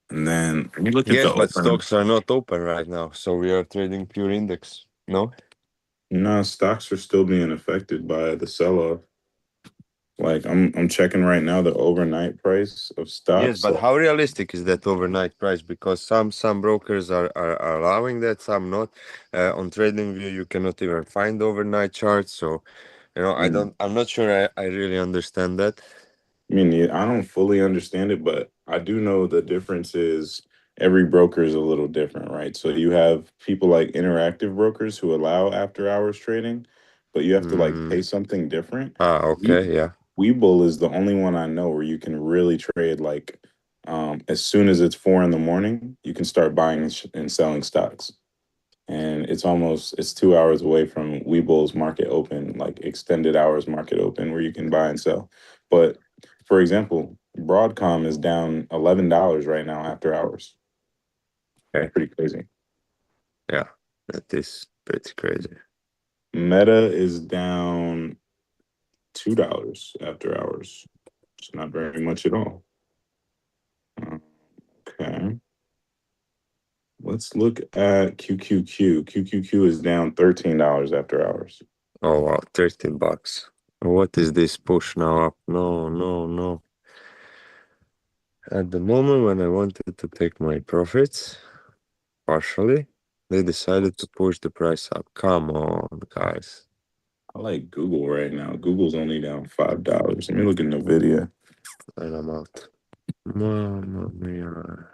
A: and then when you look at
B: Yes,
A: the
B: but
A: open,
B: stocks are not open right now, so we are trading pure index. No?
A: stocks are still being affected by the sell-off. Like I'm checking right now the overnight price of
B: Yes,
A: stocks.
B: but how realistic is that overnight price? Because some brokers are allowing that, some not. On TradingView, you cannot even find overnight charts. So, I'm not sure I really understand that.
A: I mean, I don't fully understand it, but I do know the difference is every broker is a little different, right? So you have people like interactive brokers who allow after hours trading, but you have to like
B: Mm,
A: pay something different. We
B: okay, yeah.
A: Webull is the only one I know where you can really trade like as soon as it's 4 in the morning, you can start buying and selling stocks. And it's 2 hours away from Webull's market open, like extended hours market open, where you can buy and sell. But for example, Broadcom is down $11 right now after hours.
B: Okay,
A: Pretty crazy.
B: yeah, that is pretty crazy.
A: Meta is down $2 after hours. It's not very much at all. Uh, Okay. Let's look at QQQ. QQQ is down $13 after hours.
B: Oh wow, $13. What is this push now up? No, no, no. At the moment when I wanted to take my profits, partially, they decided to push the price up. Come on, guys.
A: I like Google right now. Google's only down $5. Let me look at NVIDIA.
B: And I'm out. Mamma mia.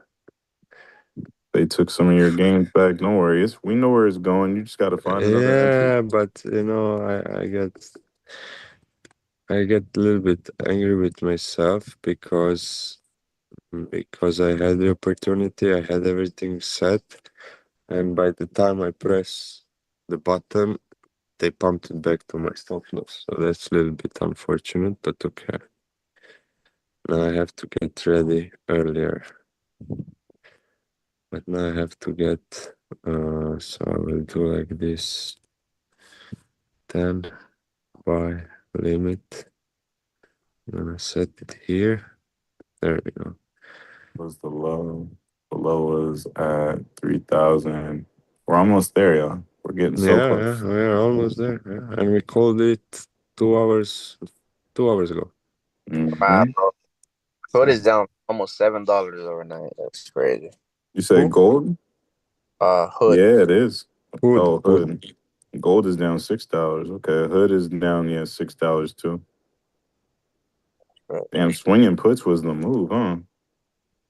A: They took some of your gains back. Don't worry. We know where it's going. You just got to find another entry.
B: Yeah, but I get a little bit angry with myself because I had the opportunity, I had everything set, and by the time I press the button, they pumped it back to my stop loss. So that's a little bit unfortunate, but okay. Now I have to get ready earlier. But now I have to get, so I will do like this, 10 buy limit. I'm gonna set it here. There we go.
A: Was the low? The low was at 3,000. We're almost there, y'all. We're getting so
B: Yeah,
A: close.
B: we're almost there. Yeah. And we called it 2 hours ago.
D: Wow,
A: Hmm.
D: bro. Food is down almost $7 overnight. That's crazy.
A: You say
B: Who?
A: gold?
D: Hood.
A: Yeah, it is.
B: Hood.
A: Oh, hood. Gold is down $6. Okay, hood is down, yeah, $6 too. Damn, swinging puts was the move, huh?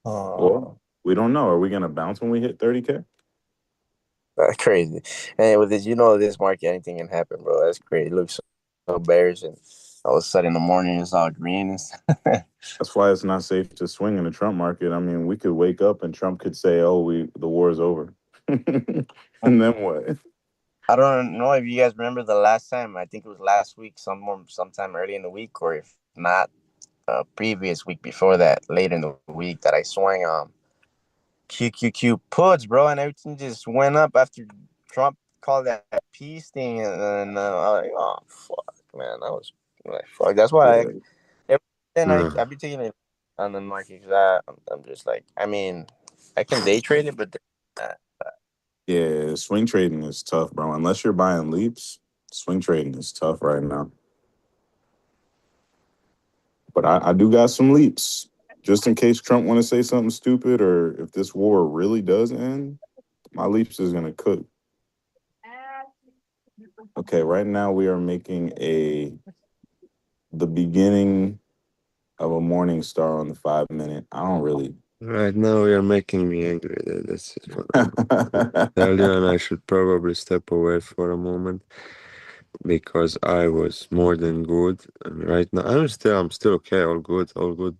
A: Well, we don't know. Are we gonna bounce when we hit 30K?
D: That's crazy. And with this, this market, anything can happen, bro. That's crazy. It looks so bearish, and all of a sudden in the morning it's all green and stuff.
A: That's why it's not safe to swing in the Trump market. I mean, we could wake up and Trump could say, "Oh, the war is over," and then what?
D: I don't know if you guys remember the last time. I think it was last week, sometime early in the week, or if not, previous week before that, later in the week, that I swung QQQ puts, bro, and everything just went up after Trump called that peace thing, and I was like, oh fuck, man, that was like fuck. That's why
A: Yeah,
D: then I
B: No.
D: be taking it on the market because I'm just like, I mean, I can day trade it, but
A: yeah. Swing trading is tough, bro. Unless you're buying leaps, swing trading is tough right now. But I do got some leaps just in case Trump want to say something stupid, or if this war really does end, my leaps is gonna cook. Okay, right now we are making the beginning of a morning star on the 5 minute. I don't really.
B: Right now you're making me angry. That's just what I tell you, and I should probably step away for a moment because I was more than good. And right now I'm still okay, all good.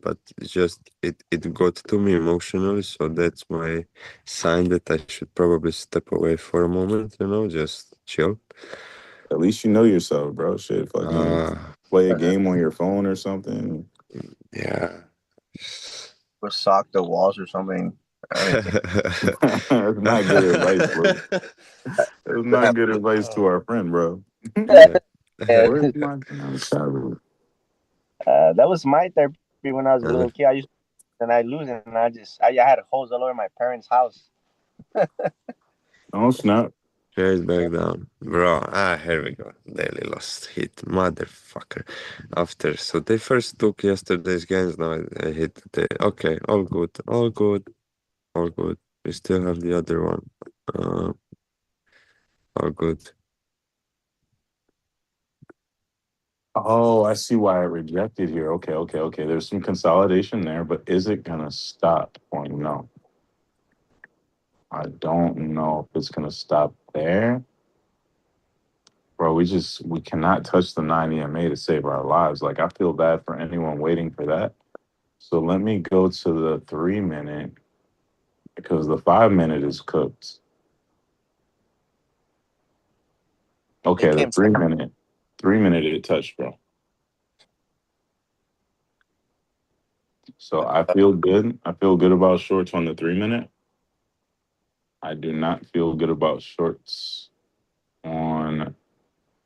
B: But it's just it got to me emotionally, so that's my sign that I should probably step away for a moment. Just chill.
A: At least you know yourself, bro. Shit, fucking
B: Uh
A: play a game on your phone or something.
B: yeah.
D: or sock the walls or something. Anything.
A: That's not good advice, bro. That's not good advice to our friend, bro.
B: Yeah.
A: Where's my damn salary?
D: That was my therapy when I was a
B: Uh,
D: little kid. I used to, and I lose, and I had holes all over my parents' house.
A: Oh snap!
B: Straight back down. Bro, here we go. Daily lost hit. Motherfucker. So they first took yesterday's gains, now I hit the. Okay, all good. All good. All good. We still have the other one. Uh, all good.
A: Oh, I see why I rejected here. Okay, okay, okay. There's some consolidation there, but is it gonna stop or no? I don't know if it's gonna stop there. Bro, we cannot touch the 9 EMA to save our lives. Like I feel bad for anyone waiting for that. So let me go to the 3 minute because the 5 minute is cooked.
D: It
A: Okay, the
D: came
A: 3 minute it touched, bro. So I feel good. I feel good about shorts on the 3 minute. I do not feel good about shorts on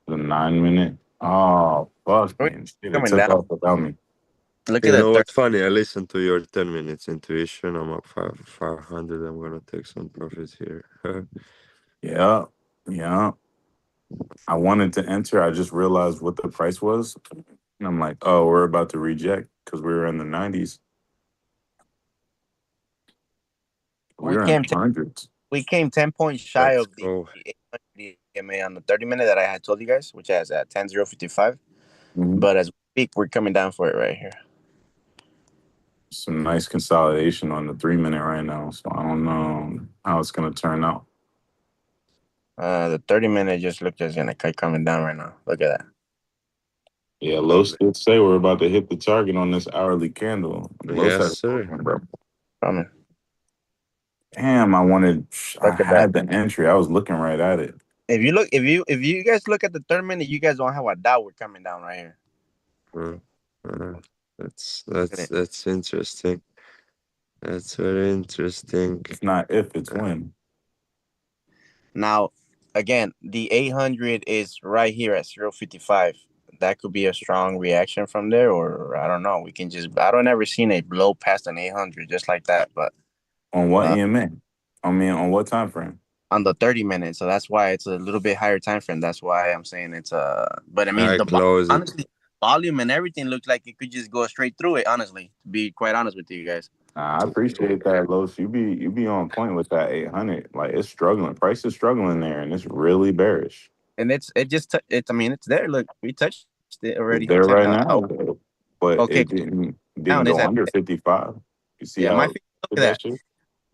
A: the 9 minute. Oh, fucking shit. It
D: coming
A: took
D: down.
A: off without me.
D: Look at
B: You
D: the
B: know
D: third.
B: what's funny? I listened to your 10 minutes intuition. I'm up 500. I'm gonna take some profits here.
A: Yeah. Yeah. I wanted to enter. I just realized what the price was. And I'm like, oh, we're about to reject because we were in the 90s. We
D: We
A: were in
D: came
A: the hundreds.
D: we came 10 points shy
B: Let's
D: of the
B: go.
D: 800 EMA on the 30 minute that I had told you guys, which has at 10.055.
A: Mhm.
D: But as we speak, we're coming down for it right here.
A: Some nice consolidation on the 3 minute right now. So I don't know how it's going to turn out.
D: The 30 minute just looked as gonna keep coming down right now. Look at that.
A: Yeah, Los
B: Lovely.
A: did say we're about to hit the target on this hourly candle. Los
B: Yes,
A: had
B: sir.
A: bro.
D: Coming.
A: Damn, I
D: Look at that.
A: had the entry. I was looking right at it.
D: If you guys look at the 30 minute, you guys don't have a doubt we're coming down right here.
B: Uh, uh, that's
D: Look at
B: that's
D: it.
B: that's interesting. That's very interesting.
A: It's not if, it's when.
D: Now, again, the 800 is right here at 0.55. That could be a strong reaction from there, or I don't know. We can just, I don't ever seen a blow past an 800 just like that, but
A: On what
D: uh,
A: EMA? I mean, on what time frame?
D: on the 30 minutes. So that's why it's a little bit higher time frame. That's why I'm saying it's but I mean,
B: I close it.
D: honestly, volume and everything looked like it could just go straight through it, honestly, to be quite honest with you guys.
A: I appreciate that, Los. You be on point with that 800. Like it's struggling. Price is struggling there, and it's really bearish.
D: And it just, I mean, it's there. Look, we touched it already.
A: It's
D: 10.
A: there right now,
D: Oh,
A: but
D: okay,
A: it
D: cool.
A: didn't
D: Down is
A: go
D: at,
A: under 55. You see
D: yeah, my
A: how
D: look
A: did
D: at
A: that
D: that.
A: shit?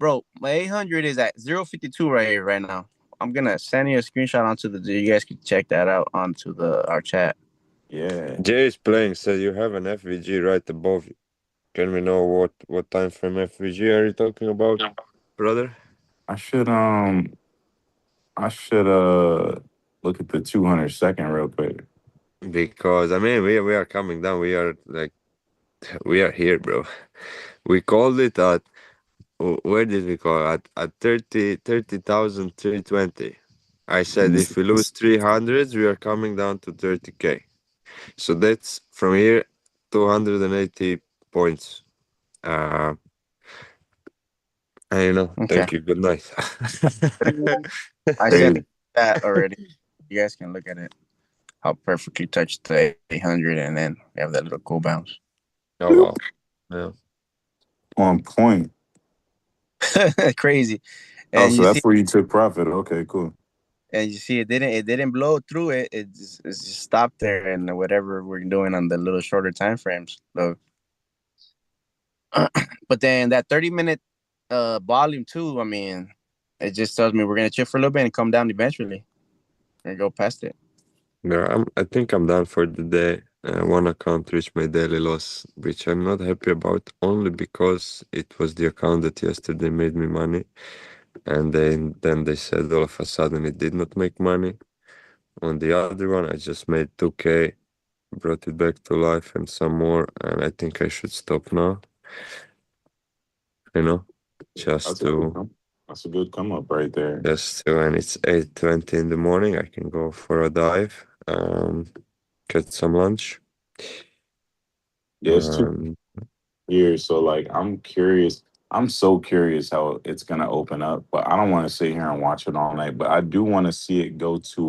D: Bro, my 800 is at 0.52 right here, right now. I'm gonna send you a screenshot onto you guys can check that out onto our chat.
A: Yeah,
B: Jay is playing, says you have an FVG right above you. Can we know what time frame FVG are you talking about, brother?
A: I should I should look at the 200 second real quick.
B: Because I mean we are coming down. We are like we are here, bro. We called it at where did we call it? At 30,320. I said if we lose 300, we are coming down to 30K. So that's from here 280 points. Uh, I know.
D: Okay,
B: Thank you. Good night.
D: I sent
A: Crazy.
D: it that already. You guys can look at it. How perfectly touched the 800, and then we have that little cool bounce.
B: Oh wow. Yeah.
A: On point.
D: Crazy,
A: Oh,
D: and
A: so
D: you
A: that's
D: see,
A: where you took profit. Okay, cool.
D: it didn't blow through it. It just stopped there, and whatever we're doing on the little shorter time frames. So, but then that 30-minute volume too. I mean, it just tells me we're gonna chill for a little bit and come down eventually and go past it.
B: Yeah, I think I'm done for the day. One account reached my daily loss, which I'm not happy about only because it was the account that yesterday made me money. And then they said all of a sudden it did not make money. On the other one, I just made 2K, brought it back to life and some more. And I think I should stop now, you know, just
A: That's a good
B: to,
A: come. That's a good come up right there.
B: when it's 8:20 in the morning, I can go for a dive, get some lunch.
A: Yeah, it's too
B: Um,
A: years. So like I'm curious. I'm so curious how it's gonna open up, but I don't want to sit here and watch it all night. But I do want to see it go to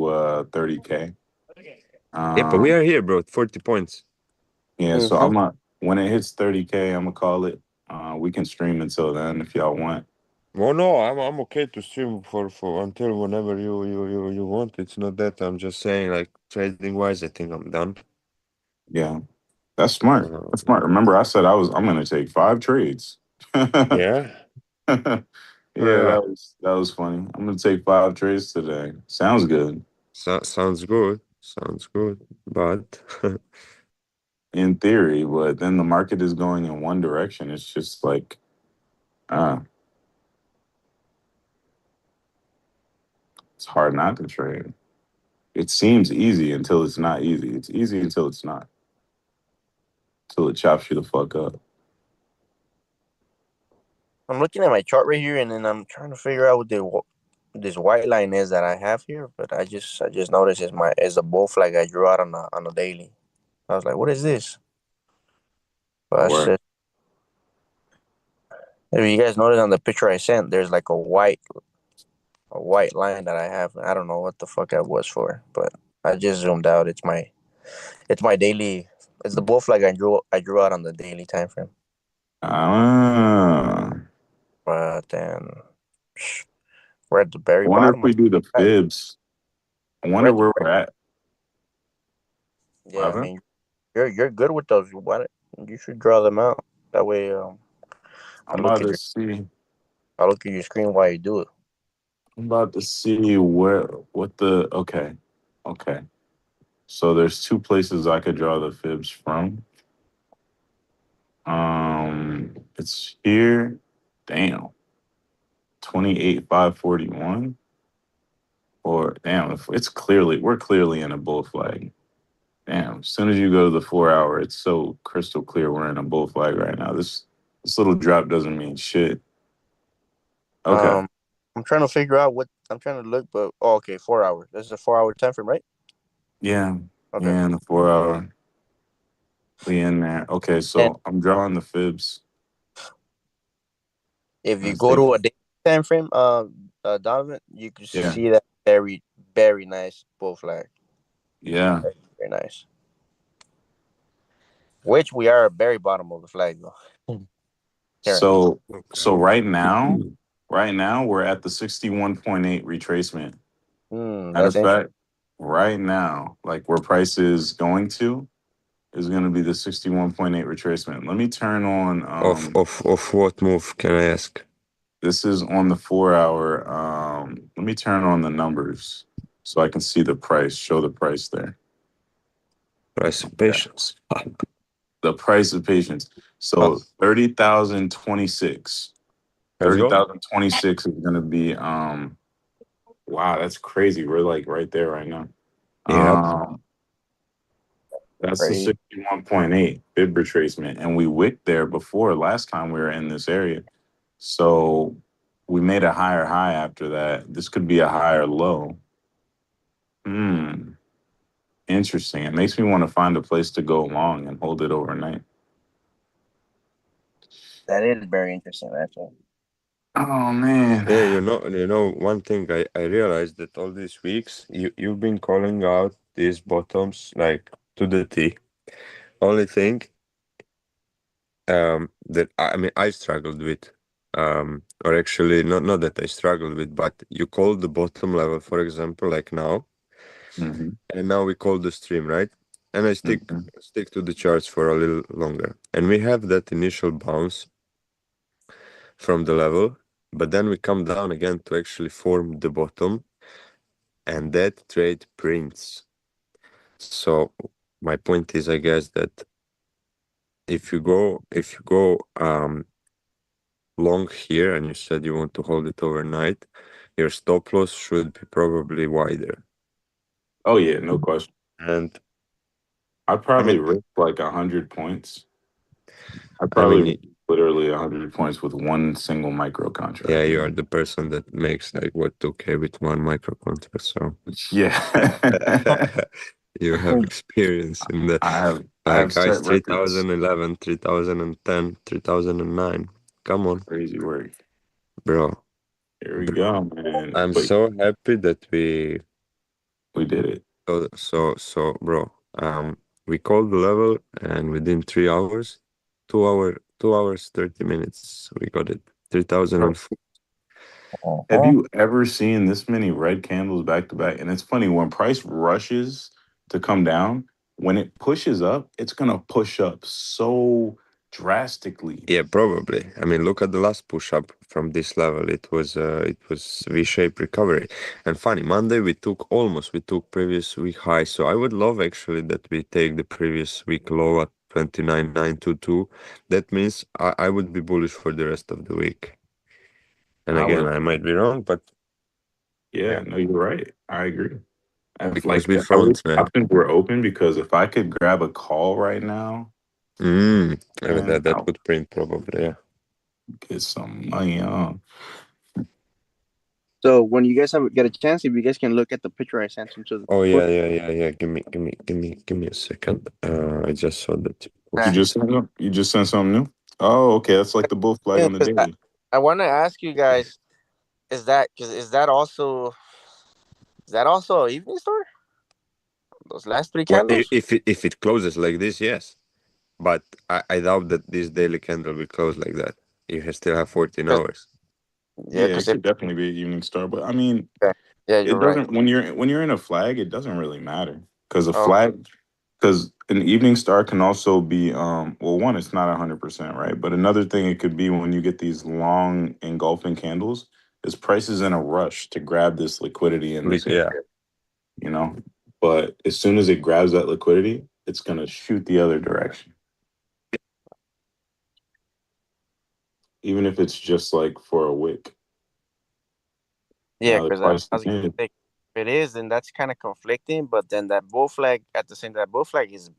A: 30K.
B: yeah, but we
A: Um
B: are here, bro. 40 points.
A: yeah, so
D: Mm-hmm.
A: I'm gonna when it hits 30K, I'm gonna call it. We can stream until then if y'all want.
B: Well, no, I'm okay to stream for until whenever you want. It's not that. I'm just saying, like trading wise, I think I'm done.
A: Yeah, that's smart. That's smart.
B: Um,
A: Remember, I said I'm gonna take 5 trades.
B: yeah,
A: Yeah,
B: yeah.
A: that was funny. I'm gonna take 5 trades today. Sounds good.
B: Sounds good. Sounds good. But
A: In theory, but then the market is going in one direction. It's just like, uh, it's hard not to trade. It seems easy until it's not easy. It's easy until it's not. Until it chops you the fuck up.
D: I'm looking at my chart right here, and then I'm trying to figure out what this white line is that I have here. But I just noticed it's a bull flag I drew out on a daily. I was like, what is this? But I
A: Or
D: said, if you guys notice on the picture I sent, there's like a white line that I have. I don't know what the fuck that was for, but I just zoomed out. It's my daily. It's the bull flag I drew out on the daily time frame.
A: ah,
D: But then we're at the
A: I
D: very
A: wonder if
D: bottom.
A: we do the fibs. I
D: We're
A: wonder
D: at the
A: where we're at.
D: Yeah, I
A: What
D: mean, you're good with those. You should draw them out. That way, I
A: I'm
D: look
A: about
D: at
A: to
D: your
A: see.
D: I look at your screen while you do it.
A: I'm about to see what the okay. Okay. So there's two places I could draw the fibs from. It's here. Damn. 28,541. Or damn, if it's clearly we're clearly in a bull flag. Damn. As soon as you go to the 4 hour, it's so crystal clear we're in a bull flag right now. This This little drop doesn't mean shit. Okay.
D: I'm trying to figure out what I'm trying to look, but okay, 4 hours. This is a 4 hour time frame, right?
A: Yeah.
D: Okay.
A: Yeah, in the 4 hour. We in there. Okay,
D: And
A: so I'm drawing the fibs.
D: if you
A: Let's
D: go
A: take
D: to a day time frame, Donovan, you can
A: yeah.
D: see that very, very nice bull flag.
A: Yeah.
D: Very, very nice. Which we are at very bottom of the flag though. Currently.
A: So
B: Okay.
A: so right now we're at the 61.8 retracement. Matter
D: That's
A: of
D: interesting.
A: fact, right now, like where price is going to is going to be the 61.8 retracement. Let me turn on
B: Of what move, can I ask?
A: this is on the 4 hour. Let me turn on the numbers so I can see the price, show the price there.
B: Price of
A: Yeah.
B: patience.
A: The price of patience.
B: Oh,
A: So 30,026.
B: let's go.
A: 30,026 is going to be wow, that's crazy. We're like right there right now.
B: Yep.
A: Um that's the
D: Right.
A: 61.8 fib retracement and we wicked there before last time we were in this area. So we made a higher high after that. This could be a higher low. Hmm. Interesting. It makes me want to find a place to go long and hold it overnight.
D: That is very interesting, actually.
A: Oh man.
B: Yeah, one thing I realized that all these weeks you've been calling out these bottoms like to the T. Only thing that I mean I struggled with or actually not that I struggled with, but you call the bottom level, for example, like now,
A: Hmm.
B: and now we call the stream, right? And I
A: Hmm.
B: stick to the charts for a little longer. And we have that initial bounce from the level, but then we come down again to actually form the bottom, and that trade prints. So my point is, I guess that if you go long here and you said you want to hold it overnight, your stop loss should be probably wider.
A: Oh yeah, no question.
B: And
A: I'd
B: I
A: probably
B: mean,
A: risk like 100 points. I'd
B: I
A: probably
B: mean,
A: risk literally 100 points with one single micro
B: yeah,
A: contract.
B: you are the person that makes like what 2K with one micro contract, so
A: Yeah.
B: you have experience in the
A: I have
B: guys,
A: set records.
B: 3011, 3010, 3009. Come on,
A: Crazy work.
B: bro.
A: Here we
B: Bro.
A: go, man.
B: I'm
A: But
B: so happy that we
A: we did it.
B: bro. We called the level and within 3 hours, 2 hours, 30 minutes, we got it. 3004.
A: Have
D: Uh-huh.
A: you ever seen this many red candles back to back? And it's funny when price rushes to come down, when it pushes up, it's gonna push up so drastically.
B: Yeah, probably. I mean, look at the last push up from this level. It was V-shaped recovery. And funny, Monday we took previous week high. So I would love actually that we take the previous week low at 29,922. That means I would be bullish for the rest of the week. And
A: I
B: again,
A: would,
B: I might be wrong, but
A: yeah,
B: yeah,
A: no, you're right. I agree. If
B: because
A: like
B: we
A: I would,
B: front,
A: I
B: man.
A: think we're open because if I could grab a call right now
B: I mean,
A: and
B: that
A: I'll
B: would print probably, yeah.
A: get some money on.
E: So when you guys get a chance, if you guys can look at the picture I sent into the
B: Oh
E: Discord.
B: yeah. Give me a second. I just saw that you
A: You
D: Yeah.
B: posted.
A: just sent something new? Oh, okay. That's like the bull flag
D: Yeah,
A: on the
D: 'cause
A: daily.
D: I want to ask you guys, is that also an evening store? Those last three
B: Well,
D: candles?
B: if it closes like this, yes. But I doubt that this daily candle will close like that. Still have 14
D: 'Cause-
B: hours.
D: Yeah,
A: Yeah, it
D: because if
A: could definitely be an evening star, but I mean,
D: yeah,
A: it
D: you're right.
A: doesn't when you're in a flag, it doesn't really matter because a
D: Oh,
A: flag because an evening star can also be well one it's not 100% right, but another thing it could be when you get these long engulfing candles is prices in a rush to grab this liquidity in this
B: Yeah,
A: area, you know. But as soon as it grabs that liquidity, it's gonna shoot the other direction, even if it's just like for a wick.
D: yeah,
A: Now the
D: because I
A: price
D: was gonna
A: is
D: say if it is, then that's kind of conflicting. But then that bull flag at the same that bull flag is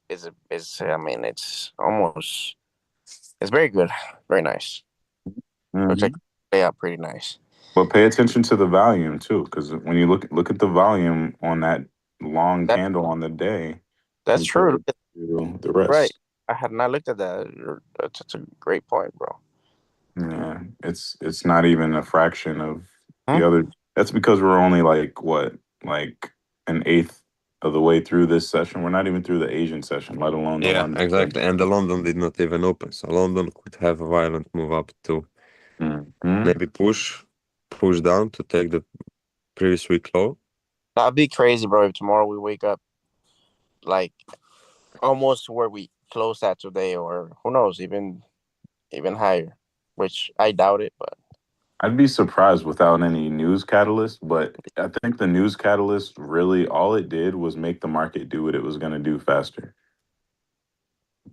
D: I mean it's almost It's very good, very nice. Looks like
A: Mhm.
D: play out pretty nice.
A: But pay attention to the volume too, because when you look at the volume on that long
D: That
A: candle on the day
D: that's true.
A: compared to the
D: Right.
A: rest.
D: I had not looked at that. That's a great point, bro.
A: Yeah, it's not even a fraction of the
D: Hmm?
A: other. That's because we're only like what, like an eighth of the way through this session. We're not even through the Asian session, let alone the
B: Yeah,
A: London
B: exactly.
A: session.
B: And the London did not even open, so London could have a violent move up to
A: Mhm.
B: maybe push down to take the previous week low.
D: That'd be crazy, bro. If tomorrow we wake up like almost where we closed at today, or who knows, even higher. Which I doubt it, but
A: I'd be surprised without any news catalyst, but I think the news catalyst really all it did was make the market do what it was going to do faster.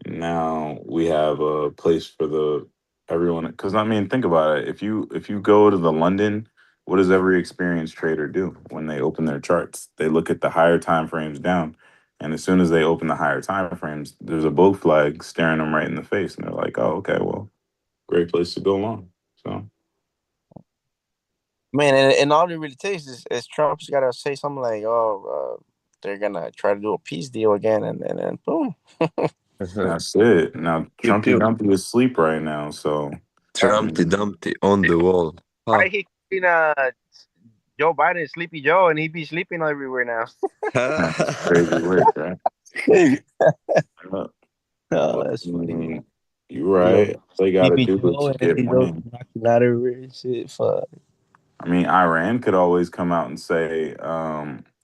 A: Now we have a place for the everyone, because I mean think about it. If you go to the London, what does every experienced trader do when they open their charts? They look at the higher time frames down, and as soon as they open the higher time frames, there's a bull flag staring them right in the face, and they're like, oh, okay, well, great place to go long. So
D: man, and all it really takes is Trump's got to say something like, "Oh, they're gonna try to do a peace deal again," and then boom.
A: that's it. Now
B: Pew
A: Trumpy
B: pew.
A: Dumpy is asleep right now, so
D: Uh,
A: I
B: Trumpty
A: mean,
B: Dumpty on the wall.
D: Why
B: Huh.
D: he calling Joe Biden Sleepy Joe and he be sleeping everywhere now?
A: that's crazy work, right? Uh,
D: Oh,
A: But
D: that's funny.
A: you're
D: You
A: right.
D: know,
A: All you gotta
D: Sleepy
A: do
D: Joe
A: is
D: and then
A: get
D: he goes
A: wind.
D: knocking out everywhere and shit. Fuck.
A: I mean, Iran could always come out and say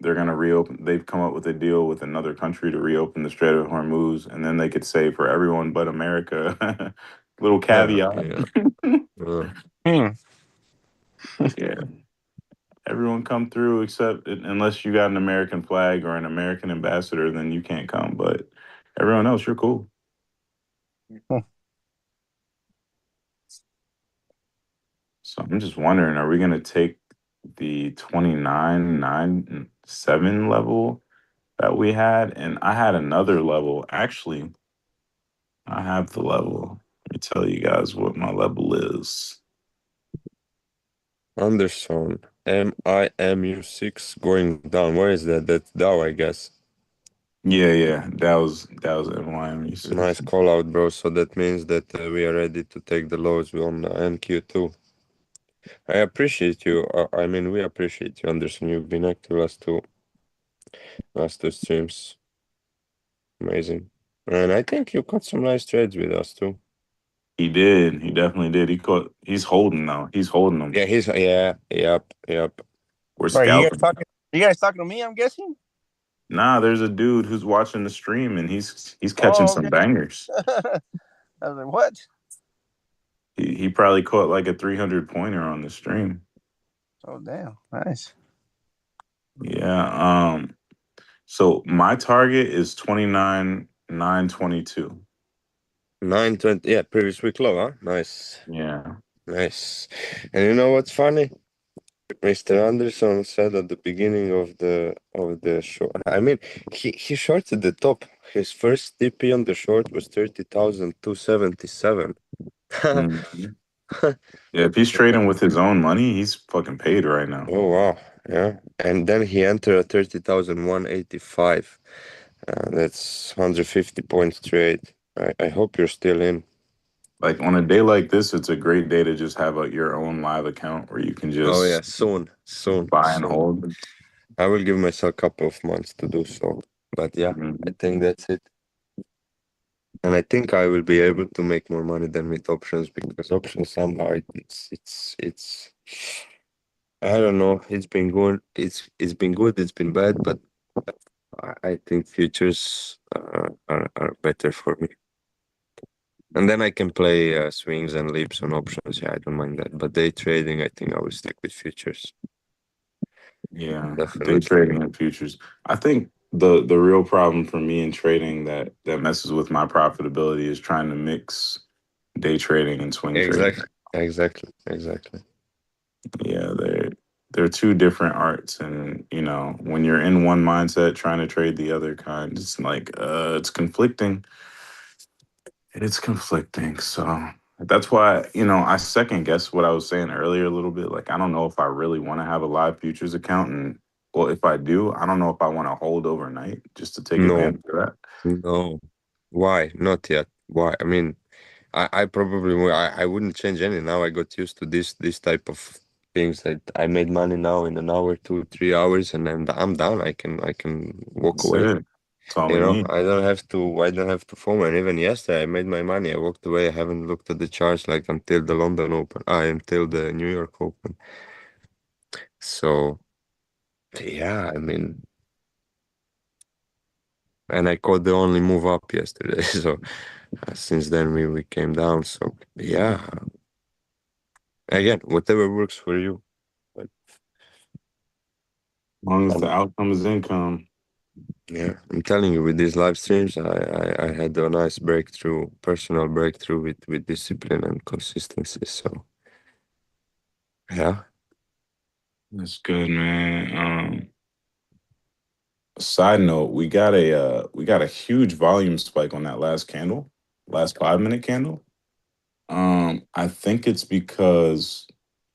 A: they're gonna reopen. They've come up with a deal with another country to reopen the Strait of Hormuz, and then they could say for everyone but America. Little
B: Yeah,
A: caveat.
B: yeah.
D: Hmm.
A: Yeah, everyone come through except unless you got an American flag or an American ambassador, then you can't come. But everyone else, you're cool. So I'm just wondering, are we gonna take the 29.97 level that we had? And I had another level. Actually, I have the level. Let me tell you guys what my level is.
B: Anderson, MIMU6 going down. Where is that? That's Dow, I guess.
A: Yeah, yeah. That was NYME6.
B: Nice call out, bro. So that means that we are ready to take the lows on NQ2. I appreciate you. I mean, we appreciate you, Anderson. You've been active last two streams. Amazing. And I think you got some nice trades with us too.
A: He did. He definitely did. He's holding though. He's holding them.
B: Yeah, yep.
A: We're
D: Bro, you guys
A: scalping.
D: talking? You guys talking to me? I'm guessing.
A: Nah, there's a dude who's watching the stream and he's catching
D: Oh,
A: some
D: okay.
A: bangers.
D: I was like, what?
A: He probably caught like a 300 pointer on the stream.
D: Oh, damn, nice.
A: Yeah. So my target is 29,922.
B: 920. Yeah, previous week low, huh? Nice.
A: Yeah.
B: Nice. And you know what's funny? Mr. Anderson said at the beginning of the short. I mean, he shorted the top. His first TP on the short was 30,277.
A: Mhm. Yeah, if he's trading with his own money, he's fucking paid right now.
B: Oh wow, yeah. And then he entered at 30,185. That's 150 points trade. I hope you're still in.
A: Like on a day like this, it's a great day to just have your own live account where you can
B: Oh yeah,
A: just buy and
B: soon.
A: hold.
B: I will give myself a couple of months to do so. But yeah, I
A: Mhm.
B: think that's it. And I think I will be able to make more money than with options because options somehow it's I don't know. It's been good. It's been good. It's been bad, but I think futures are better for me. And then I can play swings and leaps on options. Yeah, I don't mind that. But day trading, I think I will stick with futures.
A: Yeah, day
B: Definitely.
A: trading and futures. I think the real problem for me in trading that messes with my profitability is trying to mix day trading and swing trading.
B: Exactly.
A: Yeah, they're two different arts, and when you're in one mindset trying to trade the other kind, it's like it's conflicting. It's conflicting. So that's why, I second guess what I was saying earlier a little bit. Like, I don't know if I really want to have a live futures account. And, well, if I do, I don't know if I want to hold overnight just to take
B: No,
A: advantage of that.
B: no. Why? Not yet. Why? I mean, I probably I wouldn't change any. Now I got used to this type of things that I made money now in an hour, 2, 3 hours, and then I'm done. I can walk
A: That's
B: away.
A: it. That's all we need.
B: I don't have to FOMO. And even yesterday I made my money. I walked away. I haven't looked at the charts like until the London Open. Until the New York Open. So yeah, I mean, and I caught the only move up yesterday. So since then we came down. So yeah, again, whatever works for you. But
A: As long as the
B: um,
A: outcome is income.
B: yeah, I'm telling you, with these live streams, I had a nice breakthrough, personal breakthrough with discipline and consistency. So yeah,
A: That's good, man. Side note, we got a huge volume spike on that last candle, last 5 minute candle. I think it's because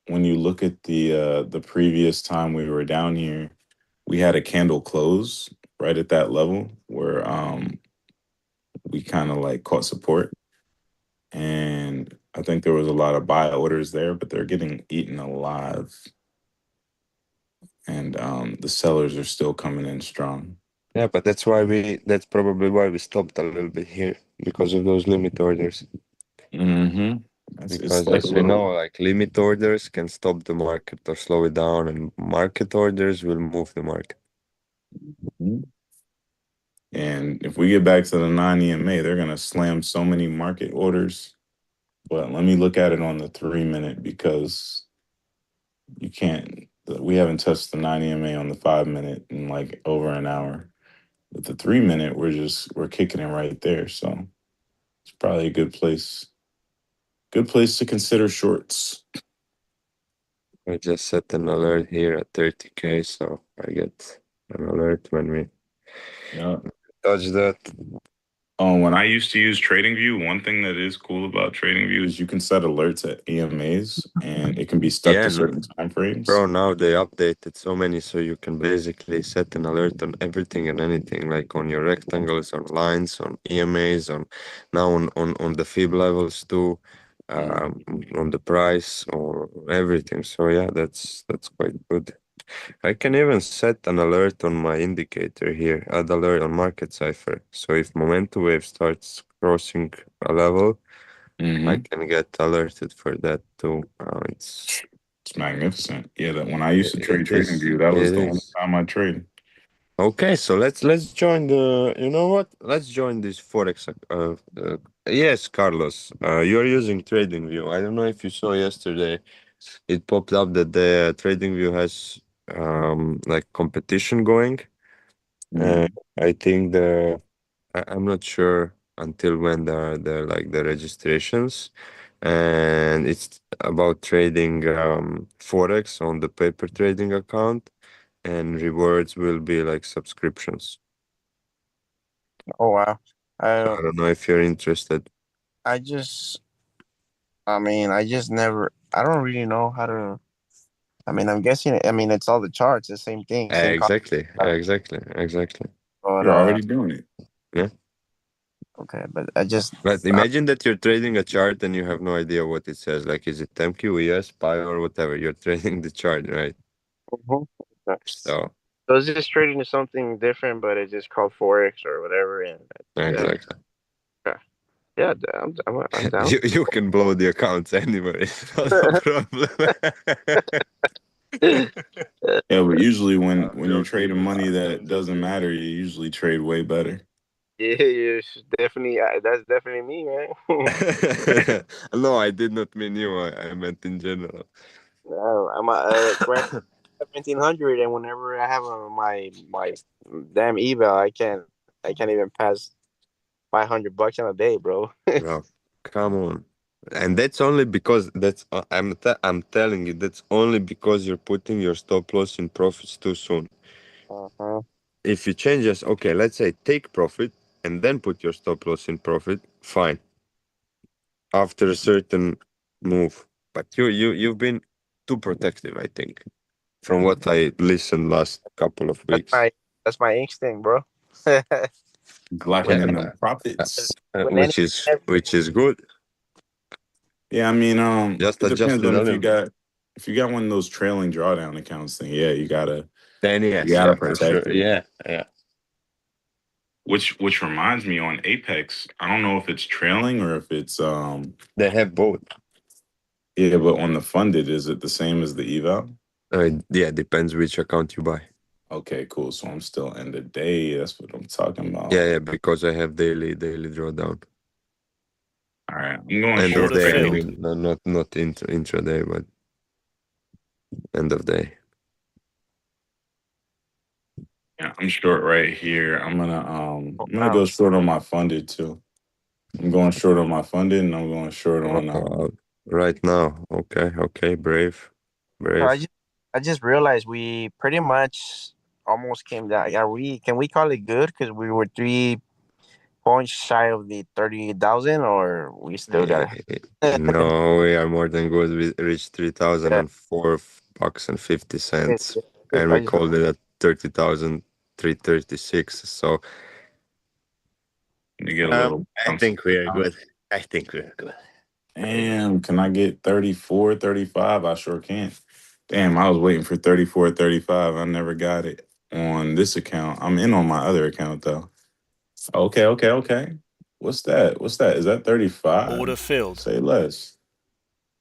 A: when you look at the previous time we were down here, we had a candle close right at that level where we kind of like caught support. And I think there was a lot of buy orders there, but they're getting eaten alive. And the sellers are still coming in strong.
B: yeah, but that's probably why we stopped a little bit here because of those limit orders.
A: Mm-hmm. It's
B: Because
A: like a
B: as we know,
A: little.
B: like limit orders can stop the market or slow it down, and market orders will move the market.
A: Mhm. And if we get back to the 9 EMA, they're gonna slam so many market orders. But let me look at it on the 3 minute because you can't. We haven't touched the 9 EMA on the 5 minute in like over an hour. With the 3 minute, we're kicking it right there. So it's probably a good place. Good place to consider shorts.
B: I just set an alert here at 30K, so I get an alert when we
A: Yeah.
B: touch that.
A: Oh, when I used to use TradingView, one thing that is cool about TradingView is you can set alerts at EMAs and it can be stuck
B: Yeah,
A: to certain time frames.
B: bro, now they updated so many, so you can basically set an alert on everything and anything, like on your rectangles, on lines, on EMAs, on now on the fib levels too,
A: Mm.
B: on the price or everything. So yeah, that's quite good. I can even set an alert on my indicator here, add alert on market cipher. So if momentum wave starts crossing a level, I
A: Hmm.
B: can get alerted for that too. It's
A: It's magnificent. Yeah, that when I used to trade
B: it is.
A: TradingView, that was
B: It
A: the only
B: is.
A: time I traded.
B: Okay, so let's join the. You know what? Let's join this forex. Yes, Carlos. You're using TradingView. I don't know if you saw yesterday. It popped up that the TradingView has like competition going. Uh,
A: Mhm.
B: I think I'm not sure until when the like the registrations, and it's about trading forex on the paper trading account, and rewards will be like subscriptions.
D: Oh wow.
B: So
D: I
B: I don't know if you're interested.
D: I just I mean I just never I don't really know how to. I mean I'm guessing. I mean it's all the charts, the same thing, same concept.
B: Exactly, exactly, exactly.
D: But
A: You're already doing it.
B: Yeah.
D: okay, but I just
B: But imagine that you're trading a chart and you have no idea what it says. Like, is it MQ, ES, PI, or whatever? You're trading the chart, right?
D: Mhm. Okay.
B: So,
D: So it's just trading to something different, but it's just called forex or whatever, and that.
B: exactly.
D: Okay. Yeah, I'm down.
B: You can blow the accounts anywhere. It's not a problem.
A: Yeah, but usually
B: I'm
A: when you're
B: joking.
A: trading money
B: I'm
A: that doesn't
B: joking.
A: matter, you usually trade way better.
D: Yeah, yeah, definitely. That's definitely me, man.
B: No, I did not mean you. I meant in general.
D: No, I'm right 1700, and whenever I have my damn eval, I can't even pass $500 in a day, bro.
B: Bro, come on. And that's only because I'm telling you that's only because you're putting your stop loss in profits too soon.
D: Uh-huh.
B: If you change us, okay, let's say take profit and then put your stop loss in profit, fine. after a certain move. But you've been too protective, I think, from what I listened last couple of
D: That's
B: weeks.
D: my instinct, bro.
A: Locking
D: when
B: Yeah,
A: in them profits.
D: when any
B: which is good.
A: Yeah, I mean,
B: Just
A: it depends
B: adjusted
A: on
B: a little bit.
A: if you got one of those trailing drawdown accounts, then yeah,
B: Then
A: you
B: yes,
A: gotta
B: yeah, for sure.
A: protect it.
B: Yeah, yeah.
A: Which reminds me on Apex, I don't know if it's trailing or if it's
B: They have both.
A: yeah, but on the funded, is it the same as the eval?
B: Yeah, depends which account you buy.
A: Okay, cool. So I'm still end of day. That's what I'm talking
B: Yeah,
A: about.
B: yeah, because I have daily drawdown.
A: All right, I'm going
B: End of
C: Order
A: short
B: day, I
A: right
C: filled.
A: here.
B: mean, not intraday, but end of day.
A: Yeah, I'm short right here. I'm gonna
D: wow.
A: go short on my funded too. I'm going short on my funded, and I'm going short on
B: Uh, right now, okay, brave,
D: So
B: brave.
D: I just realized we pretty much almost came down. Are we? Can we call it good? Because we were 3 points shy of the 30,000, or we still got
B: Eh,
D: to.
B: No, we are more than good. We reached 3,004 bucks and 50 cents, and
D: I
B: we
D: just
B: called it at 30,336. So
A: to get a little
B: I
A: bounce.
B: think we are good. I think we are good.
A: Damn, can I get 34, 35? I sure can. Damn, I was waiting for 34, 35. I never got it on this account. I'm in on my other account though. Okay, okay, okay. What's that? What's that? Is that 35?
C: Order filled.
A: Say less.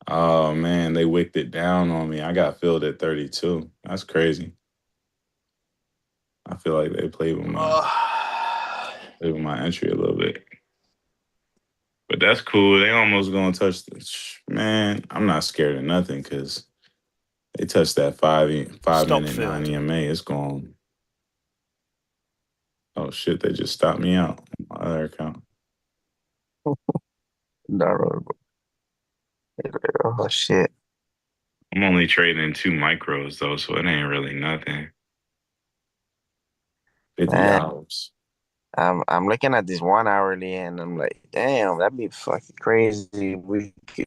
A: Oh man, they wicked it down on me. I got filled at 32. That's crazy. I feel like they played with my entry a little bit. But that's cool. They almost gonna touch this. Man, I'm not scared of nothing because they touched that five
C: Stop
A: minute nine
C: filled.
A: EMA. It's going. Oh shit! They just stopped me out on my other account.
D: oh shit,
A: I'm only trading two micros though, so it ain't really nothing. Fifty
D: man.
A: dollars.
D: I'm looking at this 1 hourly, and I'm like, damn, that'd be fucking crazy.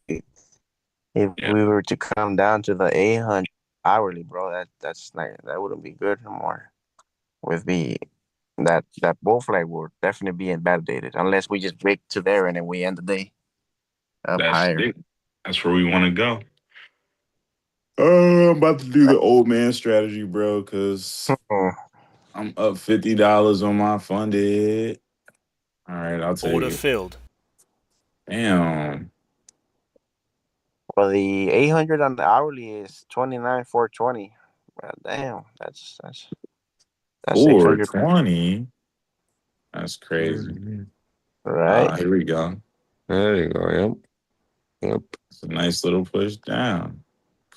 D: If
A: Yeah,
D: we were to come down to the 800 hourly, bro, that's like that wouldn't be good anymore. With the that bull flag will definitely be invalidated unless we just break to there and then we end the day up
A: that's
D: higher.
A: it. That's where we want to go. I'm about to do the old man strategy, bro, because
D: Hmm.
A: I'm up $50 on my funded. All right, I'll take
C: Order
A: it.
C: filled.
A: Damn,
D: Well, the 800 on the hourly is 29,420. Well, damn, that's
A: four
D: 600,
A: twenty. That's crazy.
B: Mhm.
D: right?
A: Here we go.
B: There you go. Yep. Yep.
A: It's a nice little push down.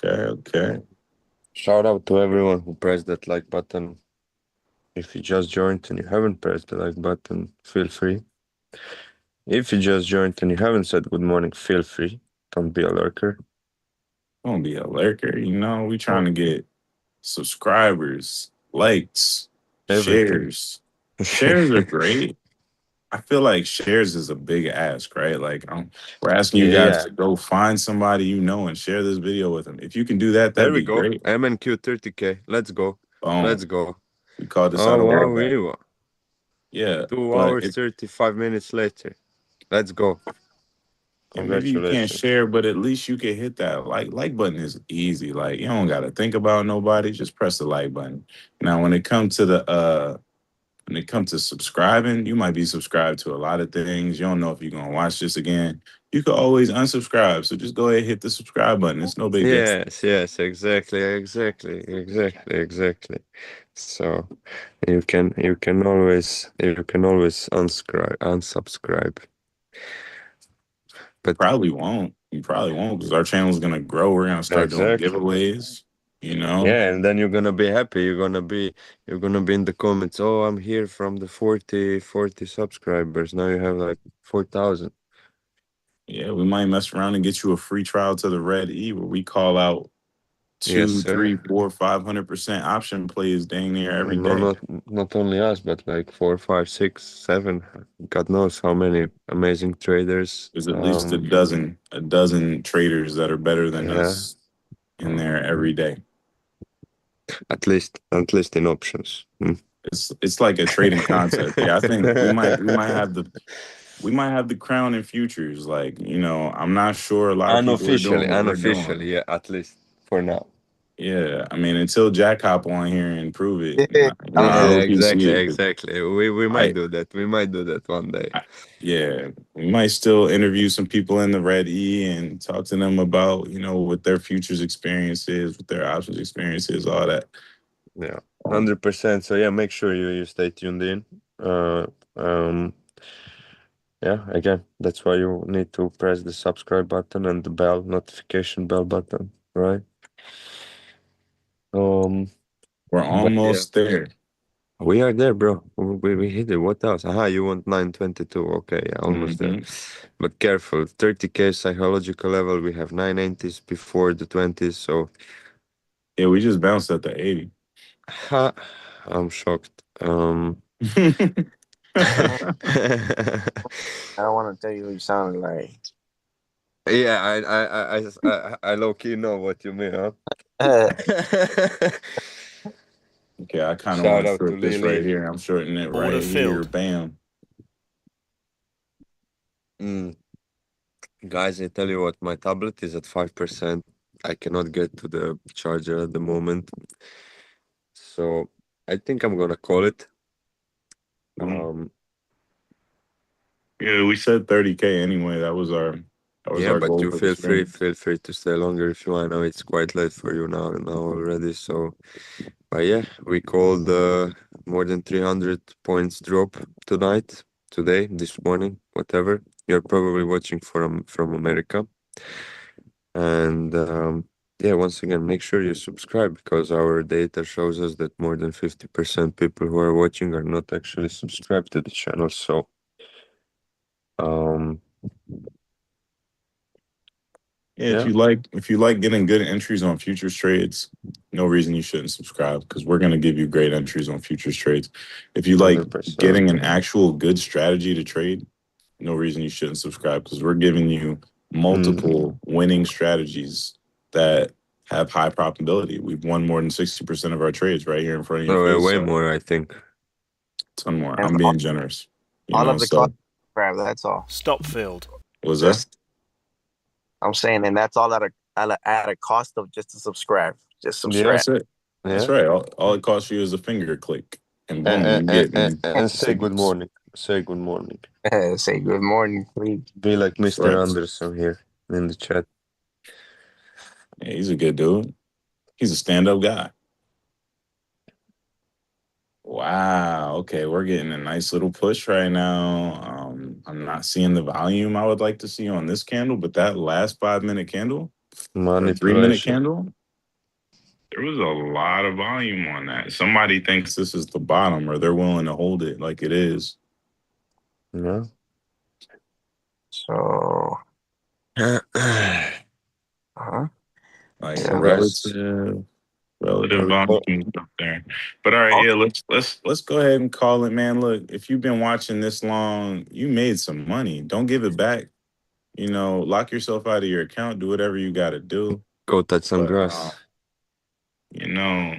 A: Okay, okay.
B: Shout out to everyone who pressed that like button. If you just joined and you haven't pressed the like button, feel free. If you just joined and you haven't said good morning, feel free. Don't be a lurker.
A: Gonna be a lurker, we trying to get subscribers, likes,
B: Everything.
A: shares. Shares are great. I feel like shares is a big ask, right? Like we're asking you guys
B: Yeah.
A: to go find somebody and share this video with them. If you can do that,
B: There
A: that'd
B: we
A: be
B: go.
A: great.
B: MNQ 30K. Let's go. Let's
A: Boom.
B: go.
A: We called this out
B: Oh,
A: a while
B: wow.
A: back.
B: We were
A: Yeah,
B: 2 hours,
A: but
B: 35 minutes later. Let's go.
A: yeah, maybe you can't
B: Congratulations.
A: share, but at least you can hit that like button is easy. Like you don't gotta think about nobody. Just press the like button. Now when it comes to subscribing, you might be subscribed to a lot of things. You don't know if you're gonna watch this again. You could always unsubscribe. So just go ahead and hit the subscribe button. It's no big deal.
B: Yes, exactly. So you can always unsubscribe. But
A: Probably won't. You probably won't because our channel is gonna grow. We're gonna start doing
B: exactly.
A: giveaways. You know,
B: Yeah, and then you're gonna be happy. You're gonna be in the comments. Oh, I'm here from the 40 subscribers. Now you have like 4,000.
A: yeah, we might mess around and get you a free trial to the Red E where we call out
B: Yes,
A: two,
B: sir.
A: three, 500% option plays dang near every
B: No,
A: day.
B: not only us, but like 4, 5, 6, 7. God knows how many amazing traders.
A: There's at least a dozen traders that are better than
B: Yeah,
A: us in there every day.
B: at least in options.
A: It's like a trading concept. Yeah, I think we might have the crown in futures. Like, I'm not sure a lot of people are doing what we're doing.
B: Unofficially, yeah, at least for now.
A: Yeah, I mean, until Jack hop on here and prove it,
D: Yeah, I don't
A: I
D: know.
A: low key see it. 'Cause
B: Exactly. We might
A: I,
B: do that. We might do that one day.
A: yeah, we might still interview some people in the Red E and talk to them about, what their futures experiences, what their options experiences, all that.
B: Yeah, 100%. So yeah, make sure you stay tuned in. Uh, um, yeah, again, that's why you need to press the subscribe button and the notification bell button, right? Um,
A: We're
B: but yeah,
A: almost there.
B: we are there, bro. We hit it. What else? Aha, you want 922. Okay, yeah, almost there.
A: Hmm.
B: But careful, 30K psychological level. We have 990s before the 20s. So,
A: Yeah, we just bounced at the 80.
B: ha, I'm shocked.
D: I don't want to tell you who you sounded like.
B: Yeah, I low key know what you mean, huh?
A: Okay, I kind of
B: Shout
A: want to
B: out to
A: short this right
B: Lily.
A: here. I'm shorting it
C: Order
A: right here.
C: filled.
A: Bam.
B: Mm. Guys, I tell you what, my tablet is at 5%. I cannot get to the charger at the moment. So I think I'm gonna call it.
A: Boom.
B: Um,
A: Yeah, we said 30K anyway. That was
B: yeah,
A: our
B: but
A: goal
B: you
A: for the stream.
B: feel free to stay longer if you want. I know it's quite late for you now already. So, but yeah, we called more than 300 points drop today, this morning, whatever. You're probably watching from America. And yeah, once again, make sure you subscribe because our data shows us that more than 50% people who are watching are not actually subscribed to the channel. So, um,
A: Yeah,
B: yeah,
A: if you like getting good entries on futures trades, no reason you shouldn't subscribe because we're gonna give you great entries on futures trades. If you like
B: 100%.
A: getting an actual good strategy to trade, no reason you shouldn't subscribe because we're giving you
B: Mm.
A: multiple winning strategies that have high probability. We've won more than 60% of our trades right here in front of your
B: No,
A: face.
B: way
A: So
B: more, I think.
A: ton more.
D: And
A: I'm being generous,
D: all of the cost
A: so
D: grab. That's all.
C: Stop filled.
A: was that?
D: Just I'm saying, and that's all at a cost of just to subscribe. Just
B: Yeah,
D: subscribe.
A: That's it. That's
B: yeah.
A: right. All it costs you is a finger click, and boom, you get
B: And say good
A: tickets.
B: morning. Say good morning.
D: Say good morning, please.
B: Be like
A: That's
B: Mr.
A: right.
B: Anderson here in the chat.
A: Yeah, he's a good dude. He's a stand-up guy. Wow. Okay, we're getting a nice little push right now. I'm not seeing the volume I would like to see on this candle, but that last 5 minute candle or 3 minute
B: Manipulation.
A: candle, there was a lot of volume on that. Somebody thinks this is the bottom, or they're willing to hold it like it is.
B: Yeah.
D: So,
B: uh,
A: Like
D: yeah,
B: guys,
A: relative
B: we call,
A: volume up there. But all right, yeah, let's go ahead and call it, man. Look, if you've been watching this long, you made some money. Don't give it back. Lock yourself out of your account. Do whatever you got to do.
B: go touch some
A: But
B: grass.
A: you know,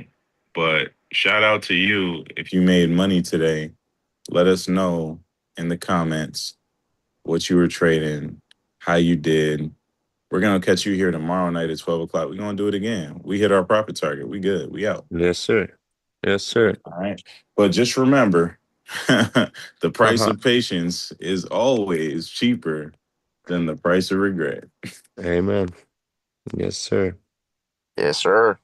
A: but shout out to you if you made money today. Let us know in the comments what you were trading, how you did. We're gonna catch you here tomorrow night at 12 o'clock. We're gonna do it again. We hit our profit target. We good. We out.
B: Yes, sir. Yes, sir.
A: All right. But just remember, the price
B: Haha.
A: of patience is always cheaper than the price of regret.
B: Amen. Yes, sir.
D: yes, sir.